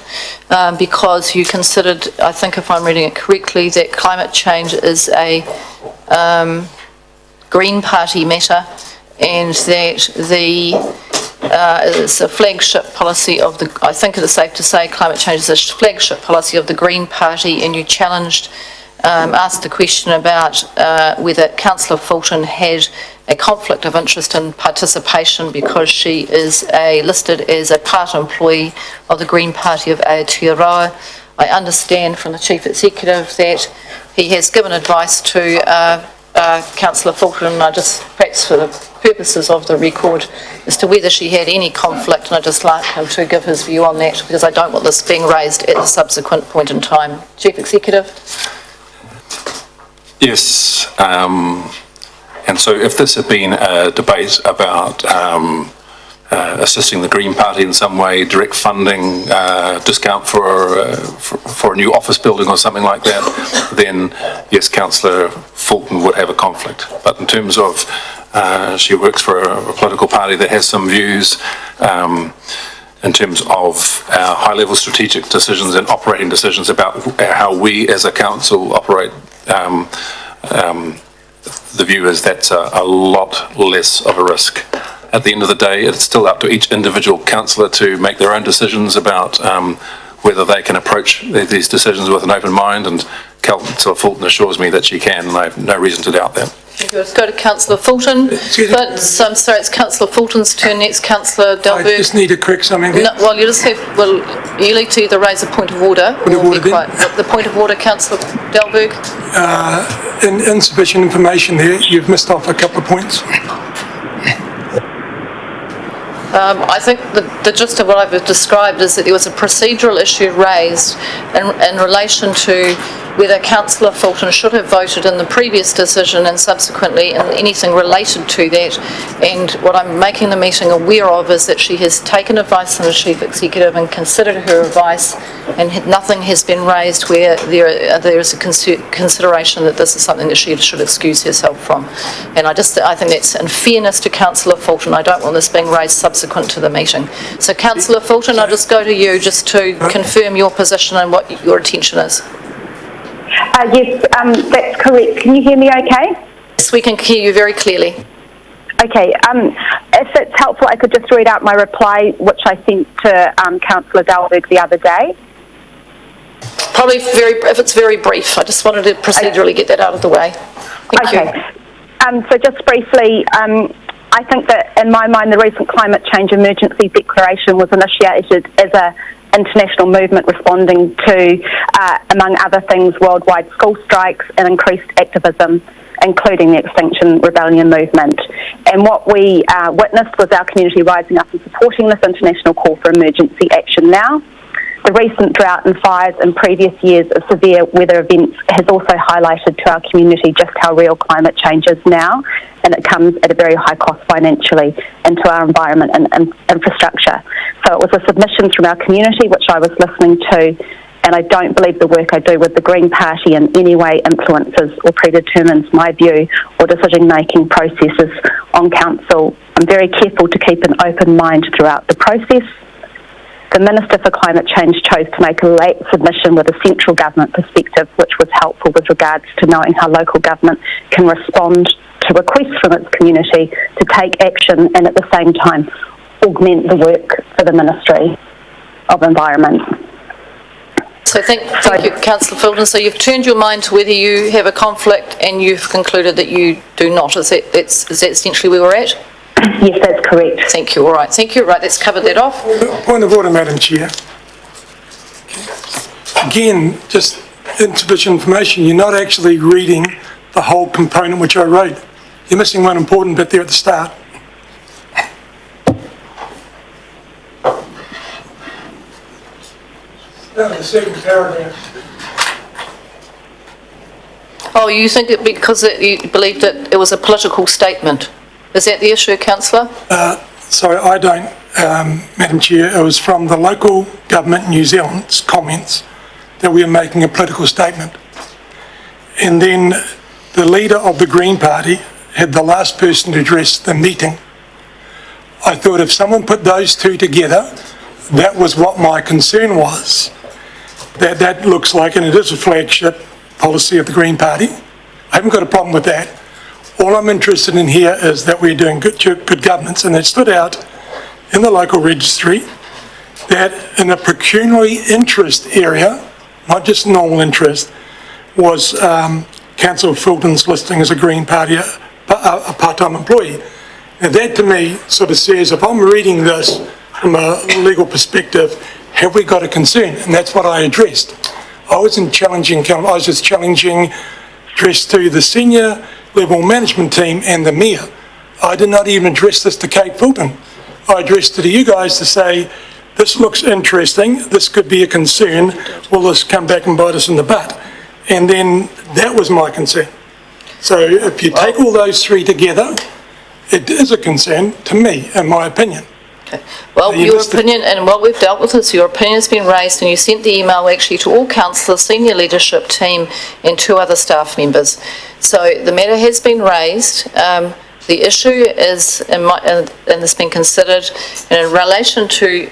because you considered, I think if I'm reading it correctly, that climate change is a Green Party matter, and that it's a flagship policy of the, I think it is safe to say climate change is a flagship policy of the Green Party, and you challenged, asked the question about whether Councillor Fulton had a conflict of interest in participation because she is listed as a part employee of the Green Party of Aotearoa. I understand from the Chief Executive that he has given advice to Councillor Fulton, and I just, perhaps for the purposes of the record, as to whether she had any conflict, and I'd just like him to give his view on that, because I don't want this being raised at a subsequent point in time. Chief Executive? Yes, and so if this had been a debate about assisting the Green Party in some way, direct funding, discount for a new office building or something like that, then yes, Councillor Fulton would have a conflict. But in terms of she works for a political party that has some views in terms of our high-level strategic decisions and operating decisions about how we as a council operate, the view is that's a lot less of a risk. At the end of the day, it's still up to each individual councillor to make their own decisions about whether they can approach these decisions with an open mind, and Councillor Fulton assures me that she can, and I have no reason to doubt that. Thank you. Let's go to Councillor Fulton. But, I'm sorry, it's Councillor Fulton's turn next. Councillor Delberg. I just need to correct something there. No, well, you just have, well, you need to either raise a point of order or be quiet. The point of order, Councillor Delberg. Insufficient information there. You've missed off a couple of points. I think the gist of what I've described is that there was a procedural issue raised in relation to whether Councillor Fulton should have voted in the previous decision and subsequently in anything related to that. And what I'm making the meeting aware of is that she has taken advice from the Chief Executive and considered her advice, and nothing has been raised where there is a consideration that this is something that she should excuse herself from. And I think that's in fairness to Councillor Fulton. I don't want this being raised subsequent to the meeting. So Councillor Fulton, I'll just go to you just to confirm your position and what your intention is. Yes, that's correct. Can you hear me okay? Yes, we can hear you very clearly. Okay, if it's helpful, I could just read out my reply, which I sent to Councillor Delberg the other day. Probably if it's very brief. I just wanted to procedurally get that out of the way. Thank you. So just briefly, I think that in my mind the recent climate change emergency declaration was initiated as a international movement responding to, among other things, worldwide school strikes and increased activism, including the Extinction Rebellion movement. And what we witnessed was our community rising up and supporting this international call for emergency action now. The recent drought and fires in previous years of severe weather events has also highlighted to our community just how real climate change is now, and it comes at a very high cost financially into our environment and infrastructure. So it was a submission from our community which I was listening to, and I don't believe the work I do with the Green Party in any way influences or predetermines my view or decision-making processes on council. I'm very careful to keep an open mind throughout the process. The Minister for Climate Change chose to make a late submission with a central government perspective, which was helpful with regards to knowing how local government can respond to requests from its community to take action and at the same time augment the work for the Ministry of Environment. So thank you, Councillor Fulton. So you've turned your mind to whether you have a conflict and you've concluded that you do not. Is that essentially where we're at? Yes, that's correct. Thank you, all right, thank you, right, let's cover that off. Point of order, Madam Chair. Again, just insufficient information. You're not actually reading the whole component which I wrote. You're missing one important bit there at the start. The second paragraph. Oh, you think it because you believed that it was a political statement? Is that the issue, councillor? Sorry, I don't, Madam Chair. It was from the local government in New Zealand's comments that we are making a political statement. And then the leader of the Green Party had the last person to address the meeting. I thought if someone put those two together, that was what my concern was. That looks like, and it is a flagship policy of the Green Party. I haven't got a problem with that. All I'm interested in here is that we're doing good governance, and it stood out in the local registry that in a pecuniary interest area, not just normal interest, was Councillor Fulton's listing as a Green Party, a part-time employee. Now that to me sort of says, if I'm reading this from a legal perspective, have we got a concern? And that's what I addressed. I wasn't challenging, I was just challenging addressed to the senior level management team and the mayor. I did not even address this to Kate Fulton. I addressed it to you guys to say, this looks interesting, this could be a concern, will this come back and bite us in the butt? And then that was my concern. So if you take all those three together, it is a concern to me, in my opinion. Okay. Well, your opinion, and what we've dealt with is your opinion has been raised, and you sent the email actually to all councillors, senior leadership team, and 2 other staff members. So the matter has been raised. The issue is, and it's been considered, and in relation to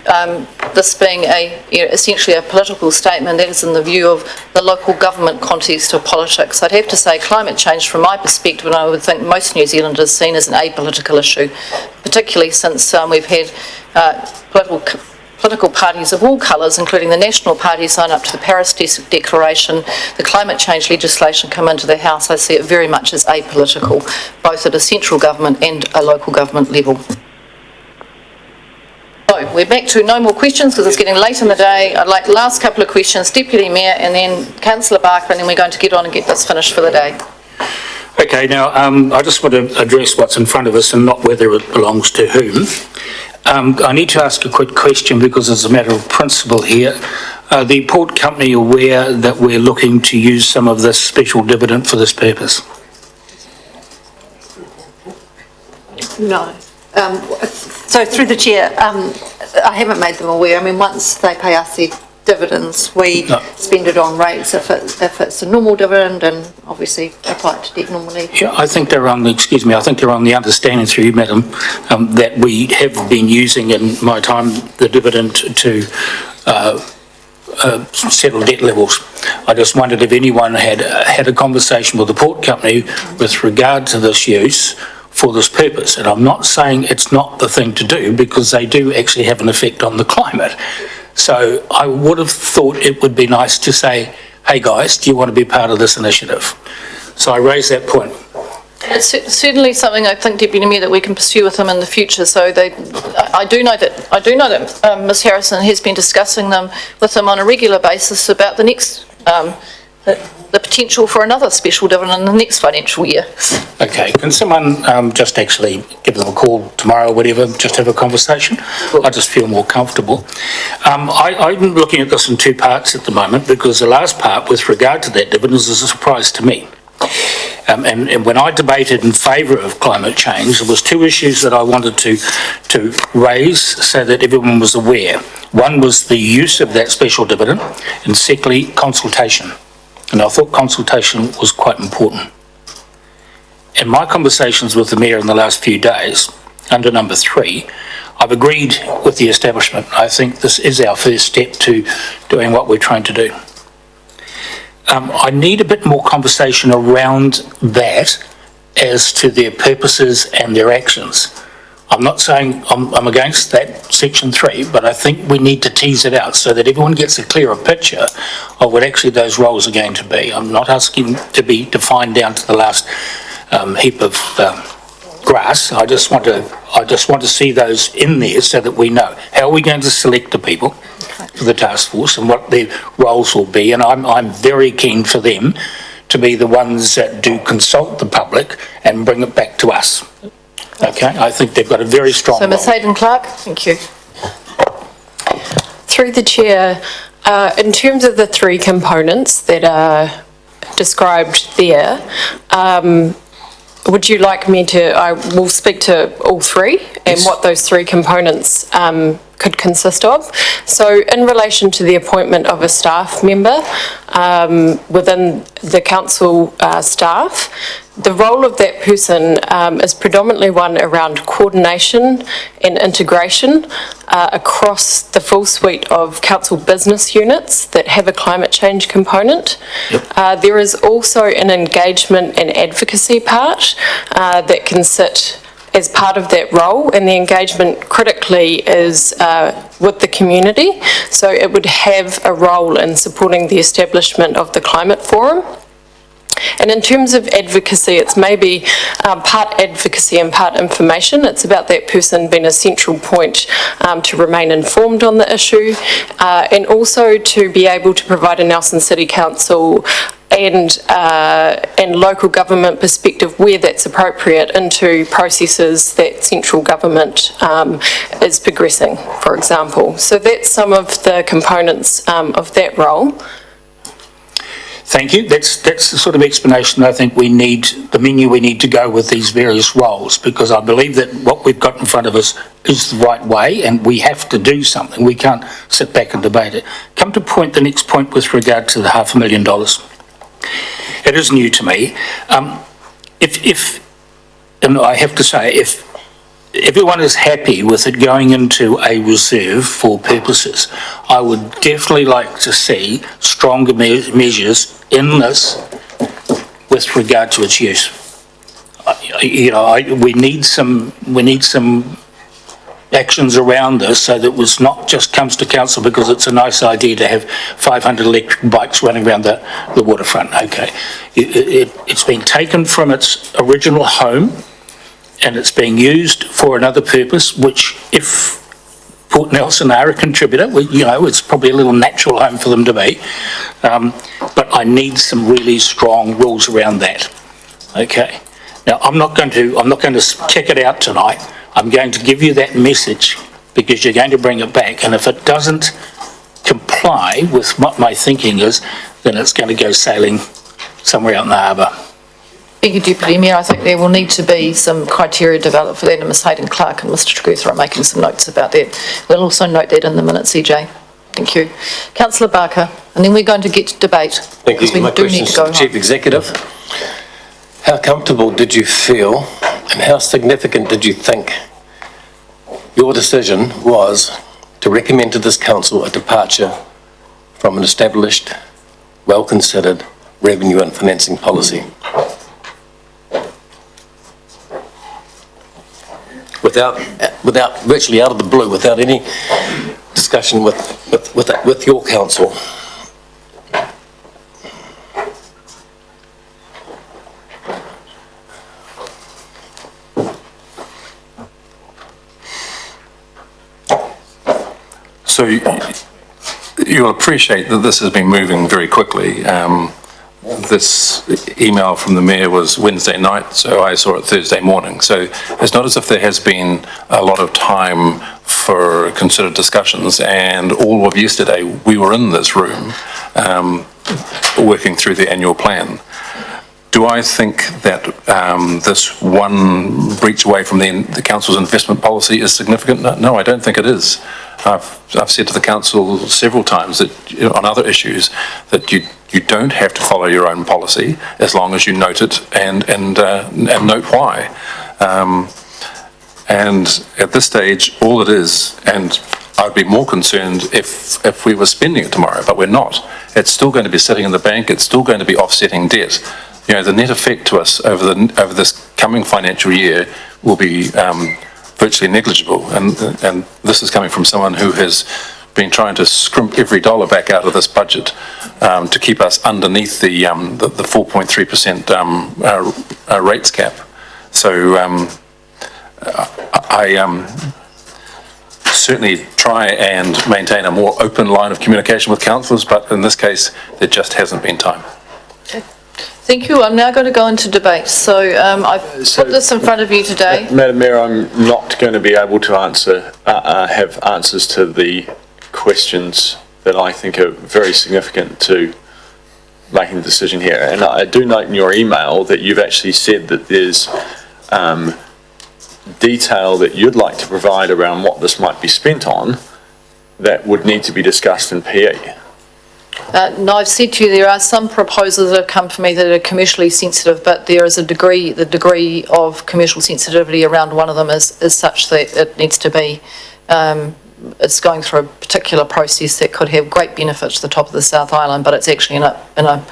this being essentially a political statement, that is in the view of the local government context of politics. I'd have to say climate change, from my perspective, and I would think most New Zealanders, seen as an apolitical issue, particularly since we've had political parties of all colours, including the National Party, sign up to the Paris Declaration, the climate change legislation come into the House. I see it very much as apolitical, both at a central government and a local government level. So we're back to no more questions because it's getting late in the day. I'd like the last couple of questions, Deputy Mayor and then Councillor Barker, and then we're going to get on and get this finished for the day. Okay, now I just want to address what's in front of us and not whether it belongs to whom. I need to ask a quick question because it's a matter of principle here. The port company aware that we're looking to use some of this special dividend for this purpose? No. So through the chair, I haven't made them aware. I mean, once they pay us their dividends, we spend it on rates if it's a normal dividend, and obviously apply it to debt normally. Yeah, I think they're on the, excuse me, I think they're on the understanding through you, Madam, that we have been using in my time the dividend to settle debt levels. I just wondered if anyone had a conversation with the port company with regard to this use for this purpose. And I'm not saying it's not the thing to do, because they do actually have an effect on the climate. So I would have thought it would be nice to say, hey guys, do you want to be part of this initiative? So I raise that point. It's certainly something I think, Deputy Mayor, that we can pursue with them in the future. So I do know that Ms Harrison has been discussing them with them on a regular basis about the next, the potential for another special dividend in the next financial year. Okay, can someone just actually give them a call tomorrow or whatever, just have a conversation? I just feel more comfortable. I'm looking at this in 2 parts at the moment, because the last part with regard to that dividend is a surprise to me. And when I debated in favour of climate change, there was 2 issues that I wanted to raise so that everyone was aware. One was the use of that special dividend, and secondly, consultation. And I thought consultation was quite important. In my conversations with the Mayor in the last few days, under number 3, I've agreed with the establishment. I think this is our first step to doing what we're trying to do. I need a bit more conversation around that as to their purposes and their actions. I'm not saying I'm against that section 3, but I think we need to tease it out so that everyone gets a clearer picture of what actually those roles are going to be. I'm not asking to be defined down to the last heap of grass. I just want to see those in there so that we know how are we going to select the people for the task force and what their roles will be. And I'm very keen for them to be the ones that do consult the public and bring it back to us. Okay, I think they've got a very strong So Ms role. Hayden Clark, thank you. Through the chair, in terms of the three components that are described there, would you like me to, I will speak to all three and what those three components could consist of. So in relation to the appointment of a staff member within the council staff, the role of that person is predominantly one around coordination and integration across the full suite of council business units that have a climate change component. There is also an engagement and advocacy part that can sit as part of that role, and the engagement critically is with the community. So it would have a role in supporting the establishment of the Climate Forum. And in terms of advocacy, it's maybe part advocacy and part information. It's about that person being a central point to remain informed on the issue, and also to be able to provide a Nelson City Council and local government perspective where that's appropriate into processes that central government is progressing, for example. So that's some of the components of that role. Thank you. That's the sort of explanation I think we need, the menu we need to go with these various roles, because I believe that what we've got in front of us is the right way and we have to do something. We can't sit back and debate it. Come to the next point with regard to the $500,000. It is new to me. And I have to say, if everyone is happy with it going into a reserve for purposes, I would definitely like to see stronger measures in this with regard to its use. We need some actions around this so that it's not just comes to council because it's a nice idea to have 500 electric bikes running around the waterfront. Okay, it's been taken from its original home and it's being used for another purpose, which if Port Nelson are a contributor, it's probably a little natural home for them to be. But I need some really strong rules around that. Okay. Now, I'm not going to check it out tonight. I'm going to give you that message because you're going to bring it back. And if it doesn't comply with what my thinking is, then it's going to go sailing somewhere out in the harbour. Thank you, Deputy Mayor. I think there will need to be some criteria developed for that, and Ms Hayden Clark and Mr Trigutha are making some notes about that. We'll also note that in the minutes, EJ. Thank you. Councillor Barker, and then we're going to get to debate. Thank you. My question is to Chief Executive. How comfortable did you feel and how significant did you think your decision was to recommend to this council a departure from an established, well-considered revenue and financing policy? Without virtually out of the blue, without any discussion with your council. So you'll appreciate that this has been moving very quickly. This email from the Mayor was Wednesday night, so I saw it Thursday morning. So it's not as if there has been a lot of time for considered discussions, and all of yesterday we were in this room working through the annual plan. Do I think that this one breach away from the Council's investment policy is significant? No, I don't think it is. I've said to the Council several times that on other issues that you don't have to follow your own policy as long as you note it and note why. And at this stage, all it is, and I'd be more concerned if we were spending it tomorrow, but we're not. It's still going to be sitting in the bank. It's still going to be offsetting debt. The net effect to us over this coming financial year will be virtually negligible. And this is coming from someone who has been trying to scrimp every dollar back out of this budget to keep us underneath the 4.3% rates cap. So I certainly try and maintain a more open line of communication with councillors, but in this case, there just hasn't been time. Thank you. I'm now going to go into debate. So I've put this in front of you today. Madam Mayor, I'm not going to be able to have answers to the questions that I think are very significant to making the decision here. And I do note in your email that you've actually said that there's detail that you'd like to provide around what this might be spent on that would need to be discussed in PE. No, I've said to you there are some proposals that have come from me that are commercially sensitive, but there is the degree of commercial sensitivity around one of them is such that it needs to be, it's going through a particular process that could have great benefit to the top of the South Island, but it's actually in a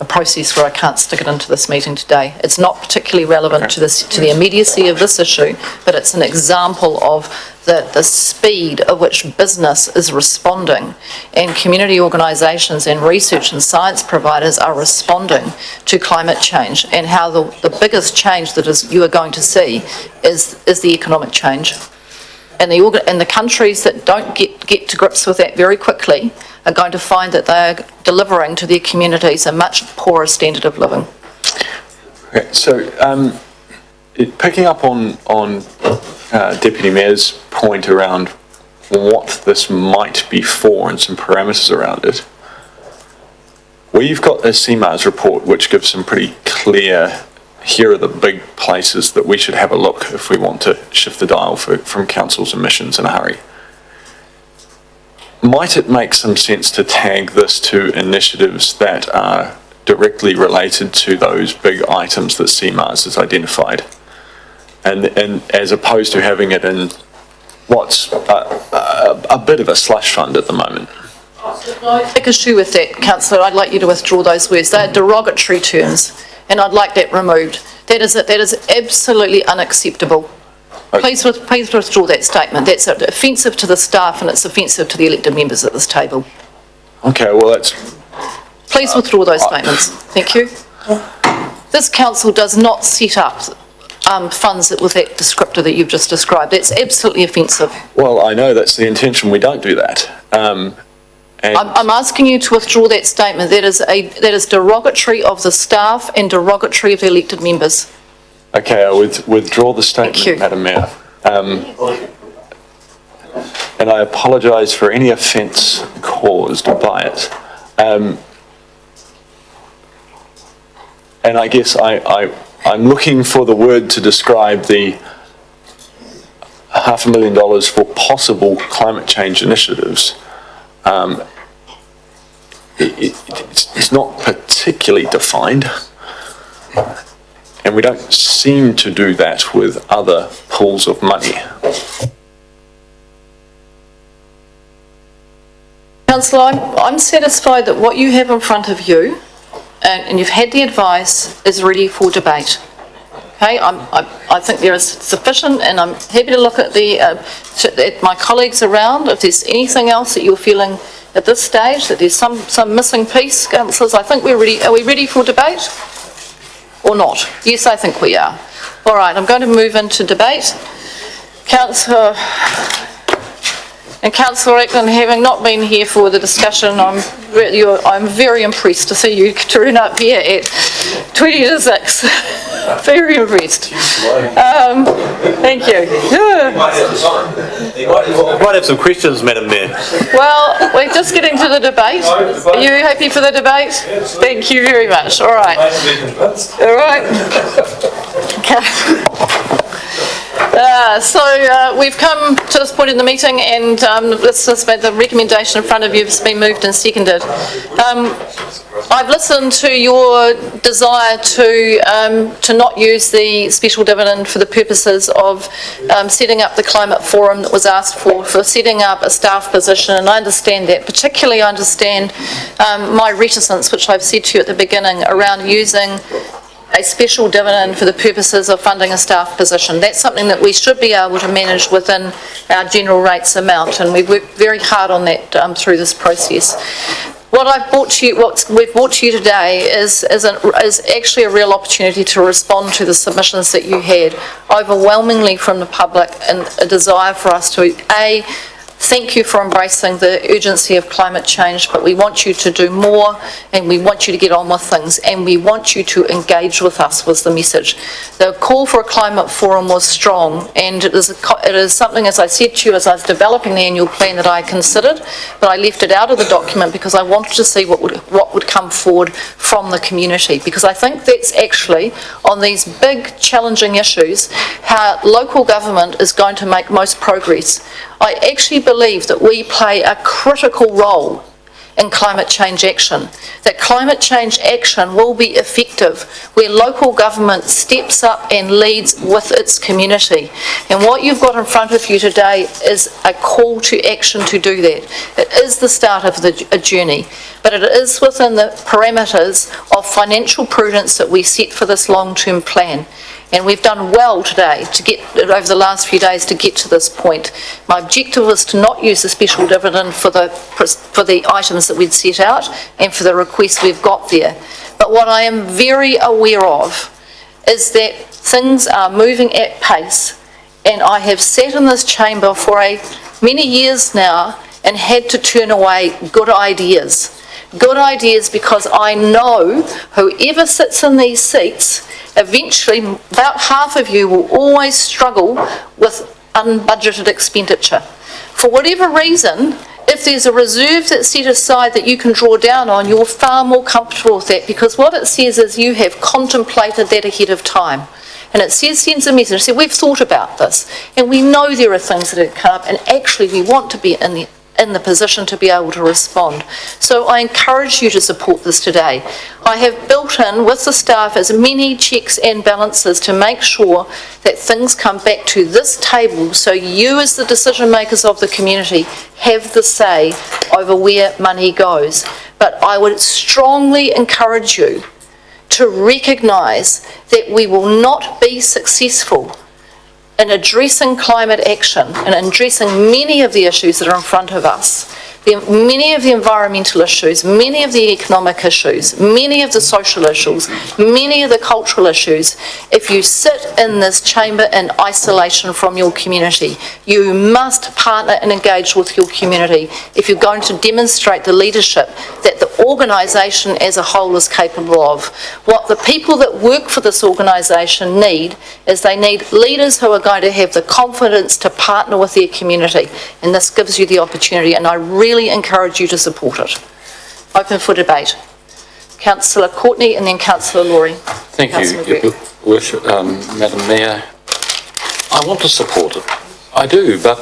process where I can't stick it into this meeting today. It's not particularly relevant to the immediacy of this issue, but it's an example of the speed at which business is responding and community organisations and research and science providers are responding to climate change, and how the biggest change that you are going to see is the economic change. And the countries that don't get to grips with that very quickly are going to find that they are delivering to their communities a much poorer standard of living. Okay, so picking up on Deputy Mayor's point around what this might be for and some parameters around it, we've got a CMARS report which gives some pretty clear, here are the big places that we should have a look if we want to shift the dial from council's emissions in a hurry. Might it make some sense to tag this to initiatives that are directly related to those big items that CMARS has identified? And as opposed to having it in what's a bit of a slush fund at the moment. I take issue with that, Councillor. I'd like you to withdraw those words. They are derogatory terms, and I'd like that removed. That is absolutely unacceptable. Okay. Please withdraw that statement. That's offensive to the staff and it's offensive to the elected members at this table. Okay, well Please withdraw those statements. Thank you. This council does not set up funds with that descriptor that you've just described. That's absolutely offensive. Well, I know that's the intention. We don't do that. I'm asking you to withdraw that statement. That is derogatory of the staff and derogatory of the elected members. Okay, I withdraw the statement, Madam Mayor. And I apologise for any offence caused by it. And I guess I'm looking for the word to describe the $500,000 for possible climate change initiatives. It's not particularly defined, and we don't seem to do that with other pools of money. Councillor, I'm satisfied that what you have in front of you, and you've had the advice, is ready for debate. Okay, I think there is sufficient, and I'm happy to look at at my colleagues around. If there's anything else that you're feeling at this stage, that there's some missing piece, councillors, I think we're ready. Are we ready for debate or not? Yes, I think we are. All right, I'm going to move into debate. Councillor Ackland, having not been here for the discussion, I'm very impressed to see you turn up here at 20 to 6. Very impressed. Thank you. We might have some questions, Madam Mayor. Well, we're just getting to the debate. Are you happy for the debate? Thank you very much. All right. All right. So we've come to this point in the meeting, and the recommendation in front of you has been moved and seconded. I've listened to your desire to not use the special dividend for the purposes of setting up the climate forum that was asked for setting up a staff position, and I understand that. Particularly, I understand my reticence, which I've said to you at the beginning, around using a special dividend for the purposes of funding a staff position. That's something that we should be able to manage within our general rates amount, and we've worked very hard on that through this process. what I've brought to you, what we've brought to you today is actually a real opportunity to respond to the submissions that you had overwhelmingly from the public, and a desire for us to, thank you for embracing the urgency of climate change, but we want you to do more, and we want you to get on with things, and we want you to engage with us, was the message. The call for a climate forum was strong, and it is something, as I said to you, as I was developing the annual plan, that I considered, but I left it out of the document because I wanted to see what would come forward from the community, because I think that's actually, on these big challenging issues, how local government is going to make most progress. I actually believe that we play a critical role in climate change action, that climate change action will be effective where local government steps up and leads with its community. And what you've got in front of you today is a call to action to do that. It is the start of a journey, but it is within the parameters of financial prudence that we set for this long-term plan. And we've done well today over the last few days to get to this point. My objective was to not use the special dividend for the items that we'd set out and for the requests we've got there. But what I am very aware of is that things are moving at pace, and I have sat in this chamber for many years now and had to turn away good ideas. Good ideas because I know whoever sits in these seats, eventually about half of you will always struggle with unbudgeted expenditure. For whatever reason, if there's a reserve that's set aside that you can draw down on, you're far more comfortable with that, because what it says is you have contemplated that ahead of time. And it sends a message, so we've thought about this, and we know there are things that have come up, and actually we want to be in the position to be able to respond. So I encourage you to support this today. I have built in with the staff as many checks and balances to make sure that things come back to this table, so you as the decision makers of the community have the say over where money goes. But I would strongly encourage you to recognise that we will not be successful in addressing climate action and addressing many of the issues that are in front of us, many of the environmental issues, many of the economic issues, many of the social issues, many of the cultural issues, if you sit in this chamber in isolation from your community. You must partner and engage with your community if you're going to demonstrate the leadership that the organisation as a whole is capable of. What the people that work for this organisation need is they need leaders who are going to have the confidence to partner with their community, and this gives you the opportunity, and I really encourage you to support it. Open for debate. Councillor Courtney and then Councillor Laurie. Thank you, Your Worship, Madam Mayor. I want to support it. I do, but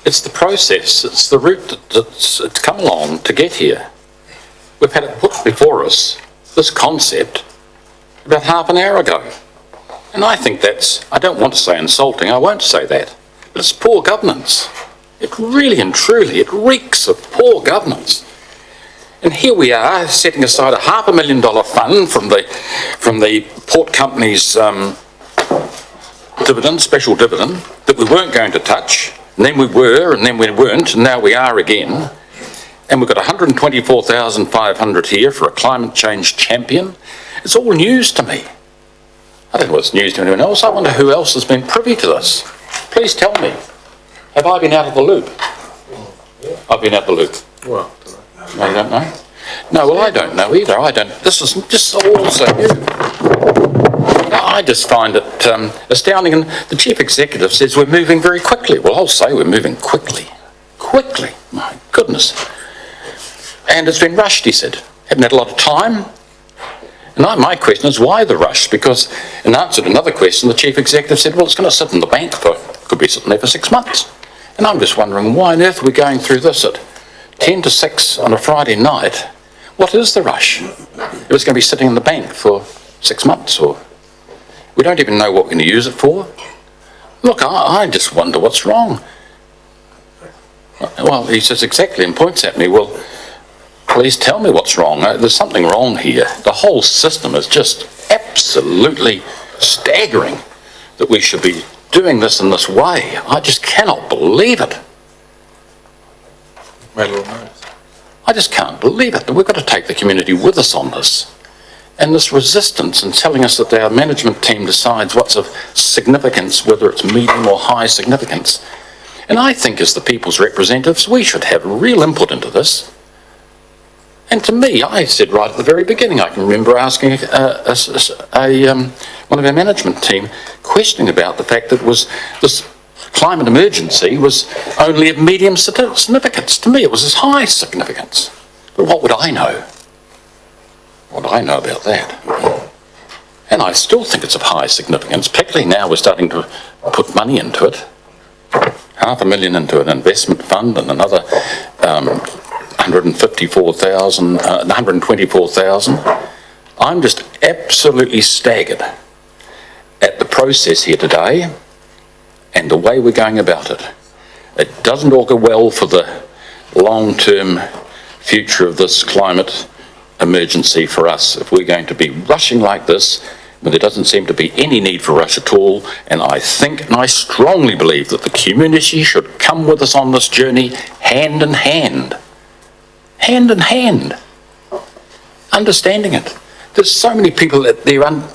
it's the process, it's the route that's come along to get here. We've had it put before us, this concept, about half an hour ago. And I think that's, I don't want to say insulting, I won't say that, but it's poor governance. It really and truly, it reeks of poor governance. And here we are, setting aside a $500,000 fund from the port company's dividend, special dividend, that we weren't going to touch, and then we were, and then we weren't, and now we are again. And we've got 124,500 here for a climate change champion. It's all news to me. I don't know what's news to anyone else. I wonder who else has been privy to this. Please tell me. Have I been out of the loop? I've been out of the loop. Well, I don't know. No, well, I don't know either. I don't. This is just all so new. I just find it astounding. And the chief executive says we're moving very quickly. Well, I'll say we're moving quickly. Quickly. My goodness. And it's been rushed, he said. Haven't had a lot of time. And my question is, why the rush? Because in answer to another question, the chief executive said, well, it's going to sit in the bank could be sitting there for 6 months. And I'm just wondering, why on earth are we going through this at 10 to 6 on a Friday night? What is the rush? It was going to be sitting in the bank for 6 months, or we don't even know what we're going to use it for. Look, I just wonder what's wrong. Well, he says exactly and points at me, well, please tell me what's wrong. There's something wrong here. The whole system is just absolutely staggering that we should be doing this in this way. I just cannot believe it. I just can't believe it. We've got to take the community with us on this. And this resistance in telling us that our management team decides what's of significance, whether it's medium or high significance. And I think as the people's representatives, we should have real input into this. And to me, I said right at the very beginning, I can remember asking one of our management team questioning about the fact that this climate emergency was only of medium significance. To me, it was as high significance. But what would I know? What do I know about that? And I still think it's of high significance, particularly now we're starting to put money into it. $500,000 into an investment fund and another 124,000. I'm just absolutely staggered at the process here today and the way we're going about it. It doesn't augur well for the long-term future of this climate emergency for us if we're going to be rushing like this when there doesn't seem to be any need for rush at all. And I think, and I strongly believe, that the community should come with us on this journey hand in hand. Hand in hand. Understanding it. There's so many people that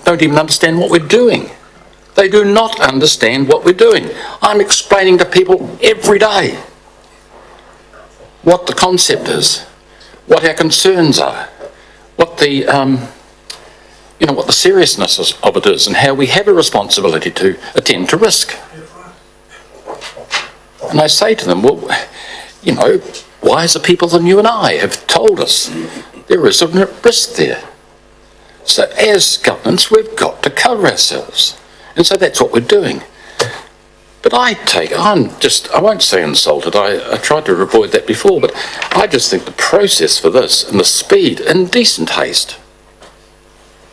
don't even understand what we're doing. They do not understand what we're doing. I'm explaining to people every day what the concept is, what our concerns are, what the what the seriousness of it is, and how we have a responsibility to attend to risk. And I say to them, well, wiser people than you and I have told us there is a risk there. So as governments, we've got to cover ourselves. And so that's what we're doing. But I won't say insulted, I tried to avoid that before, but I just think the process for this and the speed in decent haste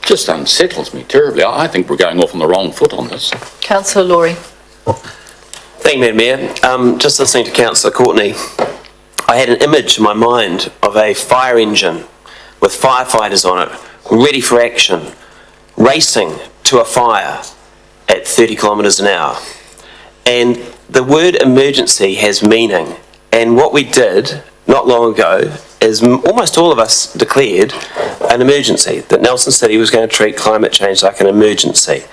just unsettles me terribly. I think we're going off on the wrong foot on this. Councillor Laurie. Thank you, Madam Mayor. Just listening to Councillor Courtney, I had an image in my mind of a fire engine with firefighters on it, ready for action, racing to a fire at 30 kilometres an hour. And the word emergency has meaning. And what we did not long ago is almost all of us declared an emergency, that Nelson City was going to treat climate change like an emergency.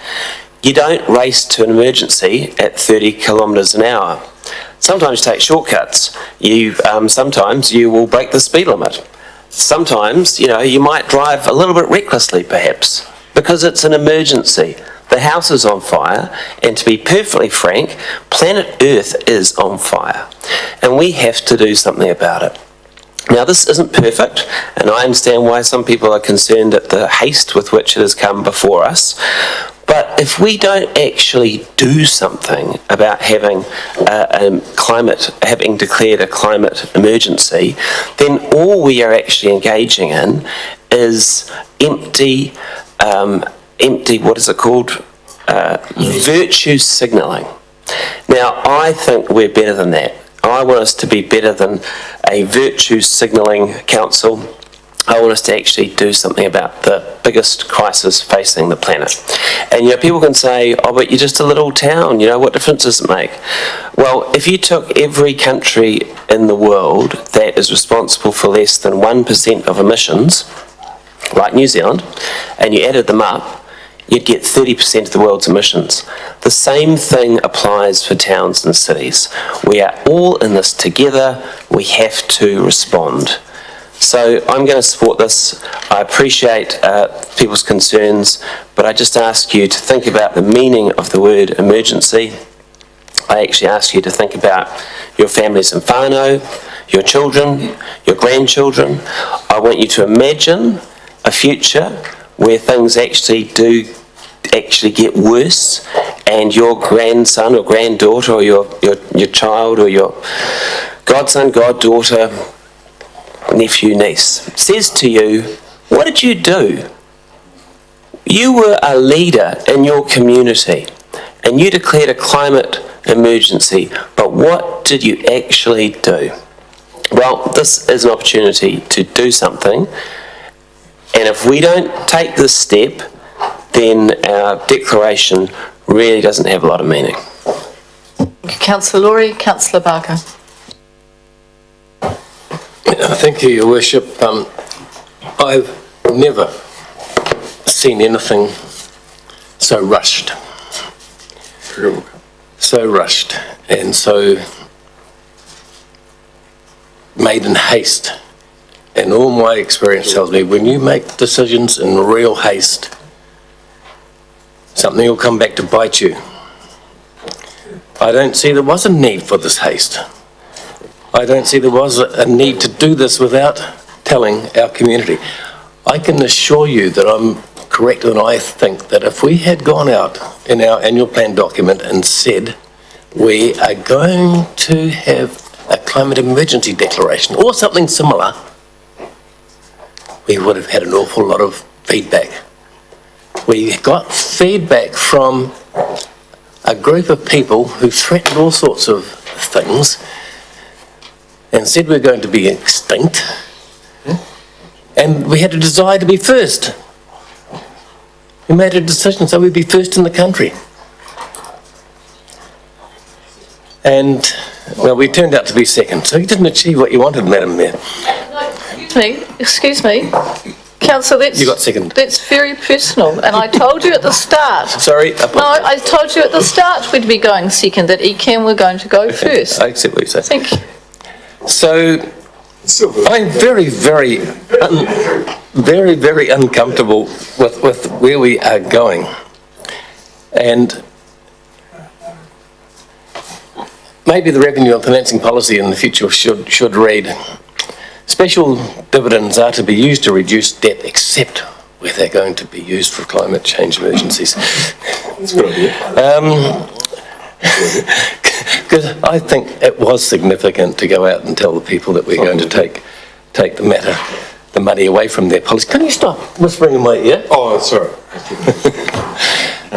You don't race to an emergency at 30 kilometres an hour. Sometimes you take shortcuts. Sometimes you will break the speed limit. Sometimes, you might drive a little bit recklessly perhaps, because it's an emergency. The house is on fire, and to be perfectly frank, planet Earth is on fire, and we have to do something about it. Now, this isn't perfect, and I understand why some people are concerned at the haste with which it has come before us, but if we don't actually do something about having declared a climate emergency, then all we are actually engaging in is empty, what is it called? Virtue signalling. Now, I think we're better than that. I want us to be better than a virtue signalling council. I want us to actually do something about the biggest crisis facing the planet. And, people can say, oh, but you're just a little town, what difference does it make? Well, if you took every country in the world that is responsible for less than 1% of emissions, like New Zealand, and you added them up, you'd get 30% of the world's emissions. The same thing applies for towns and cities. We are all in this together. We have to respond. So I'm going to support this. I appreciate people's concerns, but I just ask you to think about the meaning of the word emergency. I actually ask you to think about your families in whānau, your children, your grandchildren. I want you to imagine a future where things actually get worse, and your grandson or granddaughter or your child or your godson, goddaughter, nephew, niece says to you, what did you do? You were a leader in your community and you declared a climate emergency, but what did you actually do? Well, this is an opportunity to do something. And if we don't take this step, then our declaration really doesn't have a lot of meaning. Councillor Laurie, Councillor Barker. Thank you, Your Worship. I've never seen anything so rushed. So rushed and so made in haste. And all my experience tells me when you make decisions in real haste, something will come back to bite you. I don't see there was a need for this haste. I don't see there was a need to do this without telling our community. I can assure you that I'm correct when I think that if we had gone out in our annual plan document and said we are going to have a climate emergency declaration or something similar, we would have had an awful lot of feedback. We got feedback from a group of people who threatened all sorts of things and said we're going to be extinct, and we had a desire to be first. We made a decision so we'd be first in the country. And, well, we turned out to be second, so you didn't achieve what you wanted, Madam Mayor. Excuse me. Councillor, You got second. that's very personal, and I told you at the start. Sorry. No, I told you at the start we'd be going second, that ECAM were going to go first. I accept what you say. Thank you. So, I'm very, very uncomfortable with where we are going. And maybe the revenue and financing policy in the future should read, special dividends are to be used to reduce debt except where they're going to be used for climate change emergencies. That's a good idea. Because I think it was significant to go out and tell the people that we're going to take the money away from their policy. Can you stop whispering in my ear? Oh, sorry.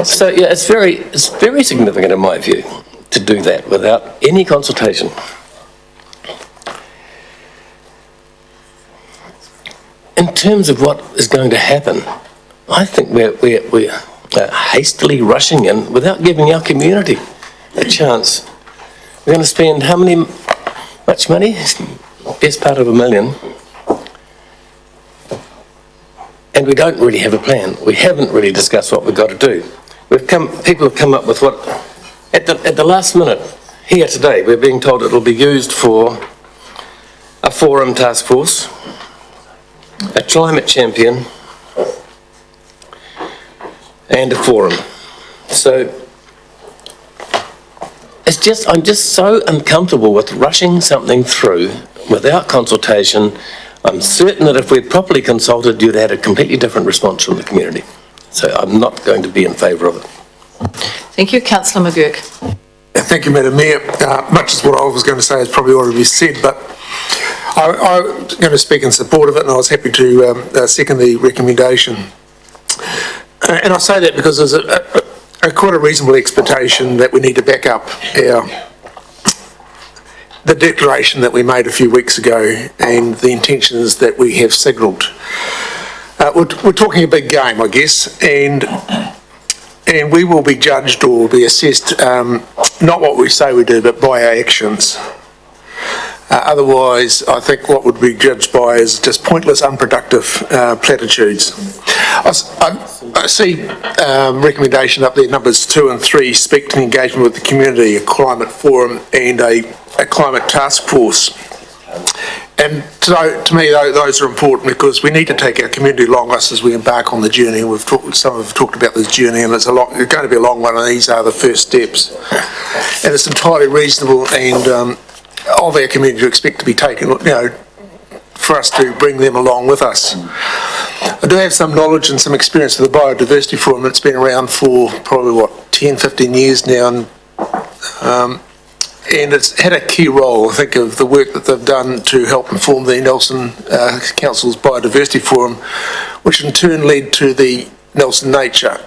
So, yeah, it's very significant in my view to do that without any consultation. In terms of what is going to happen, I think we're hastily rushing in without giving our community a chance. We're going to spend much money? Best part of $1 million. And we don't really have a plan. We haven't really discussed what we've got to do. People have come up with what, at the last minute, here today, we're being told it will be used for a forum task force, a climate champion, and a forum. So, I'm just so uncomfortable with rushing something through without consultation. I'm certain that if we'd properly consulted, you'd have had a completely different response from the community. So I'm not going to be in favour of it. Thank you, Councillor McGurk. Thank you, Madam Mayor. Much as what I was going to say has probably already been said, but I'm going to speak in support of it, and I was happy to second the recommendation. And I say that because there's quite a reasonable expectation that we need to back up the declaration that we made a few weeks ago and the intentions that we have signalled. We're talking a big game, I guess, and we will be judged or be assessed not what we say we do, but by our actions. Otherwise, I think what would be judged by is just pointless, unproductive platitudes. I see recommendation up there, numbers 2 and 3, speak to the engagement with the community, a climate forum and a climate task force. And to me, those are important because we need to take our community along us as we embark on the journey. Some have talked about this journey, and it's going to be a long one, and these are the first steps. And it's entirely reasonable and of our community to expect to be taken, for us to bring them along with us. I do have some knowledge and some experience with the Biodiversity Forum. It's been around for probably, 10, 15 years now, and it's had a key role, I think, of the work that they've done to help inform the Nelson Council's Biodiversity Forum, which in turn led to the Nelson Nature.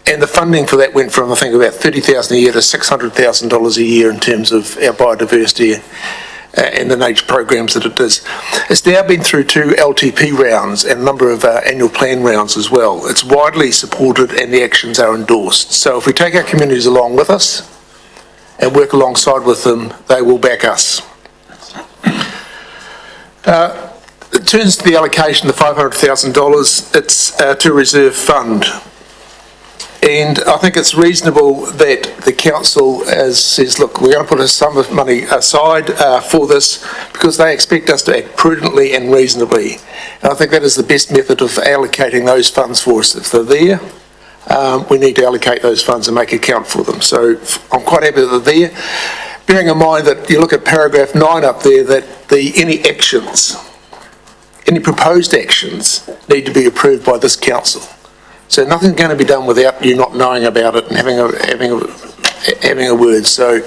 And the funding for that went from, I think, about $30,000 a year to $600,000 a year in terms of our biodiversity and the nature programs that it does. It's now been through 2 LTP rounds and a number of annual plan rounds as well. It's widely supported and the actions are endorsed. So if we take our communities along with us and work alongside with them, they will back us. It turns to the allocation of the $500,000, it's to reserve fund. And I think it's reasonable that the council says, look, we're going to put a sum of money aside for this because they expect us to act prudently and reasonably. And I think that is the best method of allocating those funds for us. If they're there, we need to allocate those funds and make account for them. So I'm quite happy that they're there. Bearing in mind that you look at paragraph 9 up there, that any proposed actions need to be approved by this council. So nothing's going to be done without you not knowing about it and having a word. So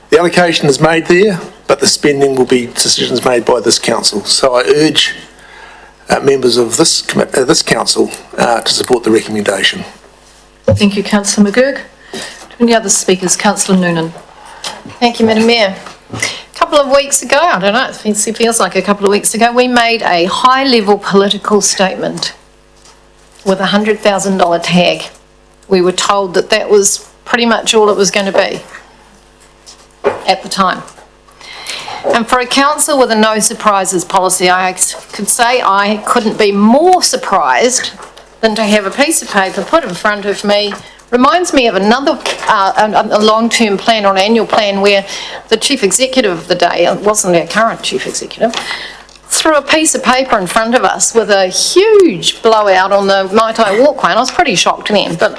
the allocation is made there, but the spending will be decisions made by this council. So I urge members of this council to support the recommendation. Thank you, Councillor McGurk. Any other speakers? Councillor Noonan. Thank you, Madam Mayor. A couple of weeks ago, I don't know, it feels like a couple of weeks ago, we made a high-level political statement with a $100,000 tag. We were told that that was pretty much all it was going to be at the time. And for a council with a no surprises policy, I could say I couldn't be more surprised than to have a piece of paper put in front of me. Reminds me of another a long-term plan or an annual plan where the chief executive of the day, it wasn't our current chief executive, threw a piece of paper in front of us with a huge blowout on the Maitai walkway, and I was pretty shocked then, but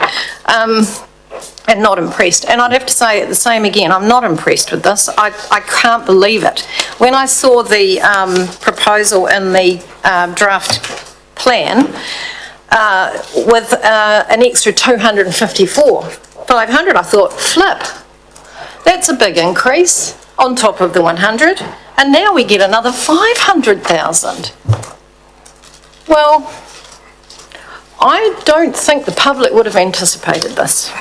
and not impressed. And I'd have to say the same again, I'm not impressed with this. I can't believe it. When I saw the proposal in the draft plan, with an extra 500, I thought, flip, that's a big increase on top of the 100, and now we get another 500,000. Well, I don't think the public would have anticipated this.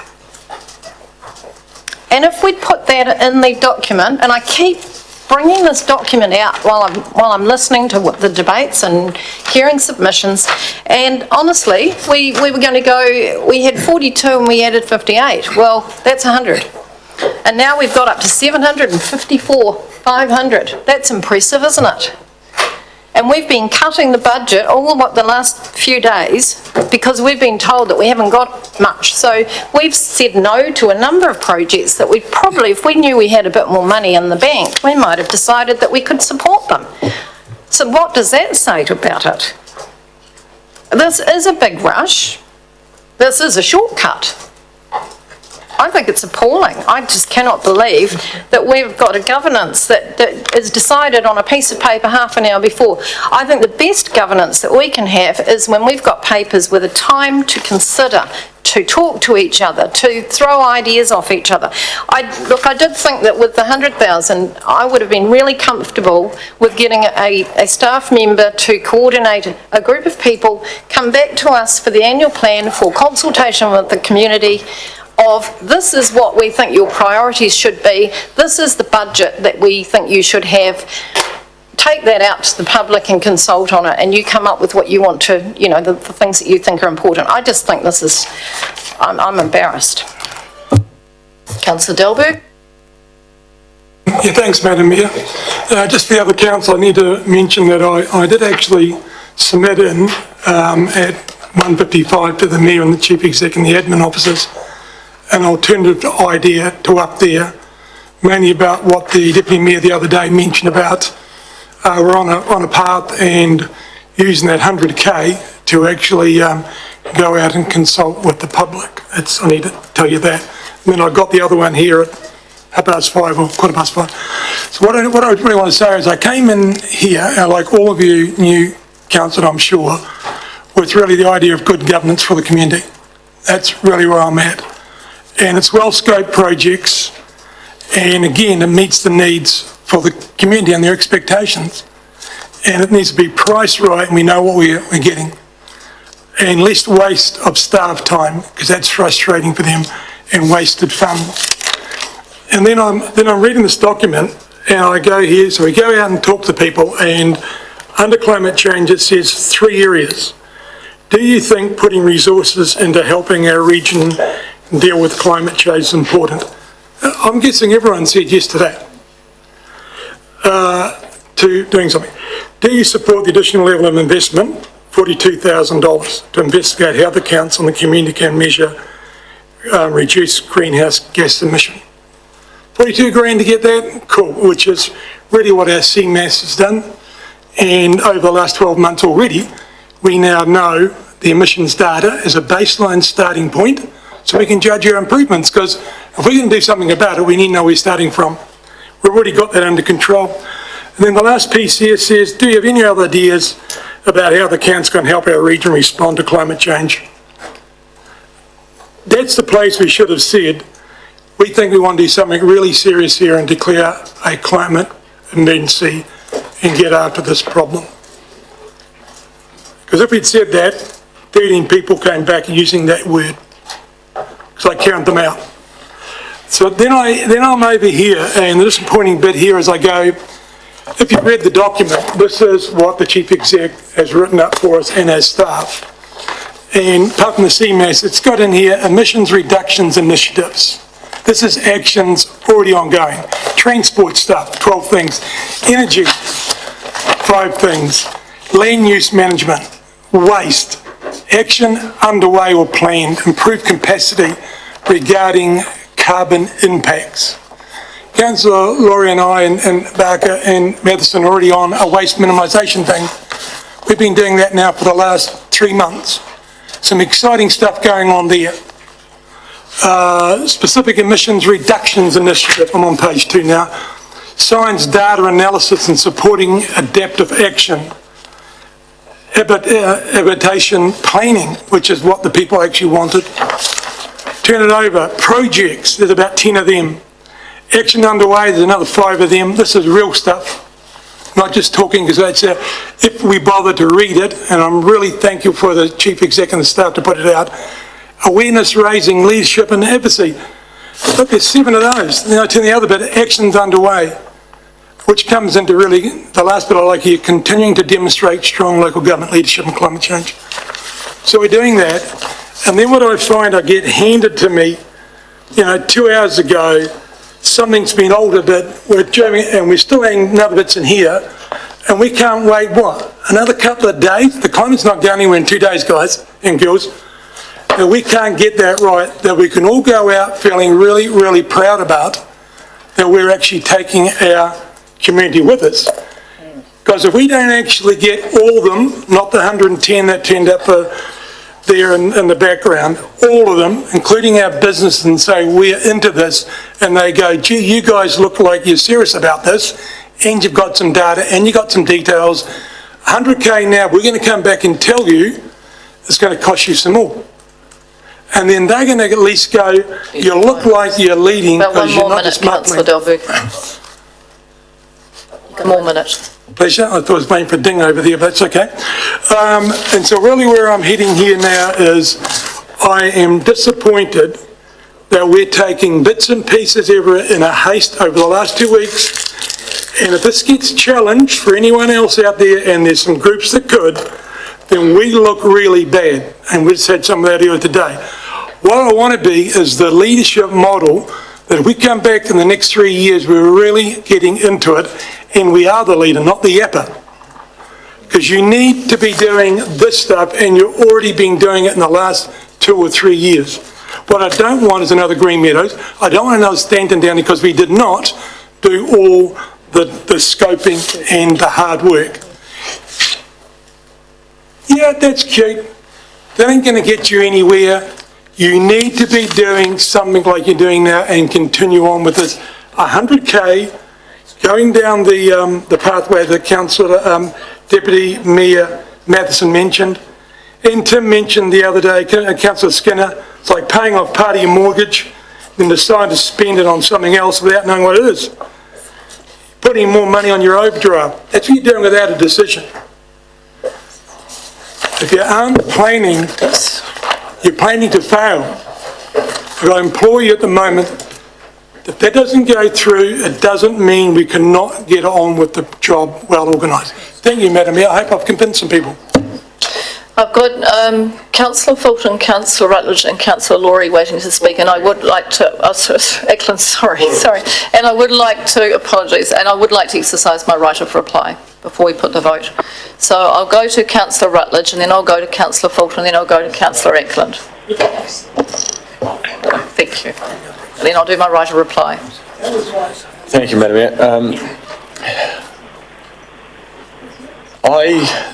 And if we'd put that in the document, and I keep bringing this document out while I'm listening to the debates and hearing submissions, and honestly, we were going to go, we had 42 and we added 58. Well, that's 100. And now we've got up to 754, 500. That's impressive, isn't it? And we've been cutting the budget all the last few days because we've been told that we haven't got much. So we've said no to a number of projects that we probably, if we knew we had a bit more money in the bank, we might have decided that we could support them. So what does that say about it? This is a big rush. This is a shortcut. I think it's appalling. I just cannot believe that we've got a governance that is decided on a piece of paper half an hour before. I think the best governance that we can have is when we've got papers with a time to consider, to talk to each other, to throw ideas off each other. I did think that with the 100,000, I would have been really comfortable with getting a staff member to coordinate a group of people, come back to us for the annual plan for consultation with the community, of this is what we think your priorities should be, this is the budget that we think you should have, take that out to the public and consult on it, and you come up with what you want to, the things that you think are important. I just think this is, I'm embarrassed. Councillor Delberg. Yeah, thanks, Madam Mayor. Just for the other council, I need to mention that I did actually submit in at 1:55 to the Mayor and the Chief Exec and the admin officers an alternative idea to up there, mainly about what the Deputy Mayor the other day mentioned about we're on a path and using that 100k to actually go out and consult with the public. I need to tell you that. And then I got the other one here at 5:30 or 5:15. So what I really want to say is I came in here, like all of you new council, I'm sure, with really the idea of good governance for the community. That's really where I'm at. And it's well-scoped projects, and again, it meets the needs for the community and their expectations. And it needs to be priced right, and we know what we're getting. And less waste of staff time, because that's frustrating for them, and wasted funds. And then I'm reading this document, and I go here, so we go out and talk to people, and under climate change it says 3 areas. Do you think putting resources into helping our region deal with climate change is important? I'm guessing everyone said yes to that. to doing something. Do you support the additional level of investment, $42,000, to investigate how the council and the community can measure reduce greenhouse gas emission? 42 grand to get that? Cool, which is really what our CMAS has done. And over the last 12 months already, we now know the emissions data is a baseline starting point, so we can judge our improvements, because if we're going to do something about it, we need to know where we're starting from. We've already got that under control. And then the last piece here says, do you have any other ideas about how the council can help our region respond to climate change? That's the place we should have said, we think we want to do something really serious here and declare a climate emergency and get after this problem. Because if we'd said that, 13 people came back using that word, because I count them out. So then I'm over here, and the disappointing bit here as I go, if you've read the document, this is what the Chief Exec has written up for us and as staff. And apart from the CMAS, it's got in here emissions reductions initiatives. This is actions already ongoing. Transport stuff, 12 things. Energy, 5 things. Land use management, waste, action underway or planned, improved capacity regarding carbon impacts. Councillor Laurie and I and Barker and Matheson are already on a waste minimisation thing. We've been doing that now for the last 3 months. Some exciting stuff going on there. Specific emissions reductions initiative, I'm on page 2 now. Science data analysis and supporting adaptive action. Habitation planning, which is what the people actually wanted. Turn it over. Projects, there's about 10 of them. Action underway, there's another 5 of them. This is real stuff. Not just talking, because that's if we bother to read it, and I'm really thankful for the Chief Exec and the staff to put it out. Awareness raising, leadership and advocacy. Look, there's 7 of those. Now to the other bit, actions underway, which comes into really the last bit I like here, continuing to demonstrate strong local government leadership and climate change. So we're doing that. And then what I find I get handed to me, 2 hours ago, something's been altered a bit, we're doing, and we're still adding other bits in here, and we can't wait, another couple of days? The climate's not going anywhere in 2 days, guys and girls. And we can't get that right, that we can all go out feeling really, really proud about that we're actually taking our community with us. Because if we don't actually get all of them, not the 110 that turned up there in the background, all of them, including our business, and say we're into this, and they go, gee, you guys look like you're serious about this, and you've got some data, and you've got some details, 100K now, we're going to come back and tell you it's going to cost you some more. And then they're going to at least go, you look like you're leading because you're not just muddling. Councillor Delberg. One more minute. Pleasure. I thought I was waiting for a ding over there, but that's okay. And so really where I'm heading here now is I am disappointed that we're taking bits and pieces in a haste over the last 2 weeks. And if this gets challenged for anyone else out there, and there's some groups that could, then we look really bad. And we just had some of that earlier today. What I want to be is the leadership model that if we come back in the next 3 years, we're really getting into it, and we are the leader, not the yapper. Because you need to be doing this stuff, and you've already been doing it in the last 2 or 3 years. What I don't want is another Green Meadows. I don't want another Stanton Down, because we did not do all the scoping and the hard work. Yeah, that's cute. That ain't going to get you anywhere. You need to be doing something like you're doing now and continue on with this. 100K, going down the pathway that Councillor Deputy Mayor Matheson mentioned. And Tim mentioned the other day, Councillor Skinner, it's like paying off part of your mortgage, then decide to spend it on something else without knowing what it is. Putting more money on your overdraft. That's what you're doing without a decision. If you aren't planning, you're planning to fail. But I implore you at the moment, if that doesn't go through, it doesn't mean we cannot get on with the job well organised. Thank you, Madam Mayor. I hope I've convinced some people. I've got Councillor Fulton, Councillor Rutledge and Councillor Laurie waiting to speak, and I would like to, Eklund, sorry, and I would like to, apologies, and I would like to exercise my right of reply before we put the vote. So I'll go to Councillor Rutledge, and then I'll go to Councillor Fulton, and then I'll go to Councillor Eklund. Thank you. And then I'll do my right of reply. Thank you, Madam Mayor. I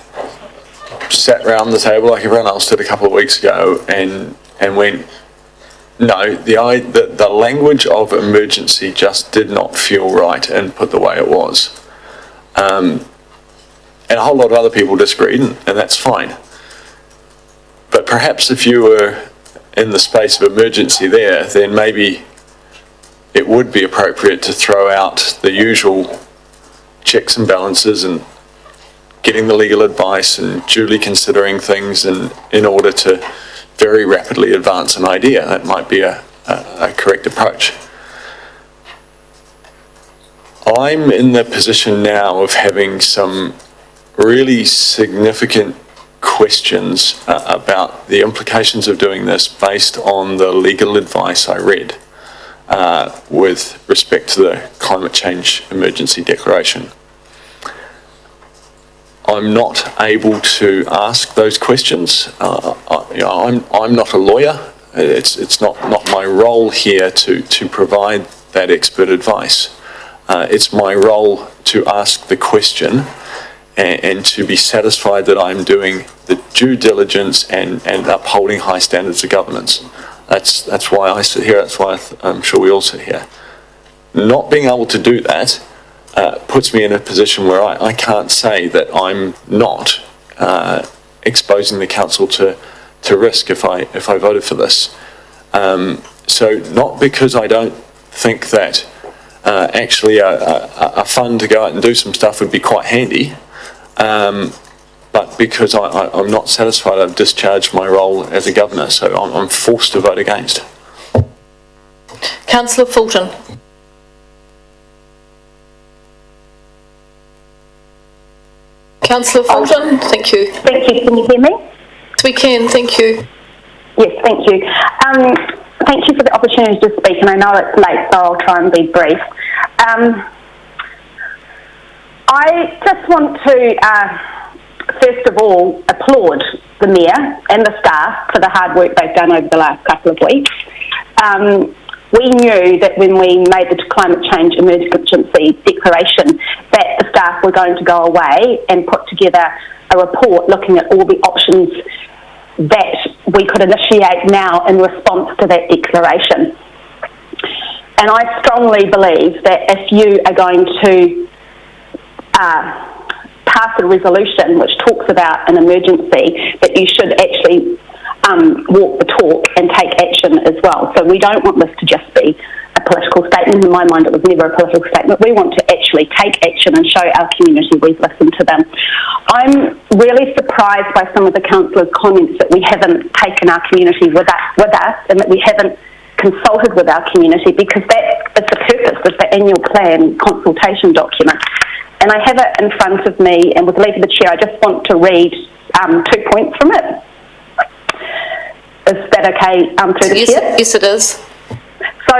sat round the table like everyone else did a couple of weeks ago and went, no, the language of emergency just did not feel right and put the way it was. And a whole lot of other people disagreed, and that's fine. But perhaps if you were in the space of emergency there, then maybe it would be appropriate to throw out the usual checks and balances and getting the legal advice and duly considering things in order to very rapidly advance an idea. That might be a correct approach. I'm in the position now of having some really significant questions about the implications of doing this based on the legal advice I read with respect to the climate change emergency declaration. I'm not able to ask those questions. I'm not a lawyer. It's not my role here to provide that expert advice. It's my role to ask the question and to be satisfied that I'm doing the due diligence and upholding high standards of governance. That's why I sit here. That's why I'm sure we all sit here. Not being able to do that puts me in a position where I can't say that I'm not exposing the council to risk if I voted for this. So not because I don't think that actually a fund to go out and do some stuff would be quite handy, but because I'm not satisfied I've discharged my role as a governor, so I'm forced to vote against. Councillor Fulton. Councillor Fulton, thank you. Thank you. Can you hear me? Yes, we can, thank you. Yes, thank you. Thank you for the opportunity to speak, and I know it's late, so I'll try and be brief. I just want to, first of all, applaud the Mayor and the staff for the hard work they've done over the last couple of weeks. We knew that when we made the climate change emergency declaration that the staff were going to go away and put together a report looking at all the options that we could initiate now in response to that declaration. And I strongly believe that if you are going to pass a resolution which talks about an emergency, that you should actually walk the talk and take action as well. So we don't want this to just be a political statement. In my mind, it was never a political statement. We want to actually take action and show our community we've listened to them. I'm really surprised by some of the councillors' comments that we haven't taken our community with us and that we haven't consulted with our community, because that is the purpose of the annual plan consultation document. And I have it in front of me, and with the leave of the chair, I just want to read 2 points from it. Is that okay through the chair? Yes, it is. So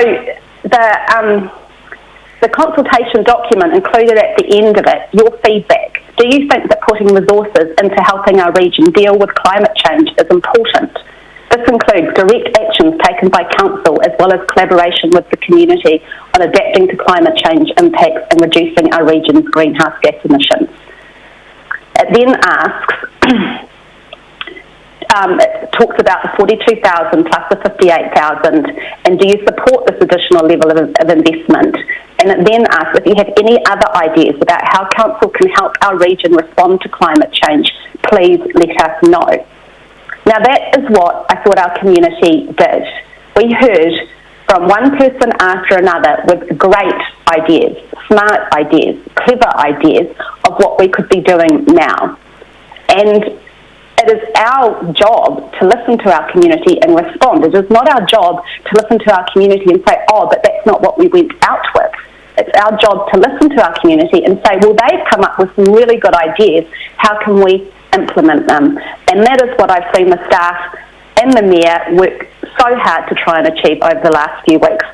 the consultation document included at the end of it your feedback. Do you think that putting resources into helping our region deal with climate change is important? This includes direct actions taken by council as well as collaboration with the community on adapting to climate change impacts and reducing our region's greenhouse gas emissions. It then asks, it talks about the 42,000 plus the 58,000, and do you support this additional level of investment? And it then asks if you have any other ideas about how council can help our region respond to climate change, please let us know. Now that is what I thought our community did. We heard from one person after another with great ideas, smart ideas, clever ideas of what we could be doing now. And it is our job to listen to our community and respond. It is not our job to listen to our community and say, oh, but that's not what we went out with. It's our job to listen to our community and say, well, they've come up with some really good ideas. How can we implement them. And that is what I've seen the staff and the Mayor work so hard to try and achieve over the last few weeks.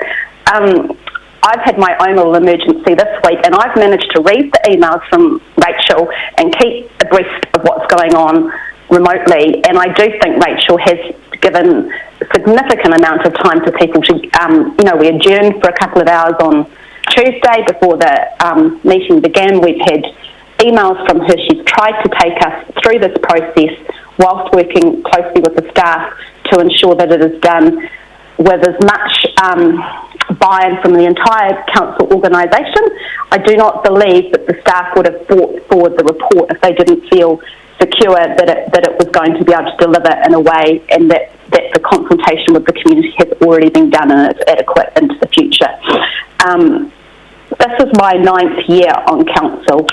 I've had my own little emergency this week, and I've managed to read the emails from Rachel and keep abreast of what's going on remotely. And I do think Rachel has given a significant amount of time for people to, we adjourned for a couple of hours on Tuesday before the meeting began. We've had emails from her. She's tried to take us through this process whilst working closely with the staff to ensure that it is done with as much buy-in from the entire council organisation. I do not believe that the staff would have brought forward the report if they didn't feel secure that it was going to be able to deliver in a way, and that the consultation with the community has already been done and it's adequate into the future. This is my 9th year on council,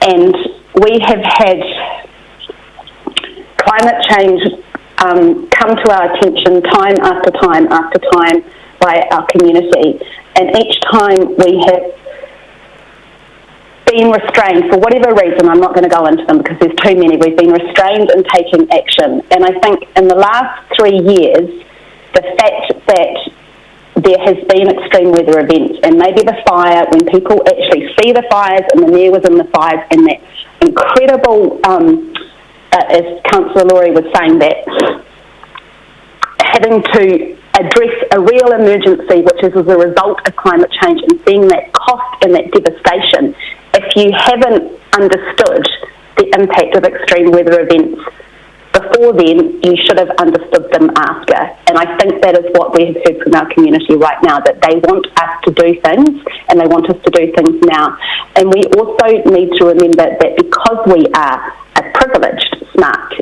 and we have had climate change come to our attention time after time after time by our community, and each time we have been restrained for whatever reason. I'm not going to go into them because there's too many. We've been restrained in taking action, and I think in the last 3 years, the fact that there has been extreme weather events, and maybe the fire, when people actually see the fires, and the Mayor was in the fires, and that incredible, as Councillor Laurie was saying, that having to address a real emergency, which is as a result of climate change, and seeing that cost and that devastation, if you haven't understood the impact of extreme weather events before then, you should have understood them after. And I think that is what we have heard from our community right now, that they want us to do things, and they want us to do things now. And we also need to remember that because we are a privileged, smart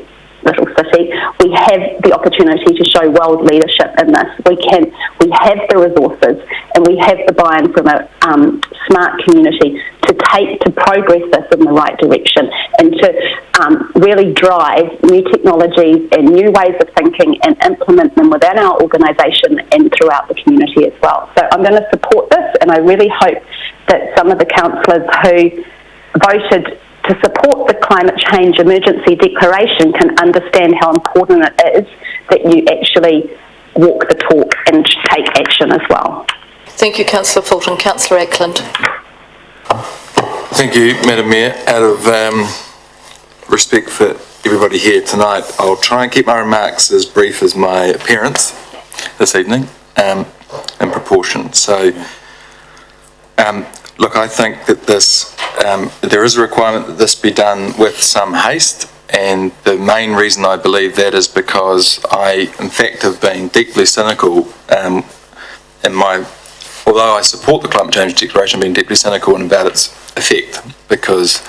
little city, we have the opportunity to show world leadership in this. We have the resources, and we have the buy-in from a smart community to progress this in the right direction, and to really drive new technologies and new ways of thinking and implement them within our organisation and throughout the community as well. So I'm going to support this, and I really hope that some of the councillors who voted to support the climate change emergency declaration can understand how important it is that you actually walk the talk and take action as well. Thank you, Councillor Fulton. Councillor Ackland. Thank you, Madam Mayor. Out of respect for everybody here tonight, I'll try and keep my remarks as brief as my appearance this evening, in proportion. So, look, I think that this, there is a requirement that this be done with some haste, and the main reason I believe that is because I, in fact, have been deeply cynical although I support the climate change declaration, being deeply cynical about its effect, because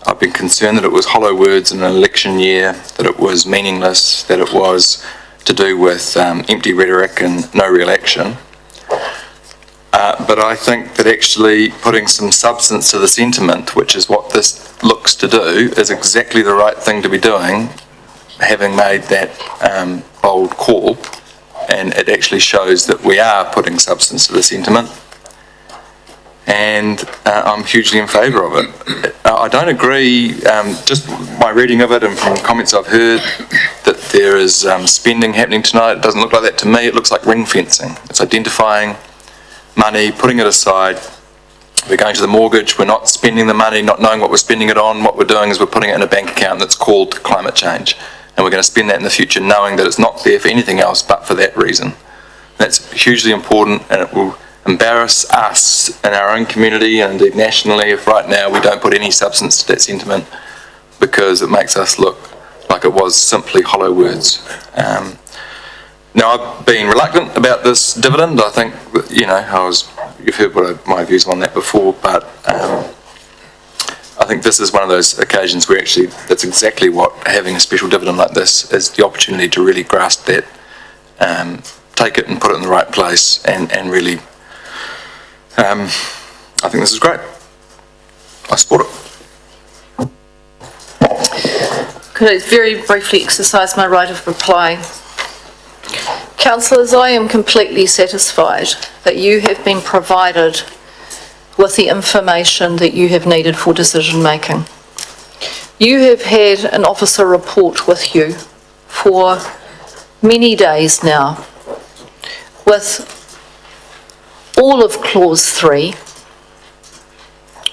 I've been concerned that it was hollow words in an election year, that it was meaningless, that it was to do with empty rhetoric and no real action. But I think that actually putting some substance to the sentiment, which is what this looks to do, is exactly the right thing to be doing, having made that bold call. And it actually shows that we are putting substance to the sentiment, and I'm hugely in favour of it. I don't agree, just my reading of it and from comments I've heard, that there is spending happening tonight. It doesn't look like that to me. It looks like ring fencing. It's identifying money, putting it aside. We're going to the mortgage, we're not spending the money, not knowing what we're spending it on. What we're doing is we're putting it in a bank account that's called climate change. And we're going to spend that in the future knowing that it's not there for anything else but for that reason. That's hugely important, and it will embarrass us in our own community and indeed nationally if right now we don't put any substance to that sentiment, because it makes us look like it was simply hollow words. Now, I've been reluctant about this dividend. I think, you've heard my views on that before, but I think this is one of those occasions where actually that's exactly what having a special dividend like this is, the opportunity to really grasp that, take it and put it in the right place, and really, I think this is great. I support it. Could I very briefly exercise my right of reply? Councillors, I am completely satisfied that you have been provided with the information that you have needed for decision making. You have had an officer report with you for many days now with all of clause 3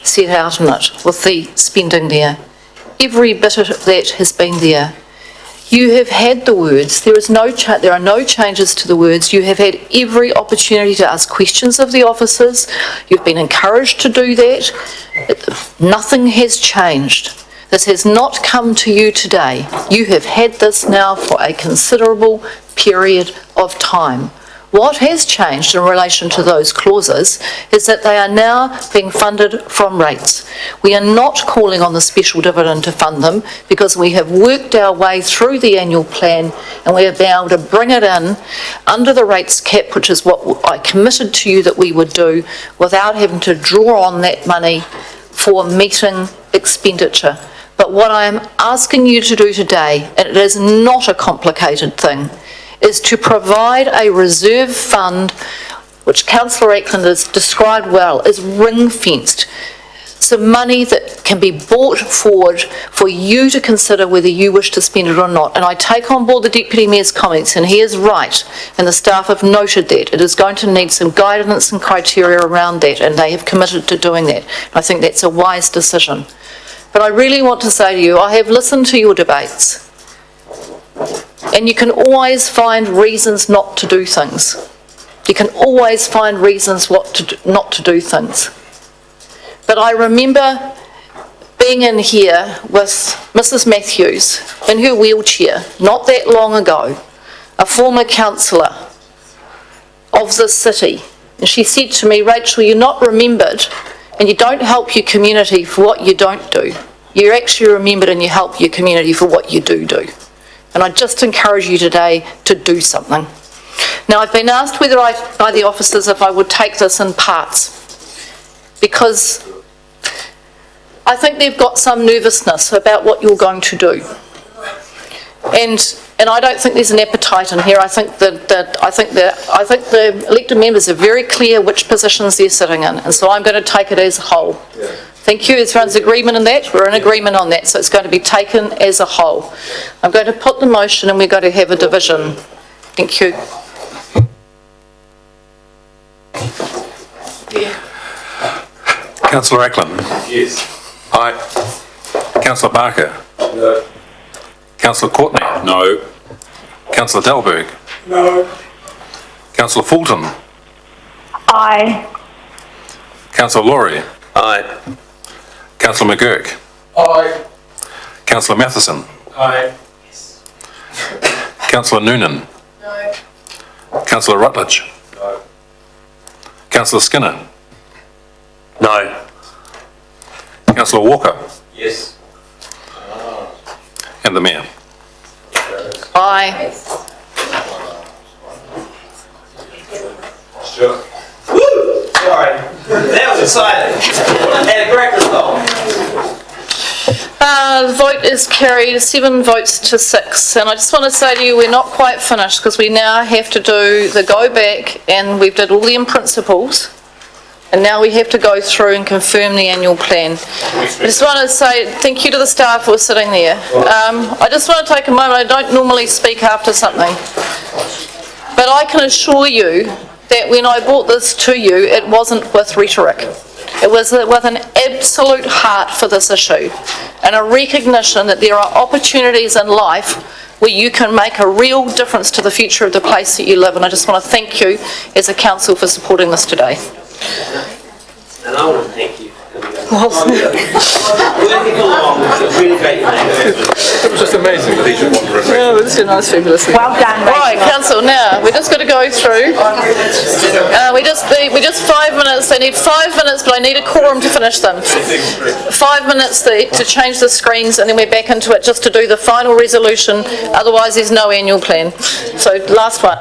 set out in it with the spending there. Every bit of that has been there. You have had the words. There are no changes to the words. You have had every opportunity to ask questions of the officers. You've been encouraged to do that. Nothing has changed. This has not come to you today. You have had this now for a considerable period of time. What has changed in relation to those clauses is that they are now being funded from rates. We are not calling on the special dividend to fund them because we have worked our way through the annual plan and we have been able to bring it in under the rates cap, which is what I committed to you that we would do, without having to draw on that money for meeting expenditure. But what I am asking you to do today, and it is not a complicated thing, is to provide a reserve fund, which Councillor Ackland has described well, is ring-fenced. Some money that can be brought forward for you to consider whether you wish to spend it or not. And I take on board the Deputy Mayor's comments, and he is right, and the staff have noted that. It is going to need some guidance and criteria around that, and they have committed to doing that. I think that's a wise decision. But I really want to say to you, I have listened to your debates. And you can always find reasons not to do things. You can always find reasons not to do things. But I remember being in here with Mrs. Matthews in her wheelchair not that long ago, a former councillor of this city. And she said to me, Rachel, you're not remembered and you don't help your community for what you don't do. You're actually remembered and you help your community for what you do do. And I just encourage you today to do something. Now, I've been asked by the officers if I would take this in parts, because I think they've got some nervousness about what you're going to do. And I don't think there's an appetite in here. I think the elected members are very clear which positions they're sitting in, and so I'm going to take it as a whole. Thank you. Everyone's agreement on that. We're in agreement on that, so it's going to be taken as a whole. I'm going to put the motion and we're going to have a division. Thank you. Councillor Ackland? Yes. Aye. Councillor Barker? No. Councillor Courtney? No. Councillor Dalberg? No. Councillor Fulton? Aye. Councillor Laurie? Aye. Councillor McGurk? Aye. Councillor Matheson? Aye. Councillor Noonan? No. Councillor Rutledge? No. Councillor Skinner? No. Councillor Walker? Yes. And the Mayor? Aye. Sure. Woo! Sorry. That was exciting. Had a great result. The vote is carried 7 votes to 6, and I just want to say to you we're not quite finished because we now have to do the go back, and we've did all the in principles, and now we have to go through and confirm the annual plan. I just want to say thank you to the staff who are sitting there. I just want to take a moment. I don't normally speak after something, but I can assure you that when I brought this to you, it wasn't with rhetoric. It was with an absolute heart for this issue and a recognition that there are opportunities in life where you can make a real difference to the future of the place that you live. And I just want to thank you as a council for supporting this today. And I want to thank you. Working along with a really great It was just amazing that he should wander in. Yeah, it's a nice fabulous thing. Well done, Rachel. Right, council, now, we're just going to go through. We just 5 minutes. They need 5 minutes, but I need a quorum to finish them. 5 minutes to change the screens, and then we're back into it just to do the final resolution. Otherwise, there's no annual plan. So, last one.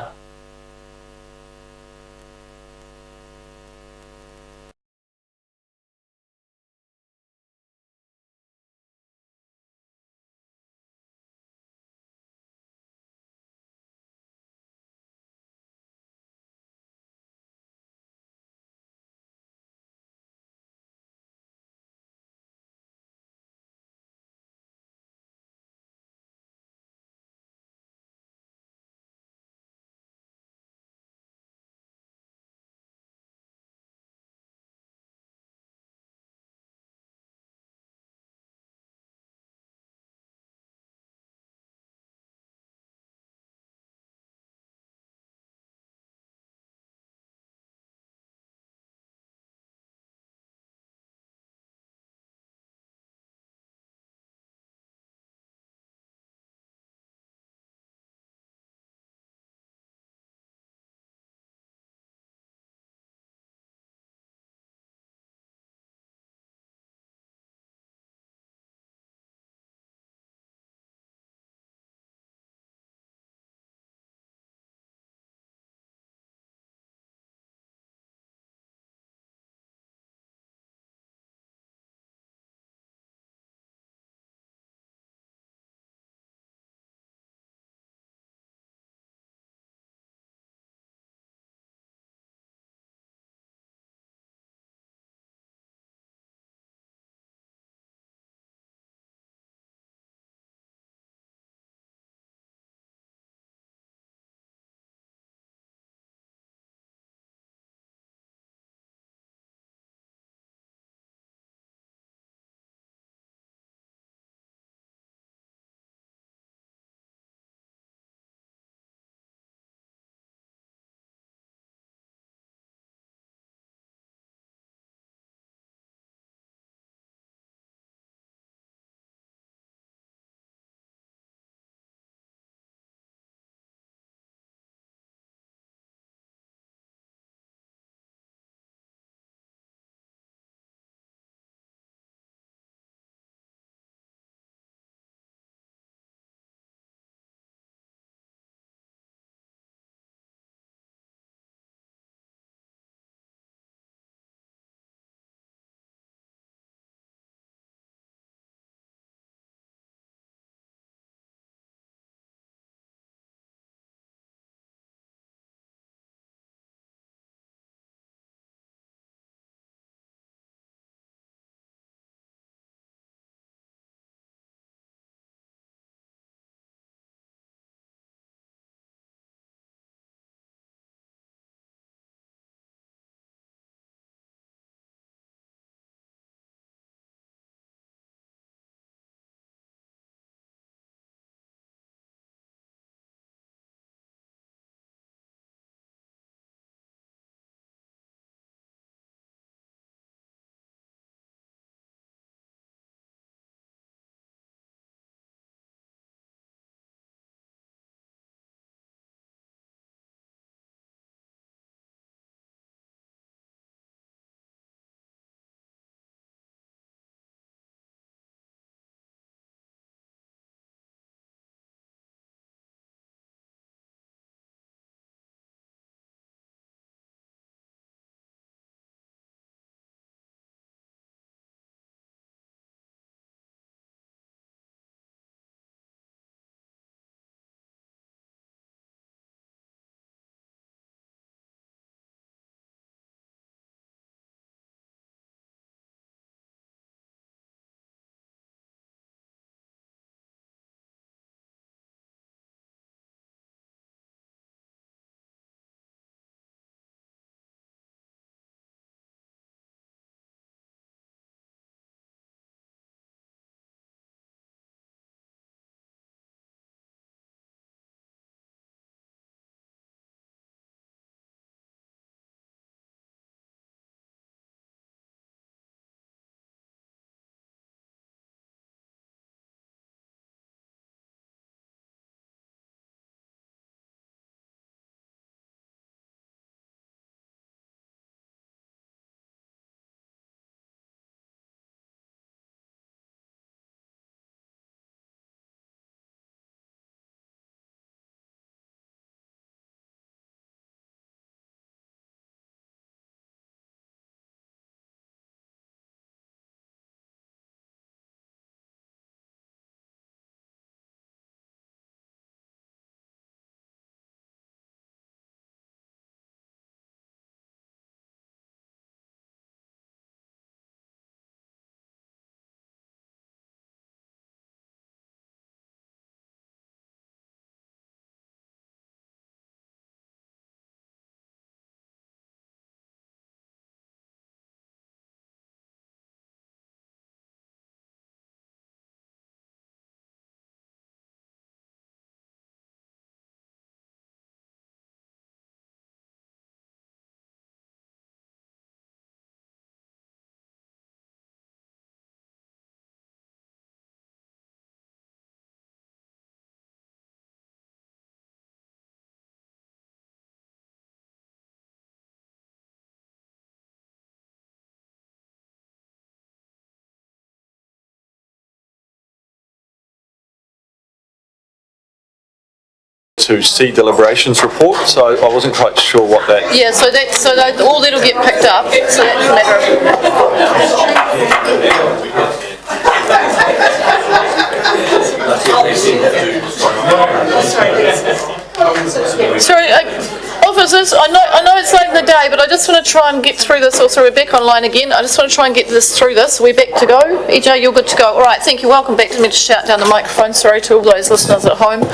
to see deliberations report, so I wasn't quite sure what that. Yeah, so all that'll get picked up, so that's a matter of... Sorry, officers, I know it's late in the day, but I just want to try and get through this. Also, we're back online again. I just want to try and get through this. We're back to go. EJ, you're good to go. All right, thank you. Welcome back. Let me just shout down the microphone. Sorry to all those listeners at home.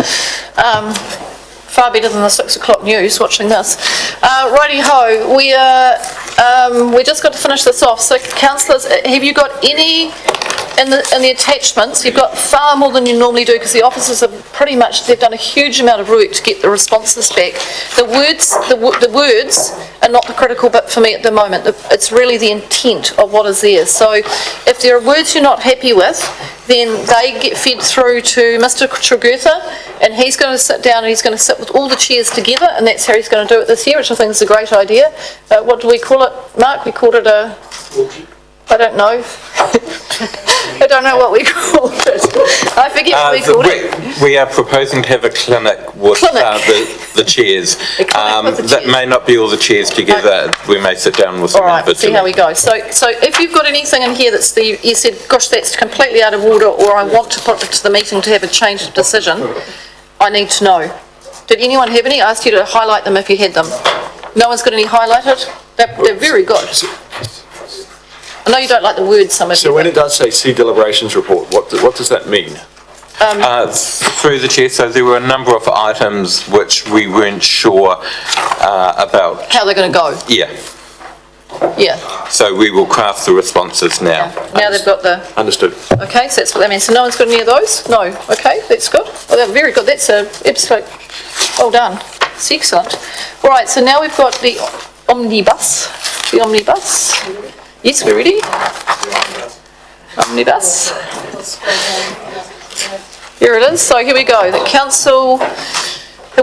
Far better than the 6 o'clock news watching this. Righty-ho, we just got to finish this off. So, councillors, have you got any... In the attachments, you've got far more than you normally do because the officers have pretty much, they've done a huge amount of work to get the responses back. The words are not the critical bit for me at the moment. It's really the intent of what is there. So if there are words you're not happy with, then they get fed through to Mr. Trigurtha, and he's going to sit down and he's going to sit with all the chairs together, and that's how he's going to do it this year, which I think is a great idea. What do we call it, Mark? We called it a... I don't know. I don't know what we called it. I forget what we called it. We are proposing to have a clinic with the chairs. That may not be all the chairs together. We may sit down with them individually. All right, see how we go. So if you've got anything in here that's you said, gosh, that's completely out of order, or I want to put it to the meeting to have a change of decision, I need to know. Did anyone have any? I asked you to highlight them if you had them. No one's got any highlighted? They're very good. I know you don't like the words, some of you. So when it does say see deliberations report, what does that mean? Through the chair, so there were a number of items which we weren't sure about. How they're going to go? Yeah. Yeah. So we will craft the responses now. Now they've got the... Understood. Okay, so that's what that means. So no one's got any of those? No. Okay, that's good. Well, they're very good. That's a absolute... Well done. It's excellent. All right, so now we've got the omnibus. The omnibus. Yes, we're ready. Omnibus. Here it is. So here we go. The council,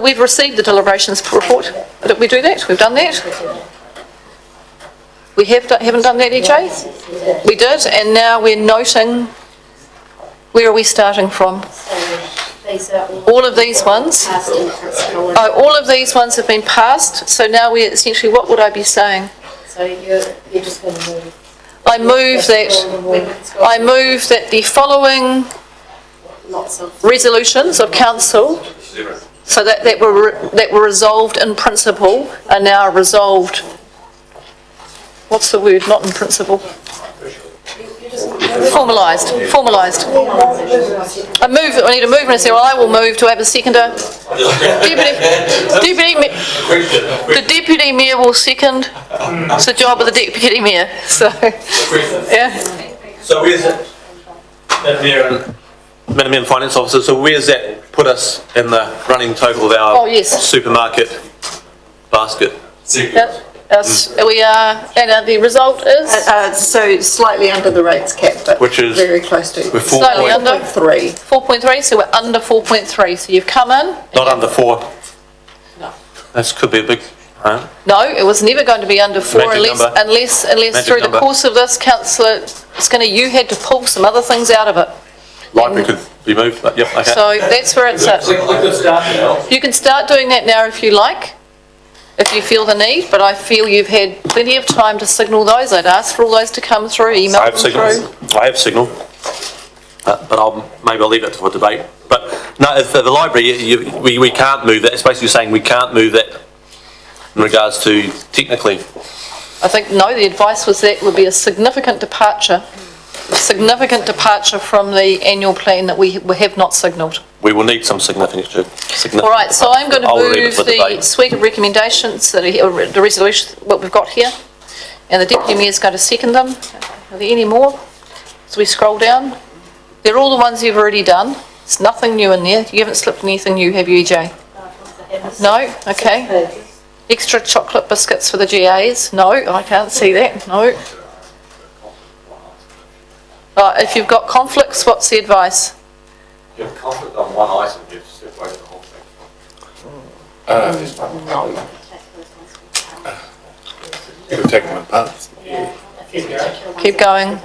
we've received the deliberations report. Did we do that? We've done that. We haven't done that, EJ? We did, and now we're noting, where are we starting from? All of these ones. Oh, all of these ones have been passed, so now we're essentially, what would I be saying? So you're just going to move. I move that the following resolutions of council, so that were resolved in principle, are now resolved. What's the word? Not in principle. Formalised. I need a mover and say, well, I will move. Do I have a seconder? The deputy mayor will second. It's the job of the deputy mayor. So, yeah. So where's it, Madam Mayor and Finance Officer, so where's that put us in the running total of our supermarket basket? We are, and the result is? So slightly under the rates cap, but which is very close to. Slightly under? 4.3. 4.3, so we're under 4.3. So you've come in. Not under 4? No. That could be a big, huh? No, it was never going to be under 4 unless through the course of this, councillor, you had to pull some other things out of it. Library could be moved, but yep, okay. So that's where it's at. You can start doing that now if you like, if you feel the need, but I feel you've had plenty of time to signal those. I'd ask for all those to come through, email them through. I have signal, but maybe I'll leave it for debate. But no, for the library, we can't move that. It's basically saying we can't move that in regards to technically. I think, no, the advice was that would be a significant departure from the annual plan that we have not signalled. We will need some significant. All right, so I'm going to move the suite of recommendations, that are the resolution, what we've got here, and the Deputy Mayor is going to second them. Are there any more? As we scroll down, they're all the ones you've already done. There's nothing new in there. You haven't slipped anything new, have you, EJ? No? Okay. Extra chocolate biscuits for the GAs? No, I can't see that. No. If you've got conflicts, what's the advice? If you have conflict on one item, you have to separate the whole thing. No. You can take them in parts. Keep going.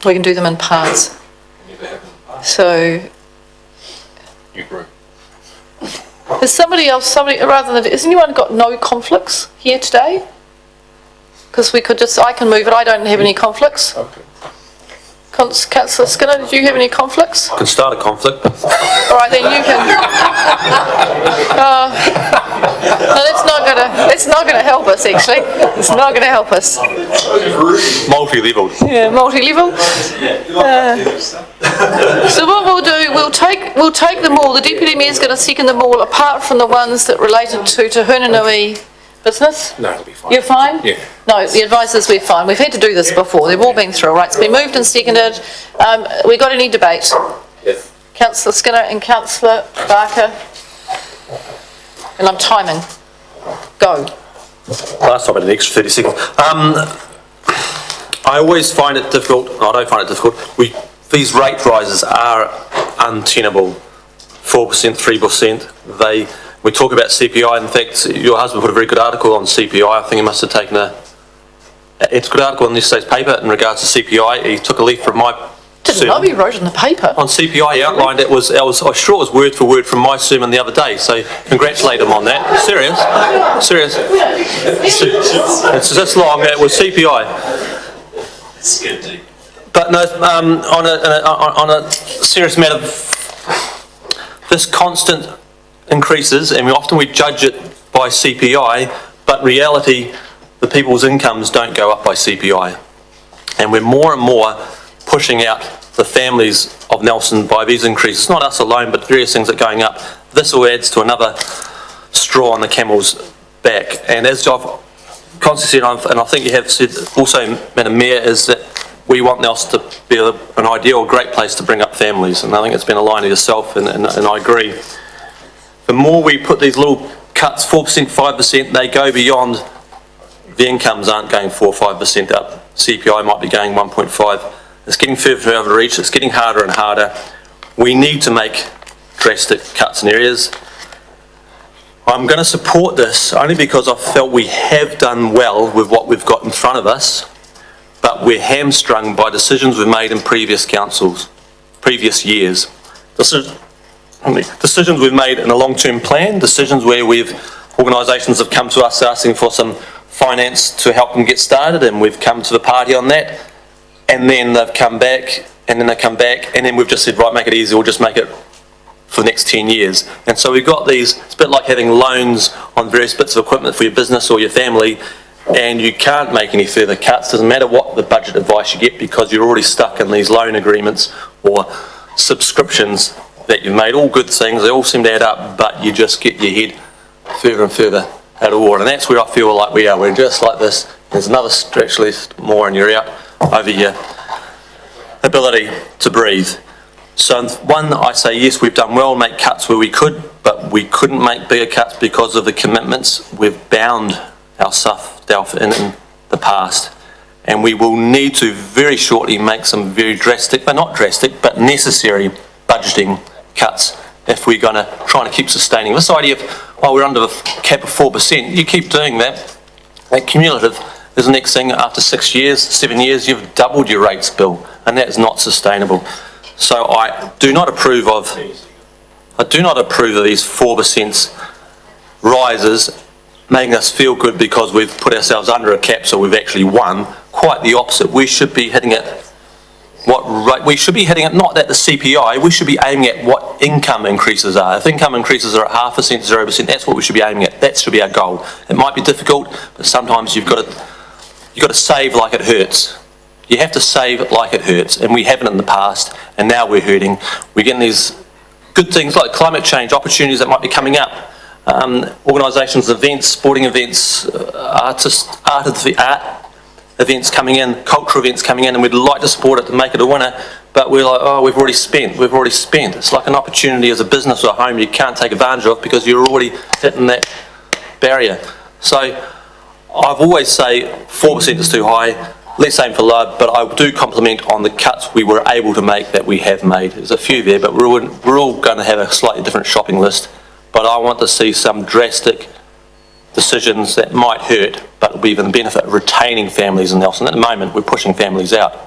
We can do them in parts. So. You agree. Is somebody else, has anyone got no conflicts here today? Because we could I can move it, I don't have any conflicts. Okay. Councillor Skinner, do you have any conflicts? Can start a conflict. All right, then you can. No, that's not gonna help us, actually. It's not gonna help us. Multi-level. Yeah, multi-level. So what we'll do, we'll take them all. The Deputy Mayor's going to second them all, apart from the ones that related to Te Hunanui business. No, it'll be fine. You're fine? Yeah. No, the advice is we're fine. We've had to do this before. They've all been through, right? It's been moved and seconded. We got any debate? Yes. Councillor Skinner and Councillor Barker. And I'm timing. Go. Last time I did an extra 30 seconds. I always find it difficult, I don't find it difficult, these rate rises are untenable. 4%, 3%. We talk about CPI. In fact, your husband put a very good article on CPI. I think he must have taken it's a good article in the State's paper in regards to CPI. He took a leaf from my Didn't know you wrote in the paper. On CPI, he outlined it. I was sure it was word for word from my sermon the other day. So congratulate him on that. Serious. It's this long. It was CPI. But no, on a serious matter, this constant increases, and we judge it by CPI, but reality, the people's incomes don't go up by CPI. And we're more and more pushing out the families of Nelson by these increases. Not us alone, but various things that are going up. This all adds to another straw on the camel's back. And as I've constantly said, and I think you have said also, Madam Mayor, is that we want Nelson to be an ideal, great place to bring up families. And I think it's been a line of yourself, and I agree. The more we put these little cuts, 4%, 5%, they go beyond, the incomes aren't going 4 or 5% up. CPI might be going 1.5. It's getting further out of reach. It's getting harder and harder. We need to make drastic cuts in areas. I'm going to support this only because I felt we have done well with what we've got in front of us, but we're hamstrung by decisions we've made in previous councils, previous years. Decisions we've made in a long-term plan, decisions where organisations have come to us asking for some finance to help them get started, and we've come to the party on that, and then they've come back, and then they come back, and then we've just said, right, make it easy, we'll just make it for the next 10 years. And so we've got these, it's a bit like having loans on various bits of equipment for your business or your family, and you can't make any further cuts, doesn't matter what the budget advice you get, because you're already stuck in these loan agreements or subscriptions that you've made. All good things, they all seem to add up, but you just get your head further and further out of water. And that's where I feel like we are. We're just like this. There's another stretch left more and you're out over your ability to breathe. So one, I say yes, we've done well, make cuts where we could, but we couldn't make bigger cuts because of the commitments we've bound ourselves in the past. And we will need to very shortly make some very drastic, but not drastic, but necessary budgeting cuts if we're going to try to keep sustaining. This idea of, while we're under the cap of 4%, you keep doing that, that cumulative is the next thing. After 6 years, 7 years, you've doubled your rates bill, and that is not sustainable. So I do not approve of these 4% rises, making us feel good because we've put ourselves under a cap, so we've actually won. Quite the opposite. We should be hitting it. What rate we should be hitting it, not at the CPI, we should be aiming at what income increases are. If income increases are at 0.5%, 0%, that's what we should be aiming at. That should be our goal. It might be difficult, but sometimes you've got to save like it hurts. You have to save it like it hurts, and we haven't in the past, and now we're hurting. We're getting these good things like climate change opportunities that might be coming up. Organisations, events, sporting events, art events coming in, cultural events coming in, and we'd like to support it to make it a winner, but we're like, oh, we've already spent. It's like an opportunity as a business or a home you can't take advantage of because you're already hitting that barrier. So I've always say 4% is too high, let's aim for low, but I do compliment on the cuts we were able to make that we have made. There's a few there, but we're all going to have a slightly different shopping list, but I want to see some drastic decisions that might hurt, but will be even the benefit of retaining families in Nelson. At the moment, we're pushing families out,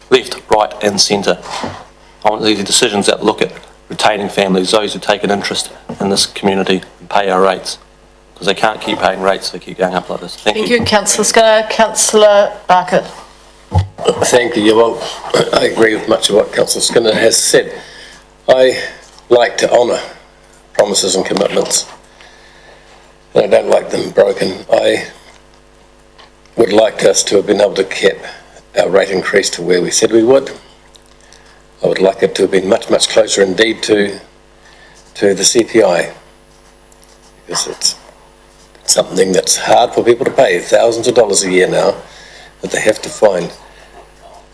left, right and centre. I want these decisions that look at retaining families, those who take an interest in this community and pay our rates. Because they can't keep paying rates if they keep going up like this. Thank you. Thank you, Councillor Skinner. Councillor Barker. Thank you. Well, I agree with much of what Councillor Skinner has said. I like to honour promises and commitments, and I don't like them broken. I would like us to have been able to keep our rate increase to where we said we would. I would like it to have been much, much closer indeed to the CPI, because it's something that's hard for people to pay, thousands of dollars a year now that they have to find.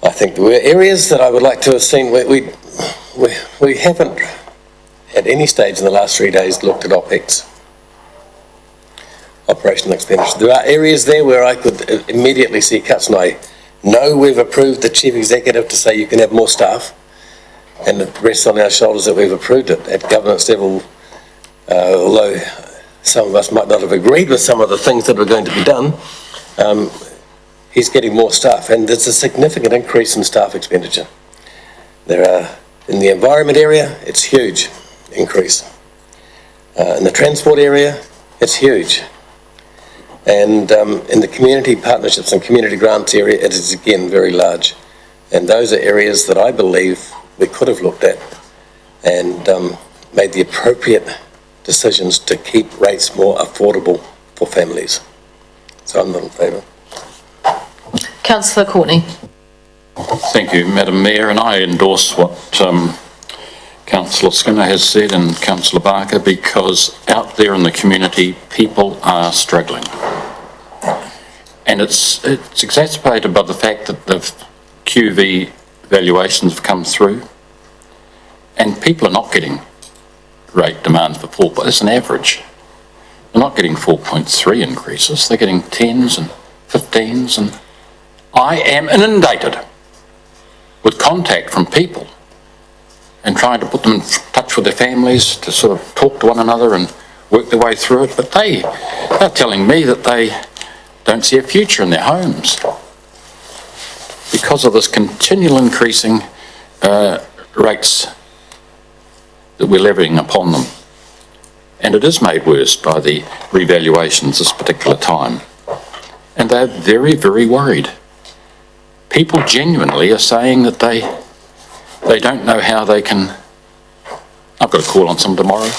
I think there were areas that I would like to have seen where we haven't at any stage in the last 3 days looked at OPEX, operational expenditure. There are areas there where I could immediately see cuts, and I know we've approved the Chief Executive to say you can have more staff, and it rests on our shoulders that we've approved it at governance level, although some of us might not have agreed with some of the things that are going to be done. He's getting more staff, and there's a significant increase in staff expenditure. There are, in the environment area, it's huge increase. In the transport area, it's huge. And in the community partnerships and community grants area, it is again very large. And those are areas that I believe we could have looked at and made the appropriate decisions to keep rates more affordable for families. So I'm not in favour. Councillor Courtney. Thank you, Madam Mayor, and I endorse what Councillor Skinner has said and Councillor Barker, because out there in the community, people are struggling. And it's exacerbated by the fact that the QV valuations have come through, and people are not getting rate demands for 4, but it's an average. They're not getting 4.3 increases, they're getting 10s and 15s, and I am inundated with contact from people and trying to put them in touch with their families to sort of talk to one another and work their way through it, but they're telling me that they don't see a future in their homes because of this continual increasing rates that we're levying upon them. And it is made worse by the revaluations this particular time. And they're very, very worried. People genuinely are saying that they don't know how they can. I've got a call on some tomorrow.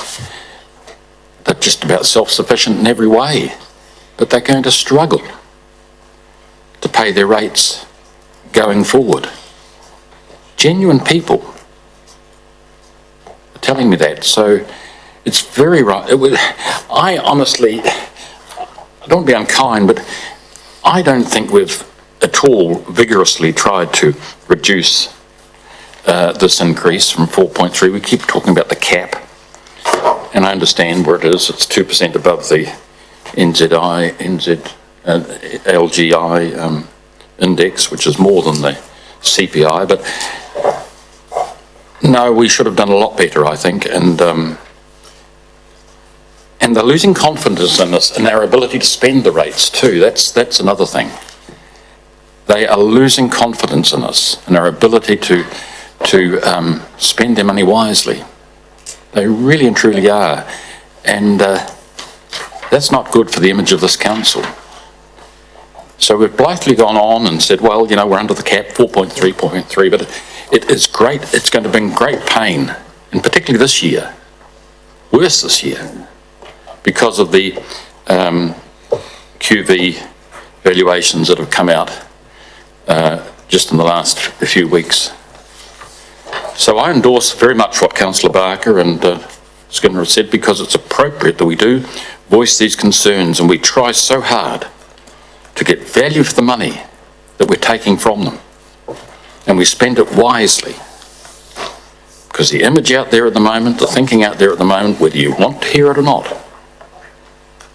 They're just about self-sufficient in every way, but they're going to struggle to pay their rates going forward. Genuine people are telling me that, so it's very right. I honestly, I don't want to be unkind, but I don't think we've at all vigorously tried to reduce this increase from 4.3. We keep talking about the cap, and I understand where it is. It's 2% above the LGI index, which is more than the CPI, but no, we should have done a lot better, I think, and they're losing confidence in us and our ability to spend the rates too. That's another thing. They are losing confidence in us and our ability to spend their money wisely. They really and truly are, and that's not good for the image of this council. So we've blithely gone on and said, well, you know, we're under the cap, 4.3, but it is great. It's going to bring great pain, and particularly this year, worse this year, because of the QV valuations that have come out just in the last few weeks. So I endorse very much what Councillor Barker and Skinner have said, because it's appropriate that we do voice these concerns, and we try so hard to get value for the money that we're taking from them, and we spend it wisely. Because the image out there at the moment, the thinking out there at the moment, whether you want to hear it or not,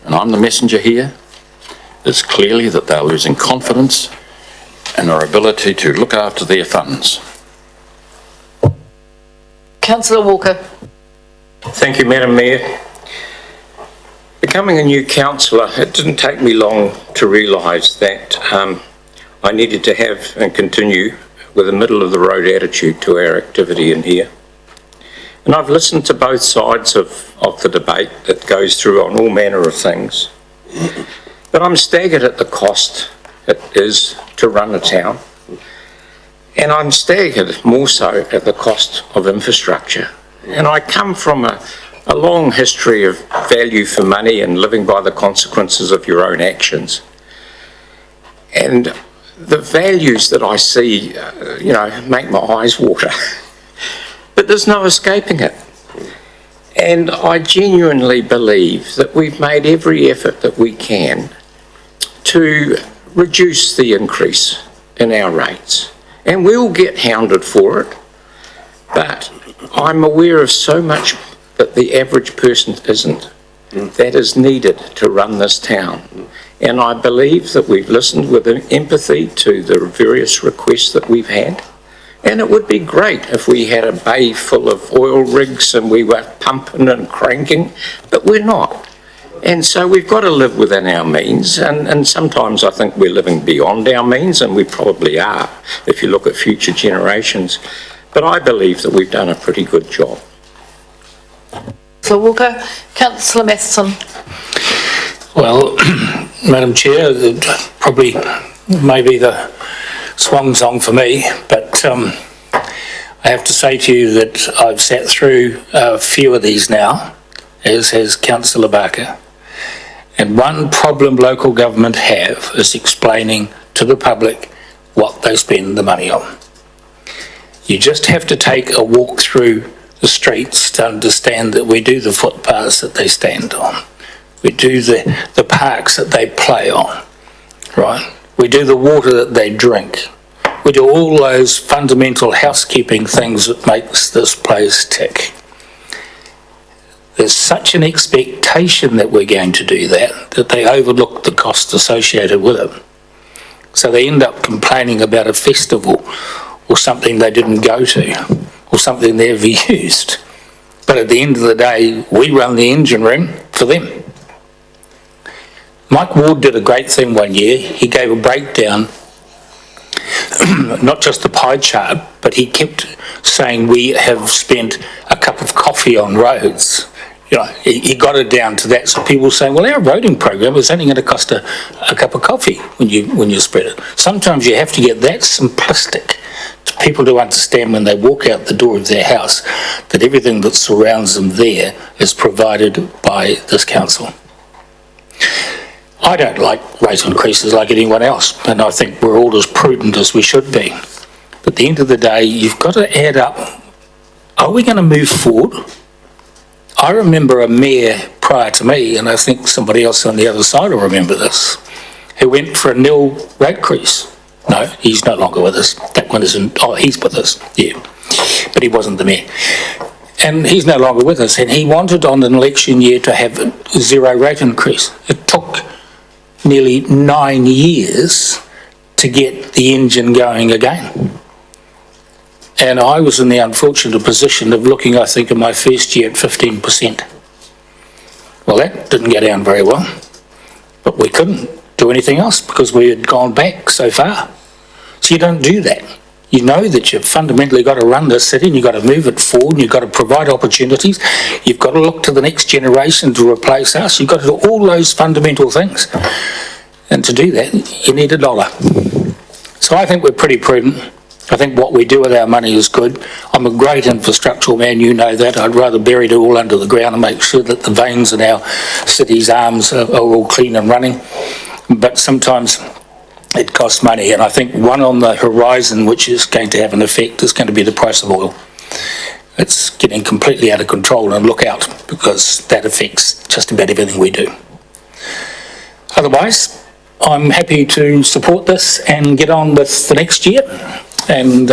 and I'm the messenger here, is clearly that they're losing confidence in our ability to look after their funds. Councillor Walker. Thank you, Madam Mayor. Becoming a new councillor, it didn't take me long to realise that I needed to have and continue with a middle-of-the-road attitude to our activity in here. And I've listened to both sides of the debate that goes through on all manner of things. But I'm staggered at the cost it is to run a town. And I'm staggered more so at the cost of infrastructure. And I come from a long history of value for money and living by the consequences of your own actions. And the values that I see, make my eyes water. But there's no escaping it. And I genuinely believe that we've made every effort that we can to reduce the increase in our rates. And we'll get hounded for it, but I'm aware of so much that the average person isn't, that is needed to run this town. And I believe that we've listened with empathy to the various requests that we've had. And it would be great if we had a bay full of oil rigs and we were pumping and cranking, but we're not. And so we've got to live within our means, and sometimes I think we're living beyond our means, and we probably are, if you look at future generations. But I believe that we've done a pretty good job. Councillor Walker. Councillor Matheson. Well, Madam Chair, probably maybe the swan song for me, but I have to say to you that I've sat through a few of these now, as has Councillor Barker. And one problem local government have is explaining to the public what they spend the money on. You just have to take a walk through the streets to understand that we do the footpaths that they stand on. We do the parks that they play on, right? We do the water that they drink. We do all those fundamental housekeeping things that makes this place tick. There's such an expectation that we're going to do that they overlook the cost associated with it. So they end up complaining about a festival or something they didn't go to or something they ever used. But at the end of the day, we run the engine room for them. Mike Ward did a great thing one year. He gave a breakdown, not just the pie chart, but he kept saying we have spent a cup of coffee on roads. He got it down to that. So people say, well, our roading program is only going to cost a cup of coffee when you spread it. Sometimes you have to get that simplistic to people to understand when they walk out the door of their house that everything that surrounds them there is provided by this council. I don't like rate increases like anyone else, and I think we're all as prudent as we should be. But at the end of the day, you've got to add up, are we going to move forward? I remember a mayor prior to me, and I think somebody else on the other side will remember this, who went for a nil rate increase. No, he's no longer with us. That one isn't, he's with us, yeah. But he wasn't the mayor. And he's no longer with us, and he wanted on an election year to have a zero rate increase. It took nearly 9 years to get the engine going again. And I was in the unfortunate position of looking, I think, in my first year at 15%. Well, that didn't go down very well, but we couldn't do anything else because we had gone back so far. So you don't do that. You know that you've fundamentally got to run this city and you've got to move it forward and you've got to provide opportunities. You've got to look to the next generation to replace us. You've got to do all those fundamental things. And to do that, you need a dollar. So I think we're pretty prudent. I think what we do with our money is good. I'm a great infrastructural man, you know that. I'd rather bury it all under the ground and make sure that the veins in our city's arms are all clean and running. But sometimes it costs money, and I think one on the horizon which is going to have an effect is going to be the price of oil. It's getting completely out of control, and look out, because that affects just about everything we do. Otherwise, I'm happy to support this and get on with the next year. And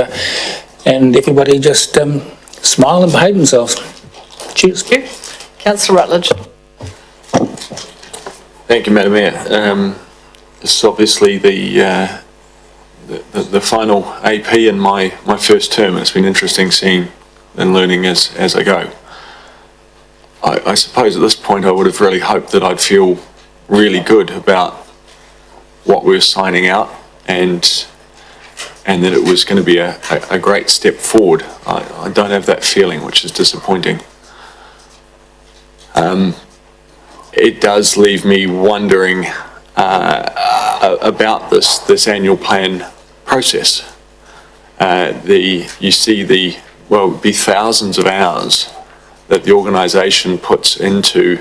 everybody just smile and behave themselves. Cheers. Thank you. Councillor Rutledge. Thank you, Madam Mayor. This is obviously the final AP in my first term, and it's been interesting seeing and learning as I go. I suppose at this point I would have really hoped that I'd feel really good about what we're signing out, and and that it was going to be a great step forward. I don't have that feeling, which is disappointing. It does leave me wondering about this annual plan process. You see well, it would be thousands of hours that the organisation puts into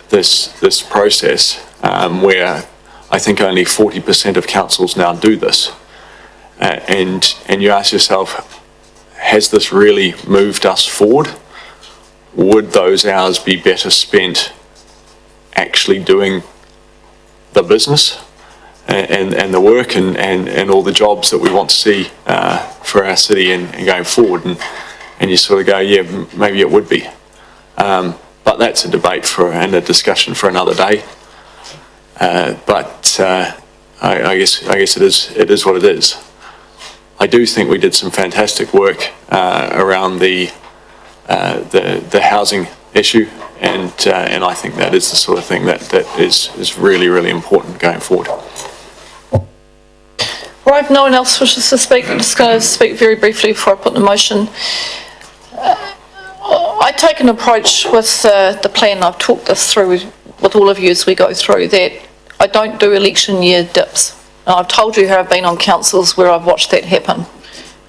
this process, where I think only 40% of councils now do this. And you ask yourself, has this really moved us forward? Would those hours be better spent actually doing the business and the work and all the jobs that we want to see for our city and going forward? And you sort of go, yeah, maybe it would be. But that's a debate and a discussion for another day. But I guess it is what it is. I do think we did some fantastic work around the housing issue, and I think that is the sort of thing that is really, really important going forward. Right, if no one else wishes to speak, I'm just going to speak very briefly before I put the motion. I take an approach with the plan. I've talked this through with all of you as we go through, that I don't do election year dips. And I've told you how I've been on councils where I've watched that happen.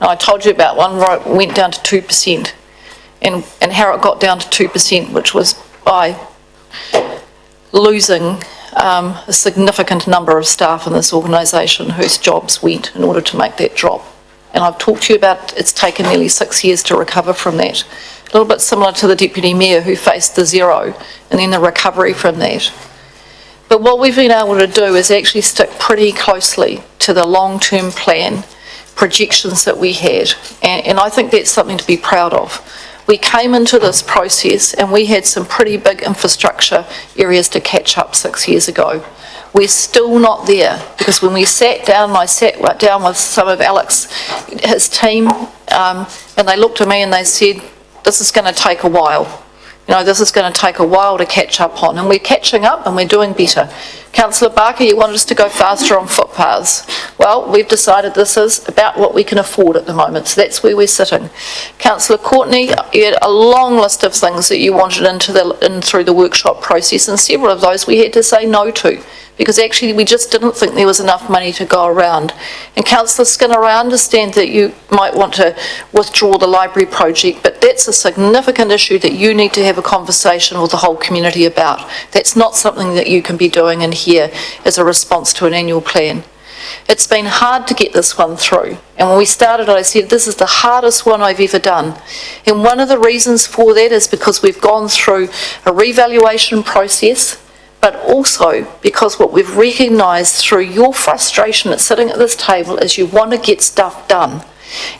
And I told you about one where it went down to 2%, and how it got down to 2%, which was by losing a significant number of staff in this organisation whose jobs went in order to make that drop. And I've talked to you about it's taken nearly 6 years to recover from that. A little bit similar to the Deputy Mayor who faced the zero and then the recovery from that. But what we've been able to do is actually stick pretty closely to the long-term plan projections that we had. And I think that's something to be proud of. We came into this process and we had some pretty big infrastructure areas to catch up 6 years ago. We're still not there, because when we sat down, I sat down with some of Alex, his team, and they looked at me and they said, this is going to take a while. You know, this is going to take a while to catch up on, and we're catching up and we're doing better. Councillor Barker, you wanted us to go faster on footpaths. Well, we've decided this is about what we can afford at the moment, so that's where we're sitting. Councillor Courtney, you had a long list of things that you wanted in through the workshop process, and several of those we had to say no to, because actually we just didn't think there was enough money to go around. And Councillor Skinner, I understand that you might want to withdraw the library project, but that's a significant issue that you need to have a conversation with the whole community about. That's not something that you can be doing in here as a response to an annual plan. It's been hard to get this one through, and when we started I said this is the hardest one I've ever done, and one of the reasons for that is because we've gone through a revaluation process, but also because what we've recognised through your frustration at sitting at this table is you want to get stuff done.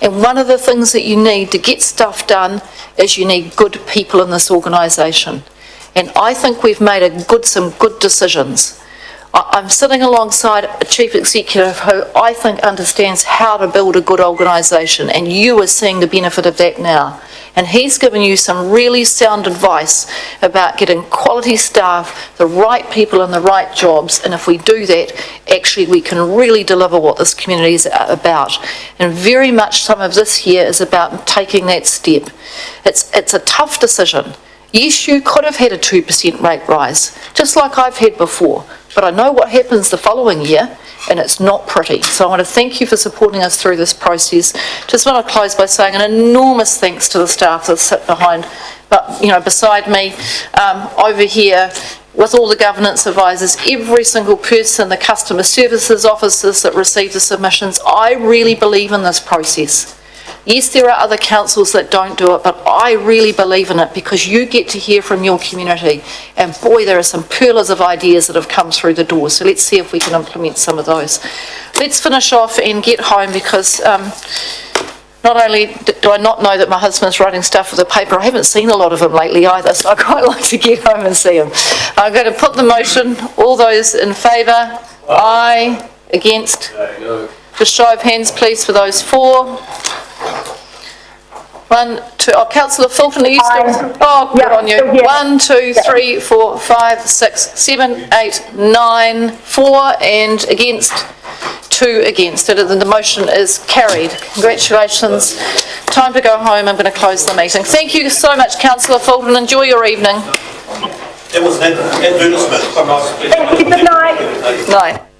And one of the things that you need to get stuff done is you need good people in this organisation. And I think we've made some good decisions. I'm sitting alongside a chief executive who I think understands how to build a good organisation, and you are seeing the benefit of that now. And he's given you some really sound advice about getting quality staff, the right people in the right jobs, and if we do that, actually we can really deliver what this community is about. And very much some of this here is about taking that step. It's a tough decision. Yes, you could have had a 2% rate rise, just like I've had before, but I know what happens the following year, and it's not pretty. So I want to thank you for supporting us through this process. Just want to close by saying an enormous thanks to the staff that sit beside me, over here, with all the governance advisors, every single person, the customer services officers that receive the submissions. I really believe in this process. Yes, there are other councils that don't do it, but I really believe in it because you get to hear from your community. And boy, there are some pearlers of ideas that have come through the door. So let's see if we can implement some of those. Let's finish off and get home, because not only do I not know that my husband's writing stuff for the paper, I haven't seen a lot of him lately either, so I'd quite like to get home and see him. I'm going to put the motion. All those in favour? Aye. Against? No. Just show of hands, please, for those for. 1, 2, Councillor Fulton, are you still? Oh, good on you. 1, 2, 3, 4, 5, 6, 7, 8, 9, 4, and against 2. 2 against it, and the motion is carried. Congratulations. Time to go home. I'm going to close the meeting. Thank you so much, Councillor Fulton. Enjoy your evening. It was an advertisement. Thank you, good night. Night.